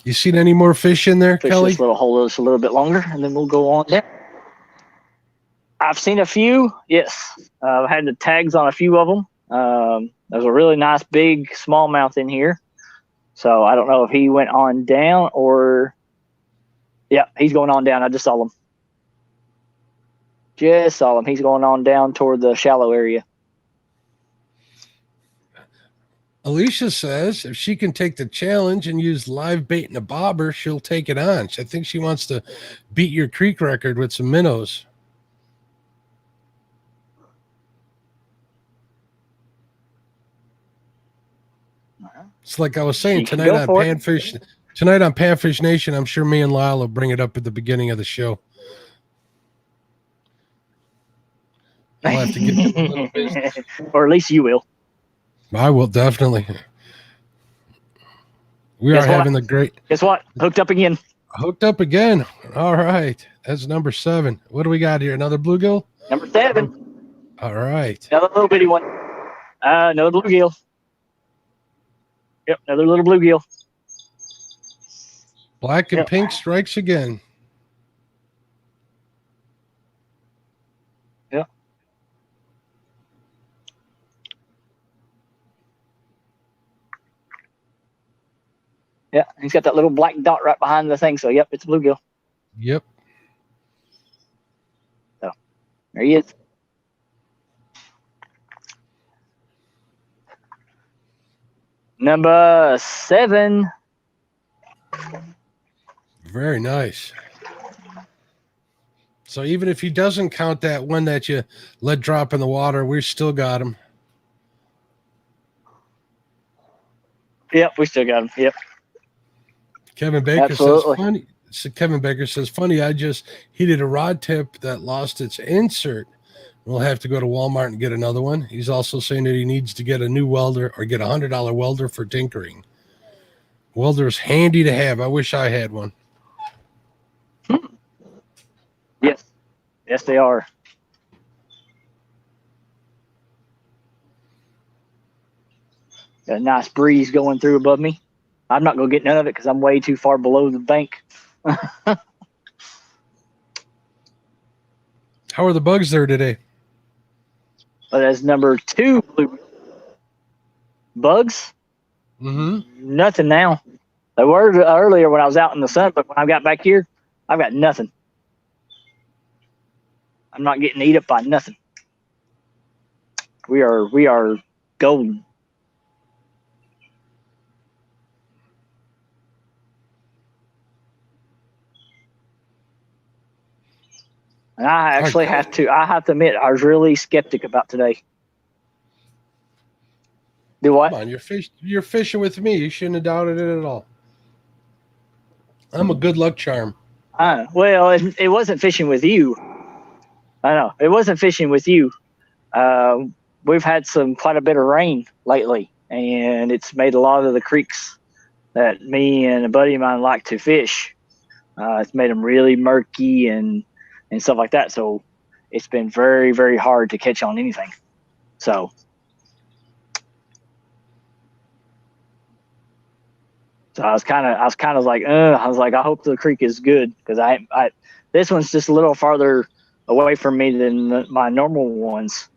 You seen any more fish in there, Fish Kelly? this little hole just a little bit longer, and then we'll go on down. I've seen a few. Yes, I've had the tags on a few of them. There's a really nice big smallmouth in here. So I don't know if he went on down or, yeah, he's going on down. I just saw him. Just saw him. He's going on down toward the shallow area. Alicia says if she can take the challenge and use live bait in a bobber, she'll take it on. I think she wants to beat your creek record with some minnows. It's like I was saying tonight on Panfish. Tonight on Panfish Nation, I'm sure me and Lyle will bring it up at the beginning of the show. I'll have to give you a little business. Or at least you will. I will definitely. We are having the great. Guess what? Hooked up again. Hooked up again. All right. That's number 7. What do we got here? Another bluegill? Number 7. All right. Another little bitty one. Another bluegill. Yep, another little bluegill. Black and pink strikes again. Yep. Yeah, he's got that little black dot right behind the thing. So, yep, it's a bluegill. Yep. So, there he is. Number 7. Very nice. So even if he doesn't count that one that you let drop in the water, we still got him. Yep, we still got him. Yep. Kevin Baker Absolutely. says funny. So Kevin Baker says funny. I just heated a rod tip that lost its insert. We'll have to go to Walmart and get another one. He's also saying that he needs to get a new welder or get $100 welder for tinkering. Welder's handy to have. I wish I had one. Yes. Yes, they are. Got a nice breeze going through above me. I'm not going to get none of it because I'm way too far below the bank. How are the bugs there today? But as number 2 bugs, nothing now. They were earlier when I was out in the sun, but when I got back here, I've got nothing. I'm not getting eat up by nothing. We are golden. And I actually have to admit, I was really skeptic about today. Do what? Come on, you're fishing with me. You shouldn't have doubted it at all. I'm a good luck charm. Well, it wasn't fishing with you. I know. It wasn't fishing with you. We've had quite a bit of rain lately, and it's made a lot of the creeks that me and a buddy of mine like to fish. It's made them really murky and stuff like that. So it's been very, very hard to catch on anything. So I was kind of like, I hope the creek is good because this one's just a little farther away from me than my normal ones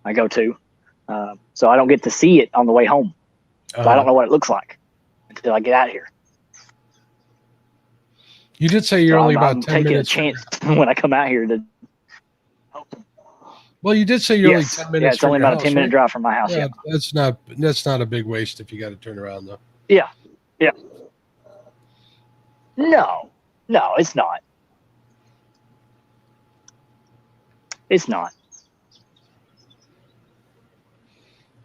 I go to. So I don't get to see it on the way home. So I don't know what it looks like until I get out of here. You did say you're only about 10 minutes. Taking a chance when I come out here to. Well, you did say you're only 10 minutes. Yeah, it's only about a 10-minute drive from my house. Yeah, that's not a big waste if you got to turn around though. Yeah. No, it's not. It's not.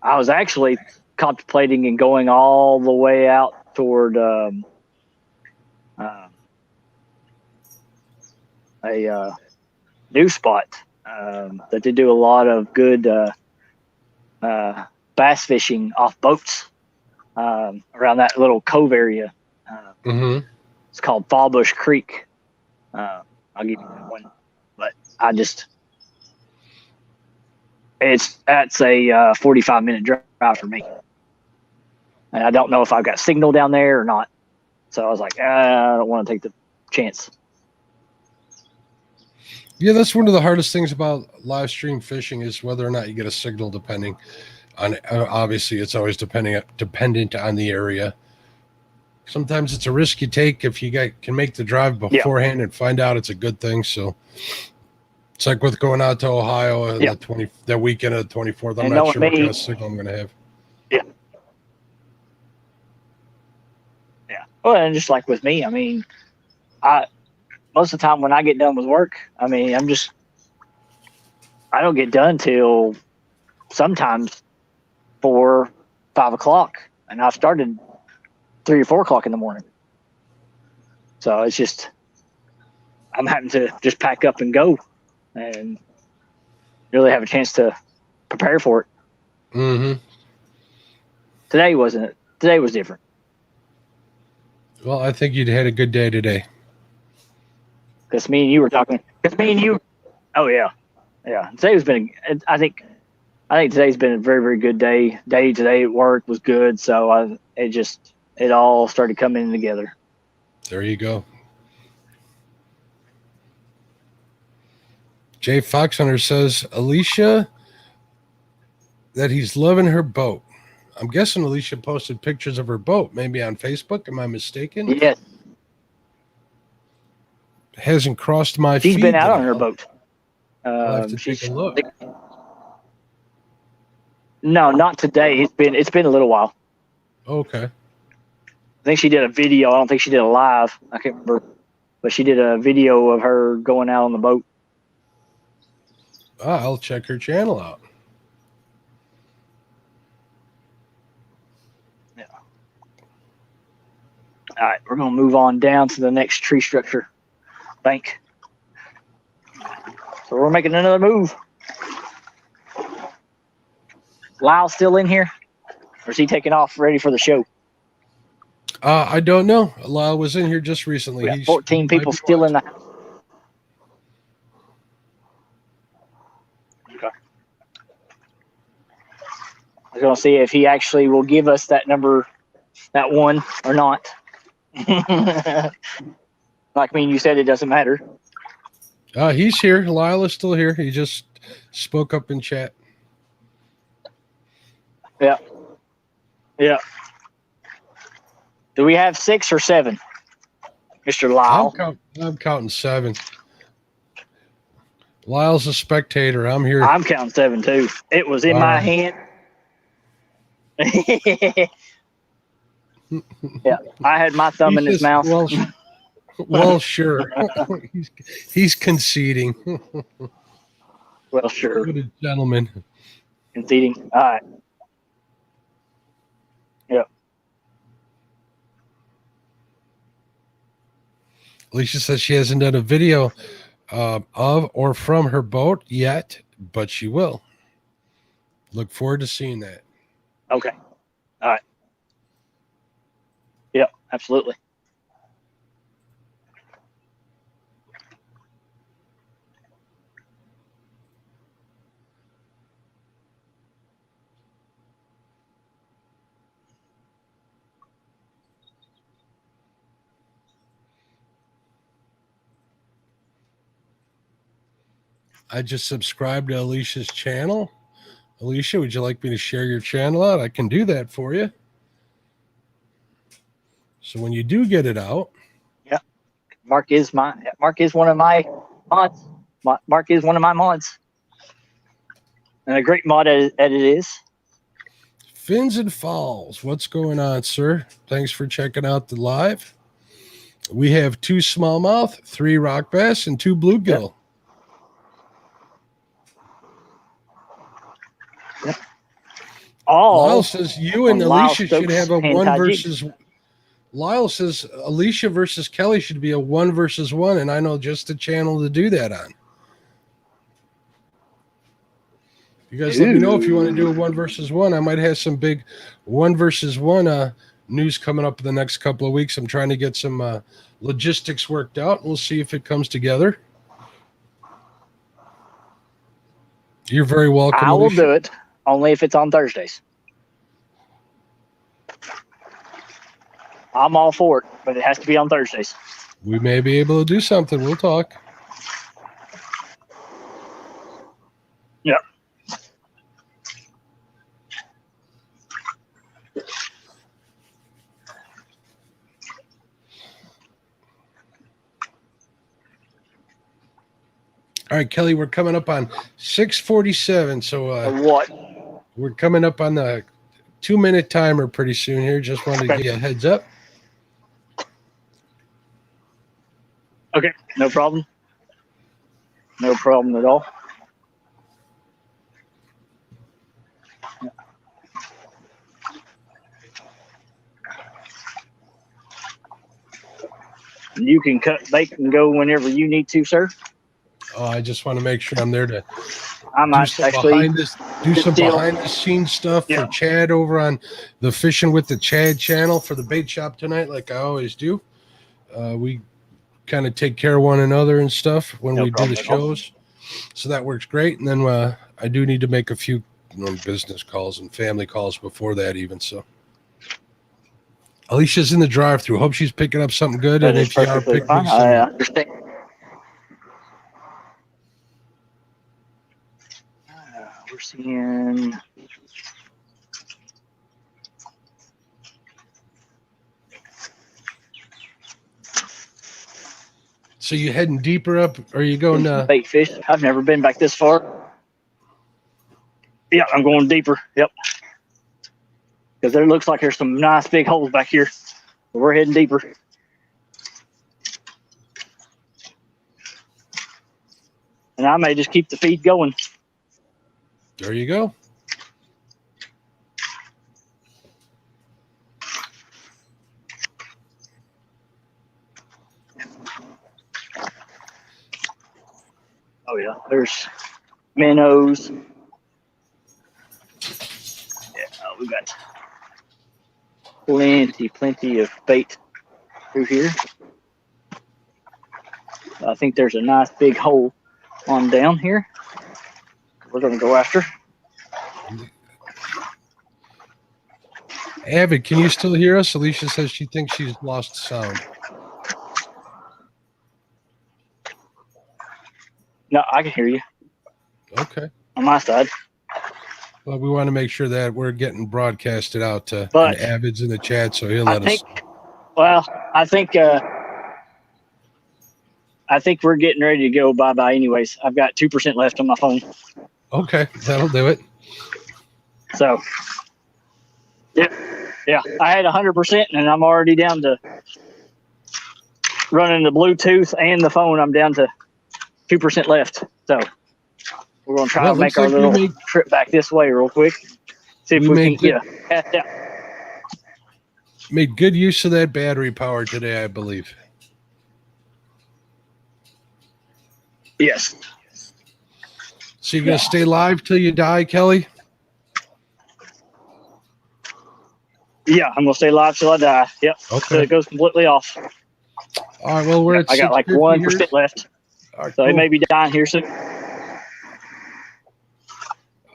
I was actually contemplating and going all the way out toward a new spot that they do a lot of good bass fishing off boats around that little cove area. It's called Fallbush Creek. I'll give you that one, but that's a 45-minute drive for me, and I don't know if I've got signal down there or not. So I was like, I don't want to take the chance. Yeah, that's one of the hardest things about live stream fishing is whether or not you get a signal. Depending on, obviously, it's always dependent on the area. Sometimes it's a risk you take if you can make the drive beforehand and find out it's a good thing. So it's like with going out to Ohio and that weekend of the 24th. I'm not sure what kind of signal I'm going to have. Yeah. Yeah. Well, and just like with me, I mean, most of the time when I get done with work, I mean, I don't get done till sometimes 4, 5 o'clock, and I've started 3 or 4 o'clock in the morning. So it's just, I'm having to just pack up and go and really have a chance to prepare for it. Mm-hmm. Today was different. Well, I think you'd had a good day today. Because me and you were talking. Because me and you. Oh yeah, yeah. Today's been. I think today's been a very, very good day. Today at work was good. So it all started coming together. There you go. Jay Foxhunter says Alicia that he's loving her boat. I'm guessing Alicia posted pictures of her boat, maybe on Facebook. Am I mistaken? Yes. Hasn't crossed my feed. She's been out on her boat. I'll have to take a look. No, not today. It's been a little while. Okay. I think she did a video. I don't think she did a live. I can't remember, but she did a video of her going out on the boat. I'll check her channel out. Yeah. All right, we're gonna move on down to the next tree structure bank. So we're making another move. Lyle's still in here, or is he taking off ready for the show? I don't know. Lyle was in here just recently. We got 14 people still in the house. Okay. I was going to see if he actually will give us that number, that one, or not. Like me and you said, it doesn't matter. He's here. Lyle is still here. He just spoke up in chat. Yeah. Yeah. Do we have 6 or 7, Mr. Lyle? I'm counting 7. Lyle's a spectator. I'm here. I'm counting 7 too. It was in my hand. Yeah, I had my thumb in his mouth. Well, sure. he's conceding. Well, sure. What a gentleman. Conceding. All right. Yep. Alicia says she hasn't done a video of or from her boat yet, but she will. Look forward to seeing that. Okay. All right. Yep, absolutely. I just subscribed to Alicia's channel. Alicia, would you like me to share your channel out? I can do that for you. So when you do get it out. Yeah. Mark is one of my mods. Mark is one of my mods. And a great mod as it is. Fins and Falls. What's going on, sir? Thanks for checking out the live. We have 2 smallmouth, 3 rock bass, and 2 bluegill. Yep. Yep. Lyle says you and Alicia should have a 1 versus. Lyle says Alicia versus Kelly should be a 1 versus 1, and I know just the channel to do that on. You guys let me know if you want to do a 1 versus 1. I might have some big 1 versus 1 news coming up in the next couple of weeks. I'm trying to get some logistics worked out. We'll see if it comes together. You're very welcome. I will do it, only if it's on Thursdays. I'm all for it, but it has to be on Thursdays. We may be able to do something. We'll talk. Yeah. All right, Kelly, we're coming up on 6:47, so What? we're coming up on the 2-minute timer pretty soon here. Just wanted to give you a heads up. Okay, no problem. No problem at all. You can cut bake and go whenever you need to, sir. Oh, I just want to make sure I'm there to I might actually do some deal. behind the scenes stuff Yeah. for Chad over on the Fishing with the Chad channel for the bait shop tonight, like I always do. We kind of take care of one another and stuff when No we do problem the at all. shows, so that works great. And then I do need to make a few business calls and family calls before that, even. So Alicia's in the drive-through. Hope she's picking up something good. That And is if you are perfectly picking fine. some, I understand. We're seeing. so you heading deeper up? Or are you going? Bait fish. I've never been back this far. Yeah, I'm going deeper. Yep. Because there looks like there's some nice big holes back here. We're heading deeper. And I may just keep the feed going. There you go. Oh yeah, there's minnows. Yeah, we got plenty of bait through here. I think there's a nice big hole on down here. We're gonna go after. Avid, can you still hear us? Alicia says she thinks she's lost sound. No, I can hear you Okay. on my side. Well, we want to make sure that we're getting broadcasted out to But Avid's in the chat, so he'll I let think, us. well, I think we're getting ready to go bye-bye anyways. I've got 2% left on my phone. Okay, that'll do it. So, yeah, I had 100% and I'm already down to running the Bluetooth and the phone. I'm down to 2% left. So we're going to try to make our little trip back this way real quick. See if we can get out. Made good use of that battery power today, I believe. Yes. So you're going to stay live till you die, Kelly? Yeah, I'm going to stay live till I die. Yep. Okay. So it goes completely off. All right, well, we're at I got like 1% left. All right, so cool. it may be dying here soon.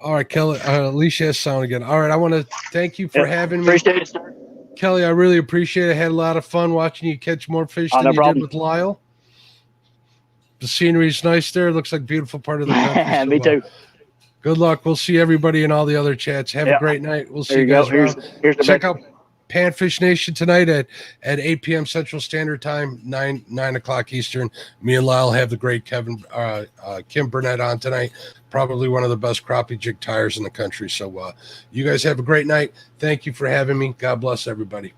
All right, Kelly. Alicia has sound again. All right, I want to thank you for having me. Appreciate it, sir. Kelly, I really appreciate it. I had a lot of fun watching you catch more fish than you did with Lyle. The scenery is nice there. It looks like a beautiful part of the country. So, me too. Good luck. We'll see everybody in all the other chats. Have a great night. We'll see you guys around. Check out Panfish Nation tonight at 8 p.m. Central Standard Time, 9 o'clock Eastern. Me and Lyle have the great Kim Burnett on tonight. Probably one of the best crappie jig tires in the country. So you guys have a great night. Thank you for having me. God bless everybody.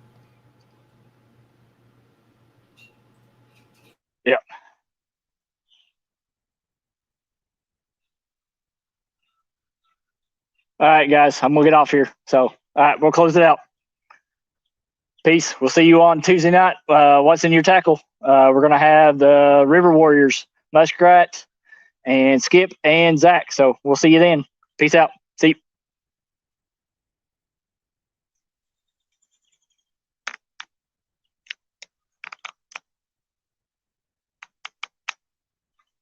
Yeah. All right, guys, I'm going to get off here. So, all right, we'll close it out. Peace. We'll see you on Tuesday night. What's in your tackle? We're going to have the River Warriors, Muskrat, and Skip, and Zach. So we'll see you then. Peace out. See you.